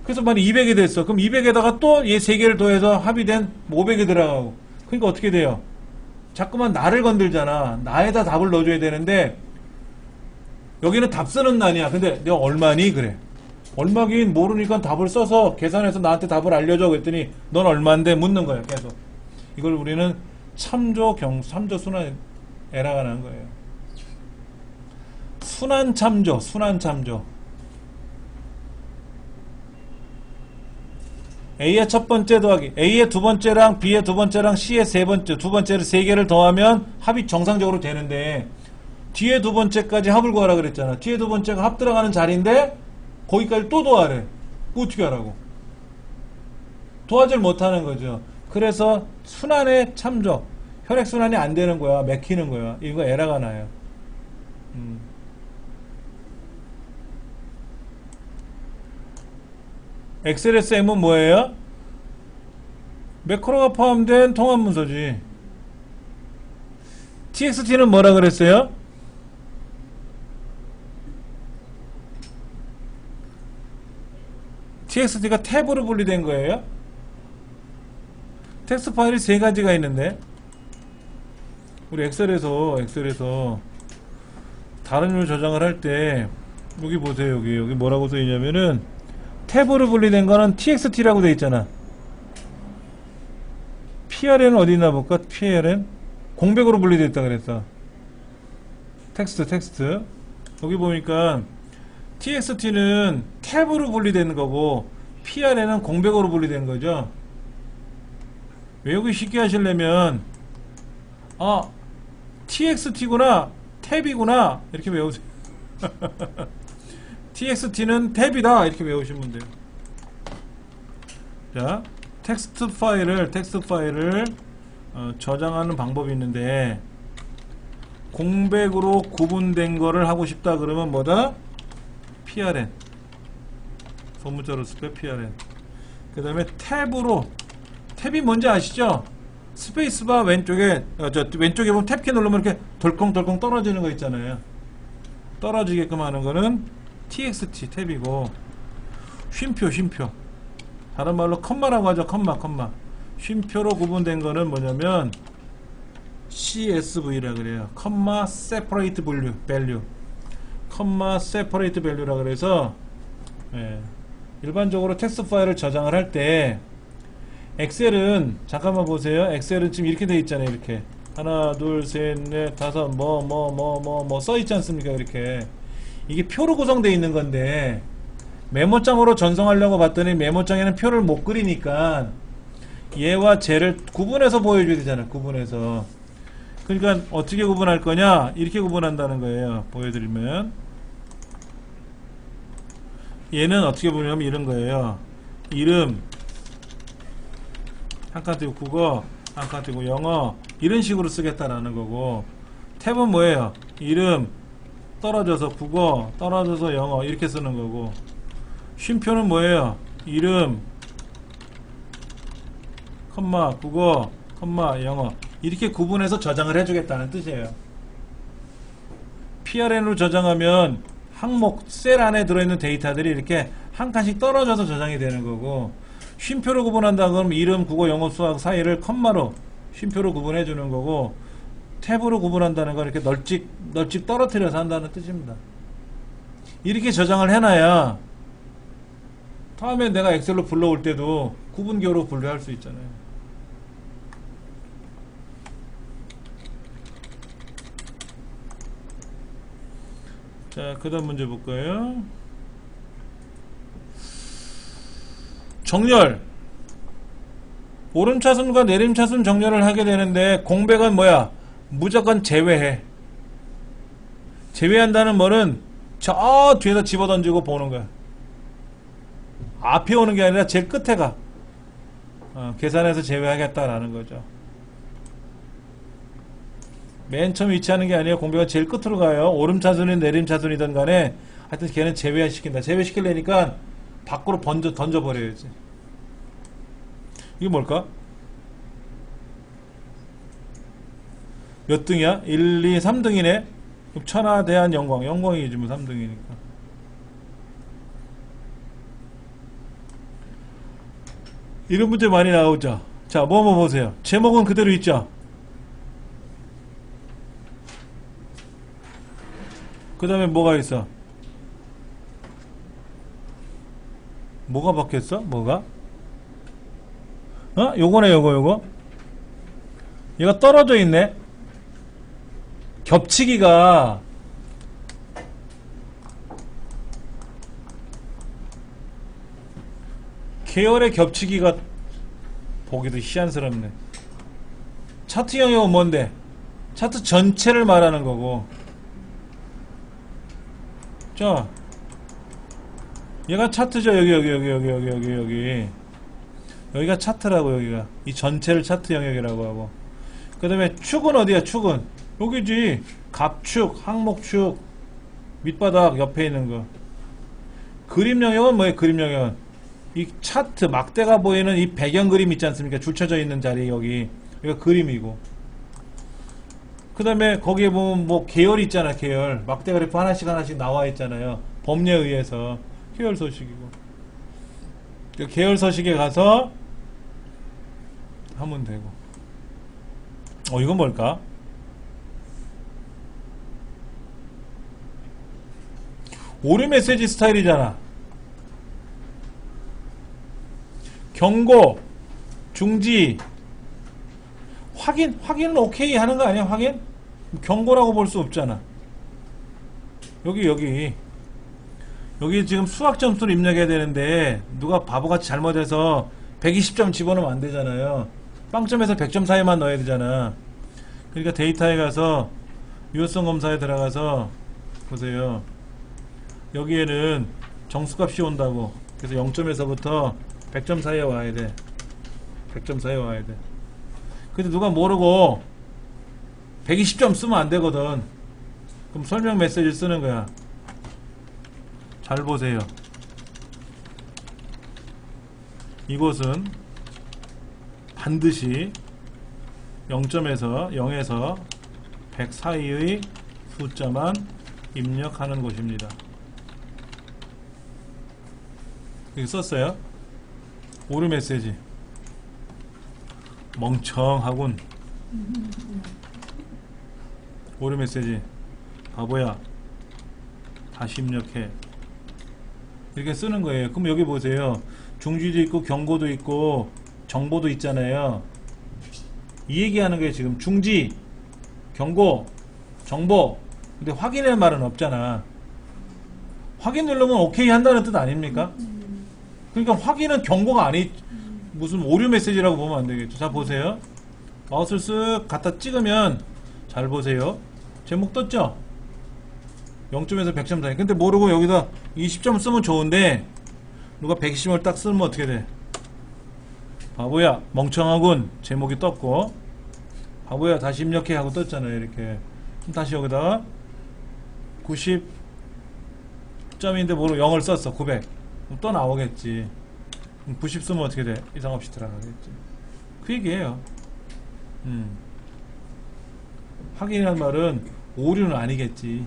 그래서 만약 200이 됐어. 그럼 200에다가 또 얘 3개를 더해서 합이 된 500이 들어가고. 그러니까 어떻게 돼요? 자꾸만 나를 건들잖아. 나에다 답을 넣어줘야 되는데 여기는 답 쓰는 난이야. 근데 내가 얼마니? 그래. 얼마긴 모르니까 답을 써서 계산해서 나한테 답을 알려줘. 그랬더니 넌 얼마인데 묻는 거야. 계속. 이걸 우리는 참조 순환 에러가 난 거예요. 순환참조, 순환참조. A의 첫 번째 더하기 A의 두 번째랑 B의 두 번째랑 C의 세 번째, 두 번째를 세 개를 더하면 합이 정상적으로 되는데 뒤에 두 번째까지 합을 구하라 그랬잖아. 뒤에 두 번째가 합 들어가는 자리인데 거기까지 또 더하래. 어떻게 하라고? 도와질 못하는 거죠. 그래서 순환의 참조, 혈액순환이 안 되는 거야. 맥히는 거야. 이거 에러가 나요. XLSM은 뭐예요? 매크로가 포함된 통합 문서지. TXT는 뭐라 그랬어요? TXT가 탭으로 분리된 거예요? 텍스트 파일이 세 가지가 있는데 우리 엑셀에서 다른 걸 저장을 할 때 여기 보세요. 여기 뭐라고 써 있냐면은 탭으로 분리된 거는 txt라고 돼 있잖아. prn은 어디 있나 볼까? prn 공백으로 분리되어 있다 그랬어. 텍스트 여기 보니까 txt는 탭으로 분리되는 거고 prn은 공백으로 분리된 거죠. 외우기 쉽게 하시려면 txt구나 탭이구나 이렇게 외우세요. txt는 탭이다 이렇게 외우시면 돼요. 자, 텍스트 파일을 저장하는 방법이 있는데 공백으로 구분된 거를 하고 싶다 그러면 뭐다? prn 소문자로 쓸 prn. 그 다음에 탭이 뭔지 아시죠? 스페이스바 왼쪽에 왼쪽에 보면 탭키 누르면 이렇게 덜컹덜컹 떨어지는 거 있잖아요. 떨어지게끔 하는 거는 txt 탭이고 쉼표 다른 말로 컴마라고 하죠. 컴마 쉼표로 구분된 거는 뭐냐면 CSV라 그래요. 컴마 separate value 컴마 separate value라 그래서 일반적으로 텍스트 파일을 저장을 할 때 엑셀은 잠깐만 보세요. 엑셀은 지금 이렇게 돼 있잖아요. 이렇게 하나 둘 셋 넷 다섯 뭐 써 있지 않습니까? 이렇게 이게 표로 구성되어 있는 건데 메모장으로 전송하려고 봤더니 메모장에는 표를 못 그리니까 얘와 쟤를 구분해서 보여줘야 되잖아요. 구분해서. 그러니까 어떻게 구분할 거냐? 이렇게 구분한다는 거예요. 보여드리면 얘는 어떻게 보냐면 이런 거예요. 이름 한 칸 띄고 국어 한 칸 띄고 영어 이런 식으로 쓰겠다라는 거고 탭은 뭐예요? 이름 떨어져서 국어 떨어져서 영어 이렇게 쓰는 거고 쉼표는 뭐예요? 이름 컴마 국어 컴마 영어 이렇게 구분해서 저장을 해주겠다는 뜻이에요. prn으로 저장하면 항목 셀 안에 들어있는 데이터들이 이렇게 한 칸씩 떨어져서 저장이 되는 거고 쉼표로 구분한다 그러면 이름 국어 영어 수학 사이를 컴마로 쉼표로 구분해 주는 거고 탭으로 구분한다는 건 이렇게 널찍 떨어뜨려서 한다는 뜻입니다. 이렇게 저장을 해놔야 다음에 내가 엑셀로 불러올 때도 구분기호로 분류할 수 있잖아요. 자, 그 다음 문제 볼까요? 정렬 오름차순과 내림차순 정렬을 하게 되는데 공백은 뭐야? 무조건 제외해. 제외한다는 말은 저 뒤에다 집어던지고 보는 거야. 앞에 오는 게 아니라 제일 끝에 가. 계산해서 제외하겠다라는 거죠. 맨 처음 위치하는 게 아니에요. 공백은 제일 끝으로 가요. 오름차순이든 내림차순이든 간에 하여튼 걔는 제외시킨다. 제외시키려니까 밖으로 던져버려야지. 이게 뭘까? 몇 등이야? 1, 2, 3등이네? 천하, 대한, 영광. 영광이지 뭐 3등이니까. 이런 문제 많이 나오죠. 자, 뭐 보세요. 제목은 그대로 있죠. 그 다음에 뭐가 있어? 뭐가 바뀌었어? 뭐가? 요거네 요거 얘가 떨어져 있네. 겹치기가 계열의 겹치기가 보기도 희한스럽네. 차트 영역은 뭔데? 차트 전체를 말하는 거고. 자, 얘가 차트죠. 여기가 차트라고. 여기가 이 전체를 차트 영역이라고 하고, 그 다음에 축은 어디야? 축은 여기지. 갑축, 항목축, 밑바닥 옆에 있는 거. 그림 영역은 뭐예요? 그림 영역은 이 차트 막대가 보이는 이 배경 그림 있지 않습니까? 줄 쳐져 있는 자리. 여기가 그림이고, 그 다음에 거기에 보면 뭐 계열이 있잖아. 계열 막대 그래프 하나씩 나와 있잖아요. 법례에 의해서. 계열 서식이고, 그 계열 서식에 가서 하면 되고. 이건 뭘까? 오류 메시지 스타일이잖아. 경고, 중지, 확인은 오케이 하는 거 아니야? 확인? 경고라고 볼 수 없잖아. 여기 지금 수학 점수를 입력해야 되는데 누가 바보같이 잘못해서 120점 집어넣으면 안 되잖아요. 빵점에서 100점 사이만 넣어야 되잖아. 그러니까 데이터에 가서 유효성 검사에 들어가서 보세요. 여기에는 정수값이 온다고. 그래서 0점에서부터 100점 사이에 와야 돼. 100점 사이에 와야 돼. 근데 누가 모르고 120점 쓰면 안 되거든. 그럼 설명 메시지를 쓰는 거야. 잘 보세요. 이곳은 반드시 0에서 100 사이의 숫자만 입력하는 곳입니다. 여기 썼어요. 오류 메시지. 멍청하군. 오류 메시지. 바보야. 다시 입력해. 이렇게 쓰는 거예요. 그럼 여기 보세요. 중지도 있고 경고도 있고 정보도 있잖아요. 이 얘기하는 게 지금 중지, 경고, 정보. 근데 확인의 말은 없잖아. 확인 누르면 오케이 한다는 뜻 아닙니까? 그러니까 확인은 경고가 아니, 무슨 오류 메시지라고 보면 안 되겠죠. 자, 보세요. 마우스를 쓱 갖다 찍으면, 잘 보세요. 제목 떴죠? 0점에서 100점 사이. 근데 모르고 여기다 20점 쓰면 좋은데 누가 120점을 딱 쓰면 어떻게 돼? 바보야, 멍청하군. 제목이 떴고, 바보야 다시 입력해 하고 떴잖아요. 이렇게. 그럼 다시 여기다가 90점인데 모르고 0을 썼어. 900. 그럼 또 나오겠지. 90 쓰면 어떻게 돼? 이상 없이 들어가겠지. 그 얘기예요. 확인이란 말은 오류는 아니겠지.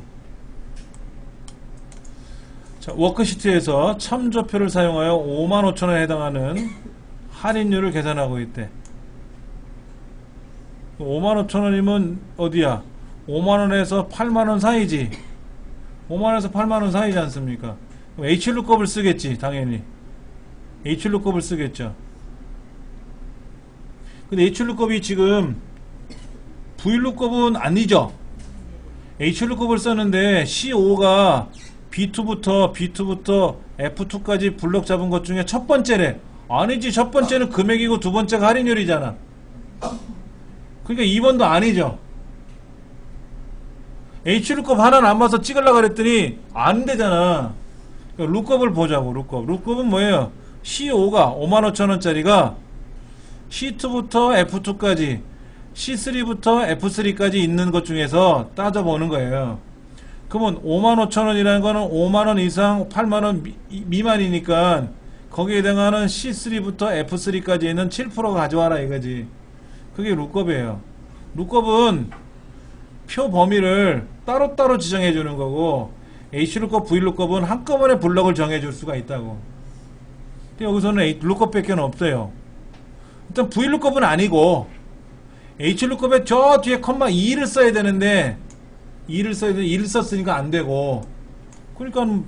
자, 워크시트에서 참조표를 사용하여 55,000원에 해당하는 할인율을 계산하고 있대. 55,000원이면 어디야? 5만원에서 8만원 사이지. 5만원에서 8만원 사이지 않습니까? 그럼 H룩업을 쓰겠지. 당연히 H룩업을 쓰겠죠. 근데 H룩업이 지금 V룩업은 아니죠. H룩업을 썼는데 C5가 B2부터 F2까지 블록 잡은 것 중에 첫 번째래. 아니지. 첫 번째는 금액이고 두 번째가 할인율이잖아. 그러니까 2번도 아니죠. H룩업 하나는 안 봐서 찍으려고 그랬더니 안 되잖아. 그러니까 룩업을 보자고. 룩업은 뭐예요? C5가 55,000원짜리가 C2부터 F2까지, C3부터 F3까지 있는 것 중에서 따져보는 거예요. 그러면 55,000원이라는 거는 5만원 이상 8만원 미만이니까 거기에 해당하는 C3부터 F3까지 있는 7% 가져와라 이거지. 그게 룩업이에요. 룩업은 표 범위를 따로따로 지정해 주는 거고, H룩업, V룩업은 한꺼번에 블럭을 정해 줄 수가 있다고. 근데 여기서는 룩업 밖에 없어요. 일단 V룩업은 아니고 H룩업에 저 뒤에 컴마 2를 써야 되는데 2를 썼으니까 안 되고, 그러니까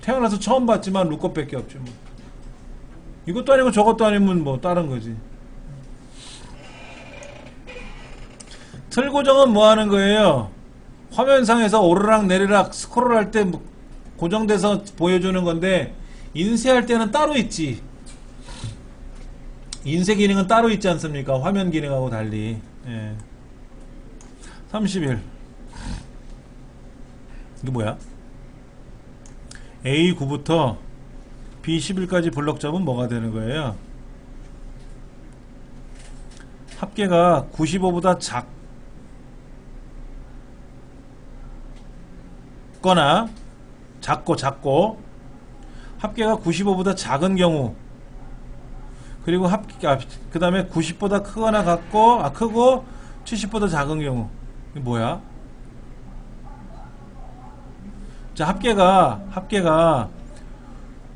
태어나서 처음 봤지만 룩업 밖에 없죠. 뭐. 이것도 아니고 저것도 아니면 뭐 다른 거지. 틀 고정은 뭐 하는 거예요? 화면상에서 오르락 내리락 스크롤 할 때 고정돼서 보여주는 건데, 인쇄할 때는 따로 있지. 인쇄 기능은 따로 있지 않습니까? 화면 기능하고 달리. 예. 31. 이게 뭐야? A9부터 B11까지 블럭 잡으면 뭐가 되는 거예요? 합계가 95보다 작거나 작고 합계가 95보다 작은 경우, 그리고 그 다음에 90보다 크거나 크고 70보다 작은 경우. 이게 뭐야? 자, 합계가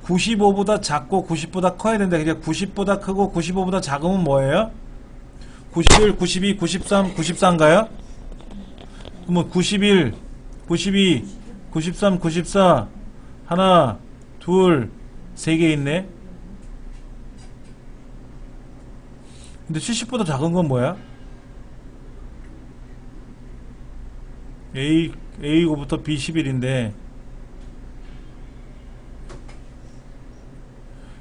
95보다 작고 90보다 커야 된다. 그냥 90보다 크고 95보다 작으면 뭐예요? 91, 92, 93, 94인가요? 그러면 91, 92, 93, 94 하나, 둘, 세 개 있네. 근데 70보다 작은 건 뭐야? A9부터 B11인데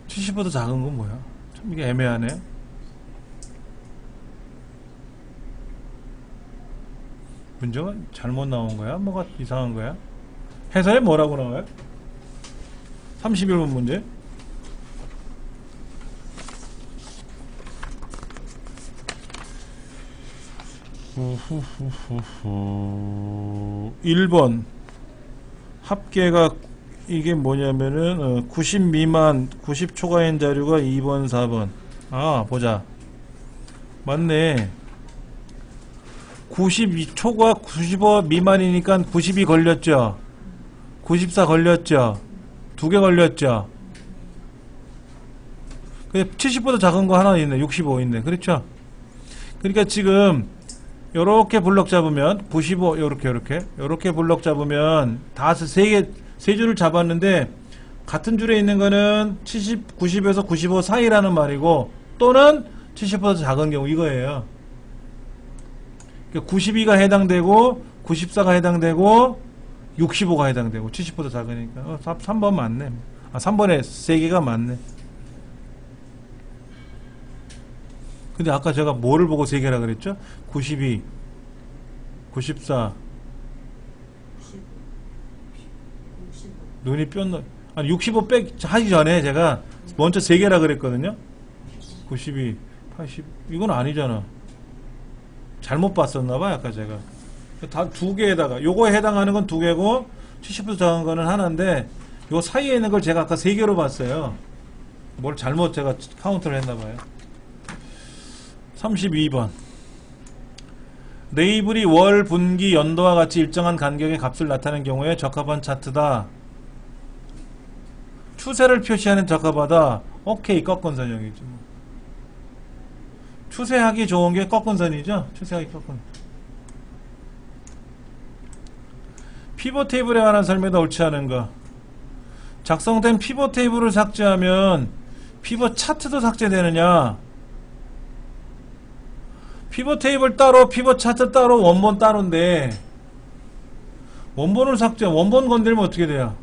70보다 작은 건 뭐야? 참 이게 애매하네. 문제가 잘못 나온 거야? 뭐가 이상한 거야? 해설에 뭐라고 나와요? 31번 문제. 후후후후후. 1번 합계가 이게 뭐냐면은 90 미만 90 초과인 자료가 2번 4번. 아, 보자. 맞네. 92초과 95 미만이니까 92 걸렸죠. 94 걸렸죠. 2개 걸렸죠. 70보다 작은 거 하나 있네. 65 있네. 그렇죠? 그러니까 지금 요렇게 블럭 잡으면 95 요렇게 블럭 잡으면 다 세 줄을 잡았는데 같은 줄에 있는 거는 70, 90에서 95 사이라는 말이고, 또는 70보다 작은 경우 이거예요. 그러니까 92가 해당되고 94가 해당되고 65가 해당되고 70보다 작으니까 3번 맞네. 아, 3번에 3개가 맞네. 근데 아까 제가 뭐를 보고 3개라 그랬죠? 92, 94. 눈이 아니 65 하기 전에 제가 먼저 3개라 그랬거든요. 92, 80. 이건 아니잖아. 잘못 봤었나봐요, 아까 제가. 다 2개에다가, 요거에 해당하는 건 2개고, 70보다 작은 거는 하나인데, 요 사이에 있는 걸 제가 아까 3개로 봤어요. 뭘 잘못 제가 카운트를 했나봐요. 32번. 네이블이 월, 분기, 연도와 같이 일정한 간격의 값을 나타내는 경우에 적합한 차트다. 추세를 표시하는 적합하다. 오케이, 꺾은선형이죠. 추세하기 좋은 게 꺾은선이죠. 추세하기 꺾은. 피벗 테이블에 관한 설명도 옳지 않은 거. 작성된 피벗 테이블을 삭제하면 피벗 차트도 삭제되느냐? 피벗 테이블 따로, 피벗 차트 따로, 원본 따로인데 원본을 원본 건들면 어떻게 돼요?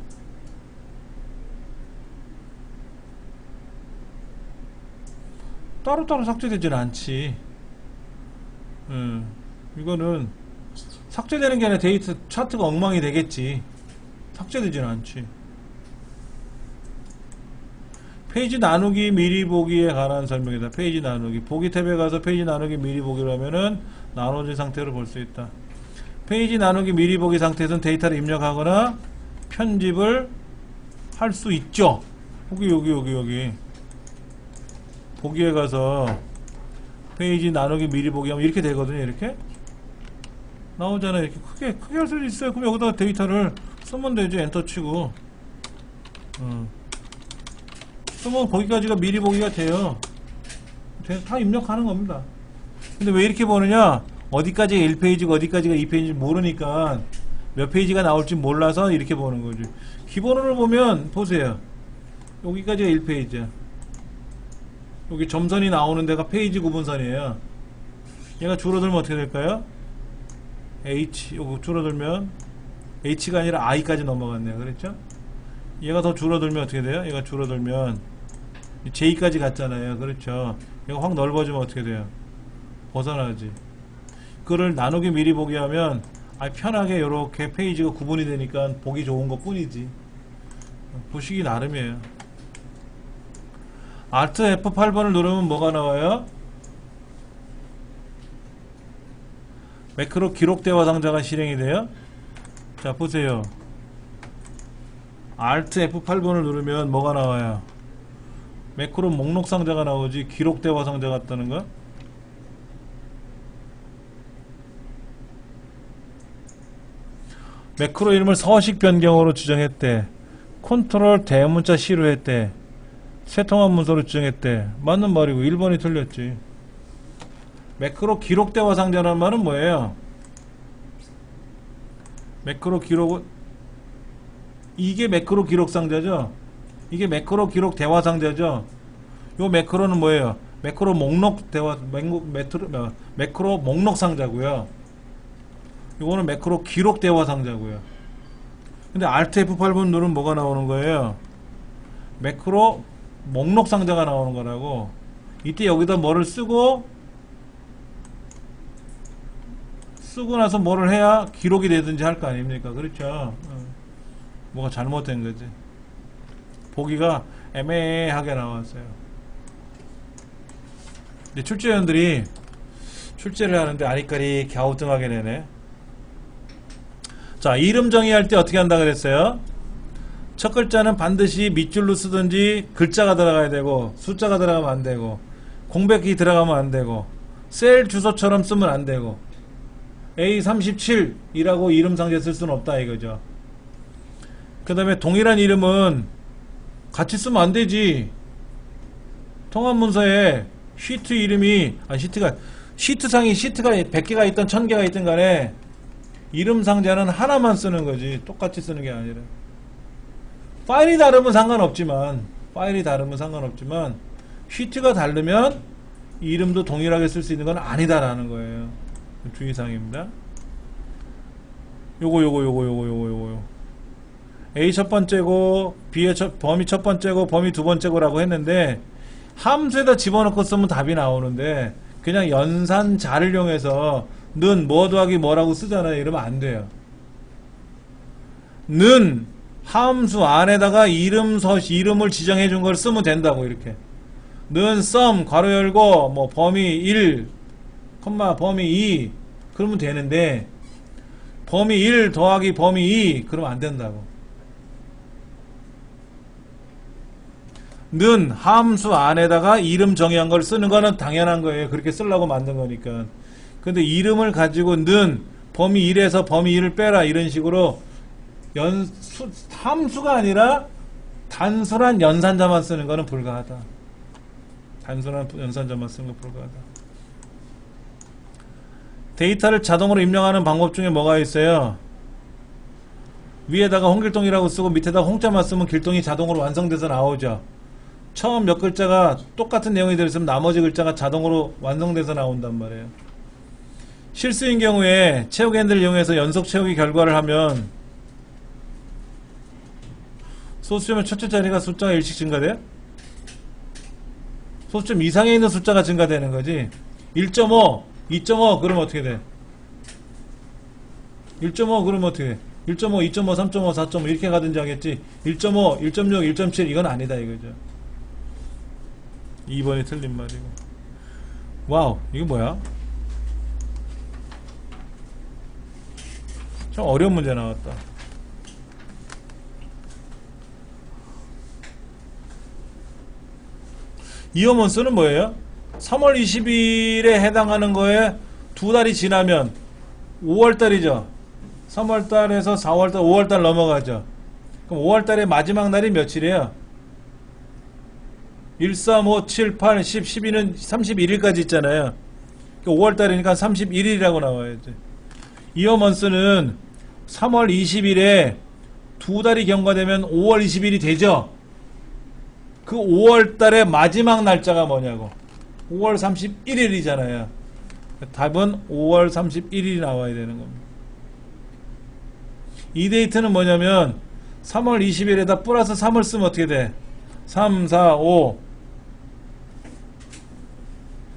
따로따로 삭제되지는 않지. 이거는 삭제되는 게 아니라 데이터 차트가 엉망이 되겠지. 삭제되지는 않지. 페이지 나누기 미리 보기에 관한 설명이다. 페이지 나누기. 보기 탭에 가서 페이지 나누기 미리 보기로 하면은 나눠진 상태로 볼 수 있다. 페이지 나누기 미리 보기 상태에서는 데이터를 입력하거나 편집을 할 수 있죠. 여기. 보기에 가서 페이지 나누기 미리 보기 하면 이렇게 되거든요. 이렇게 나오잖아요. 이렇게 크게 할 수도 있어요. 그럼 여기다가 데이터를 쓰면 되죠. 엔터 치고 쓰면 거기까지가 미리 보기가 돼요. 다 입력하는 겁니다. 근데 왜 이렇게 보느냐? 어디까지가 1페이지고 어디까지가 2페이지인지 모르니까 몇 페이지가 나올지 몰라서 이렇게 보는 거지. 기본으로 보면 보세요. 여기까지가 1페이지야. 여기 점선이 나오는 데가 페이지 구분선이에요. 얘가 줄어들면 어떻게 될까요? H, 요거 줄어들면 H가 아니라 I까지 넘어갔네요. 그랬죠? 얘가 더 줄어들면 어떻게 돼요? 얘가 줄어들면 J까지 갔잖아요. 그렇죠? 이거 확 넓어지면 어떻게 돼요? 벗어나지. 그거를 나누기 미리 보기 하면 편하게 이렇게 페이지가 구분이 되니까 보기 좋은 것 뿐이지. 보시기 나름이에요. Alt F8번을 누르면 뭐가 나와요? 매크로 기록 대화 상자가 실행이 돼요. 자, 보세요. Alt F8번을 누르면 뭐가 나와요? 매크로 목록 상자가 나오지 기록 대화 상자 같다는 거? 매크로 이름을 서식 변경으로 지정했대. 컨트롤 대문자 C로 했대. 새통합 문서로 지정했대. 맞는 말이고 1번이 틀렸지. 매크로 기록 대화 상자라는 말은 뭐예요? 매크로 기록, 이게 매크로 기록 상자죠? 이게 매크로 기록 대화 상자죠? 요 매크로는 뭐예요? 매크로 목록 대화, 매크로 목록 상자고요. 요거는 매크로 기록 대화 상자고요. 근데 Alt F8번 누르면 뭐가 나오는 거예요? 매크로 목록 상자가 나오는 거라고. 이때 여기다 뭐를 쓰고 나서 뭐를 해야 기록이 되든지 할 거 아닙니까? 그렇죠? 뭐가 잘못된 거지. 보기가 애매하게 나왔어요. 근데 출제위원들이 출제를 하는데 아리까리 갸우뚱하게 내네. 자, 이름 정의할 때 어떻게 한다 그랬어요? 첫 글자는 반드시 밑줄로 쓰든지 글자가 들어가야 되고 숫자가 들어가면 안 되고 공백이 들어가면 안 되고 셀 주소처럼 쓰면 안 되고 A37이라고 이름 상자에 쓸 수는 없다 이거죠. 그 다음에 동일한 이름은 같이 쓰면 안 되지. 통합문서에 시트 이름이 시트상이 시트가 100개가 있든 1000개가 있든 간에 이름 상자는 하나만 쓰는 거지. 똑같이 쓰는 게 아니라. 파일이 다르면 상관없지만 시트가 다르면 이름도 동일하게 쓸 수 있는 건 아니다라는 거예요. 주의사항입니다. 요거 A 첫 번째고 B의 범위 첫 번째고 범위 두 번째고라고 했는데 함수에다 집어넣고 쓰면 답이 나오는데 그냥 연산자를 이용해서 는 뭐 더하기 뭐라고 쓰잖아요. 이러면 안 돼요. 는 함수 안에다가 이름을 지정해 준 걸 쓰면 된다고. 이렇게 는 sum 괄호 열고 뭐 범위 1 범위 2 그러면 되는데 범위 1 더하기 범위 2 그러면 안 된다고. 는 함수 안에다가 이름 정의한 걸 쓰는 거는 당연한 거예요. 그렇게 쓰려고 만든 거니까. 근데 이름을 가지고 는 범위 1에서 범위 2를 빼라 이런 식으로 함수가 아니라 단순한 연산자만 쓰는 거는 불가하다. 단순한 연산자만 쓰는 거 불가하다. 데이터를 자동으로 입력하는 방법 중에 뭐가 있어요? 위에다가 홍길동이라고 쓰고 밑에다가 홍자만 쓰면 길동이 자동으로 완성돼서 나오죠. 처음 몇 글자가 똑같은 내용이 들어있으면 나머지 글자가 자동으로 완성돼서 나온단 말이에요. 실수인 경우에 채우기 핸들을 이용해서 연속 채우기 결과를 하면 소수점의 첫째 자리가 숫자가 1씩 증가돼요? 소수점 이상에 있는 숫자가 증가되는 거지. 1.5, 2.5 그러면 어떻게 돼? 1.5 그러면 어떻게 돼? 1.5, 2.5, 3.5, 4.5 이렇게 가든지 하겠지. 1.5, 1.6, 1.7 이건 아니다 이거죠. 2번이 틀린 말이고. 와우, 이거 뭐야? 좀 어려운 문제 나왔다. 이어먼스는 뭐예요? 3월 20일에 해당하는 거에 두 달이 지나면 5월달이죠. 3월달에서 4월달, 5월달 넘어가죠. 그럼 5월달의 마지막 날이 며칠이에요? 1, 3, 5, 7, 8, 10, 12는 31일까지 있잖아요. 5월달이니까 31일이라고 나와야지. 이어먼스는 3월 20일에 두 달이 경과되면 5월 20일이 되죠. 그 5월달의 마지막 날짜가 뭐냐고. 5월 31일이잖아요. 답은 5월 31일이 나와야 되는 겁니다. 이 데이트는 뭐냐면 3월 20일에다 플러스 3을 쓰면 어떻게 돼? 3, 4, 5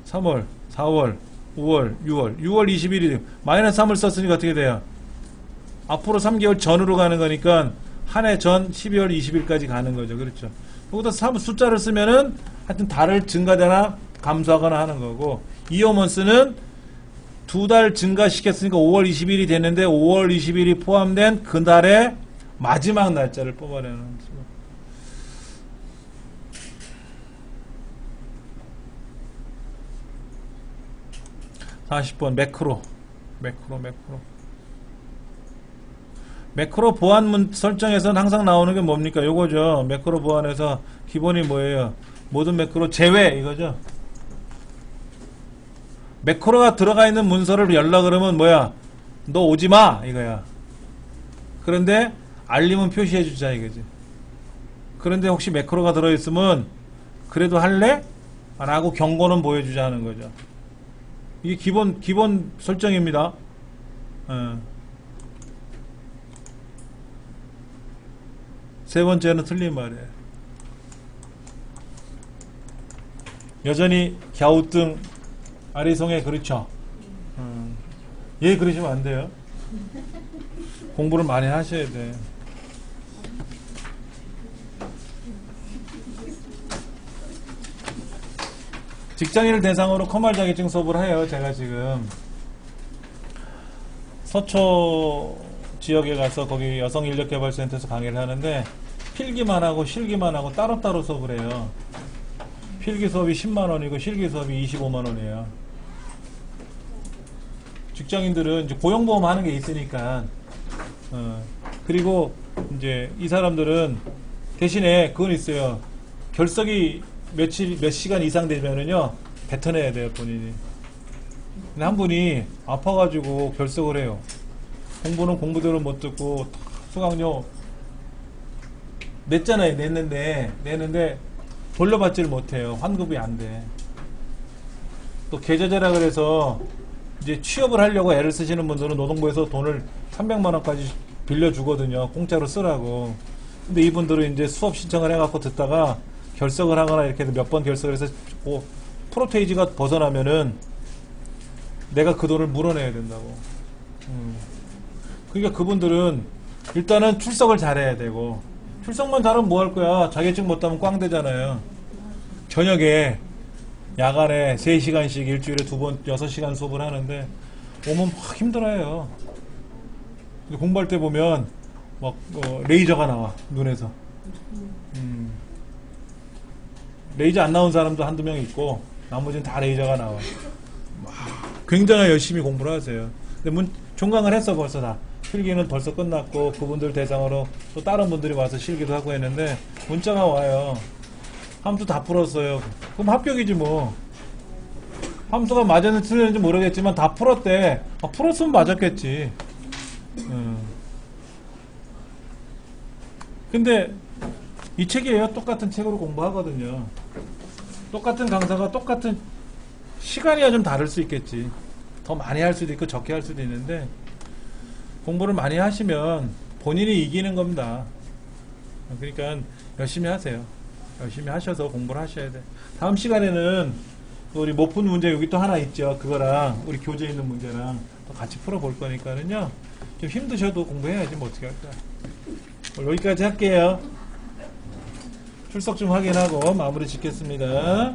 3월, 4월, 5월, 6월, 6월 20일이 마이너스 3을 썼으니까 어떻게 돼요? 앞으로 3개월 전으로 가는 거니까 한 해 전 12월 20일까지 가는 거죠. 그렇죠. 여기다 숫자를 쓰면은 하여튼 달을 증가되나 감소하거나 하는 거고, 이어먼스는 두 달 증가시켰으니까 5월 20일이 됐는데 5월 20일이 포함된 그 달의 마지막 날짜를 뽑아내는 거죠. 40번 매크로 보안 설정에서는 항상 나오는 게 뭡니까? 요거죠. 매크로 보안에서 기본이 뭐예요? 모든 매크로 제외 이거죠. 매크로가 들어가 있는 문서를 열라 그러면 뭐야? 너 오지마 이거야. 그런데 알림은 표시해 주자 이거지. 그런데 혹시 매크로가 들어있으면 그래도 할래? 라고 경고는 보여주자 하는 거죠. 이게 기본 설정입니다. 세 번째는 틀린 말이에요. 여전히 갸우뚱 아리송에 그렇죠. 예, 그러시면 안 돼요. 공부를 많이 하셔야 돼. 직장인을 대상으로 커말 자격증 수업을 해요. 제가 지금 서초 지역에 가서 거기 여성인력개발센터에서 강의를 하는데 필기만 하고 실기만 하고 따로따로 수업을 해요. 필기 수업이 10만원이고 실기 수업이 25만원이에요. 직장인들은 이제 고용보험 하는 게 있으니까, 그리고 이제 이 사람들은 대신에 그건 있어요. 결석이 몇 시간 이상 되면은요, 뱉어내야 돼요, 본인이. 근데 한 분이 아파가지고 결석을 해요. 공부는 공부대로 못 듣고, 수강료 냈잖아요, 냈는데, 돌려받지를 못해요. 환급이 안 돼. 또 계좌제라 그래서, 이제 취업을 하려고 애를 쓰시는 분들은 노동부에서 돈을 300만원까지 빌려주거든요. 공짜로 쓰라고. 근데 이분들은 이제 수업 신청을 해갖고 듣다가 결석을 하거나 이렇게 몇 번 결석을 해서 프로테이지가 벗어나면은 내가 그 돈을 물어내야 된다고. 그러니까 그분들은 일단은 출석을 잘해야 되고, 출석만 잘하면 뭐 할 거야? 자격증 못 따면 꽝 되잖아요. 저녁에 야간에 3시간씩 일주일에 2번 6시간 수업을 하는데 오면 막 힘들어요. 근데 공부할 때 보면 막 레이저가 나와 눈에서. 레이저 안 나온 사람도 한두 명 있고 나머지는 다 레이저가 나와. 굉장히 열심히 공부를 하세요. 근데 종강을 했어 벌써 다. 필기는 벌써 끝났고 그분들 대상으로 또 다른 분들이 와서 실기도 하고 했는데 문자가 와요. 함수 다 풀었어요. 그럼 합격이지 뭐. 함수가 맞았는지 틀렸는지 모르겠지만 다 풀었대. 풀었으면 맞았겠지. 근데 이 책이에요. 똑같은 책으로 공부하거든요. 똑같은 강사가 똑같은 시간이야 좀 다를 수 있겠지. 더 많이 할 수도 있고 적게 할 수도 있는데 공부를 많이 하시면 본인이 이기는 겁니다. 그러니까 열심히 하세요. 열심히 하셔서 공부를 하셔야 돼. 다음 시간에는 우리 못 푼 문제 여기 또 하나 있죠. 그거랑 우리 교재에 있는 문제랑 또 같이 풀어볼 거니까는요. 좀 힘드셔도 공부해야지 뭐 어떻게 할까. 여기까지 할게요. 출석 좀 확인하고 마무리 짓겠습니다.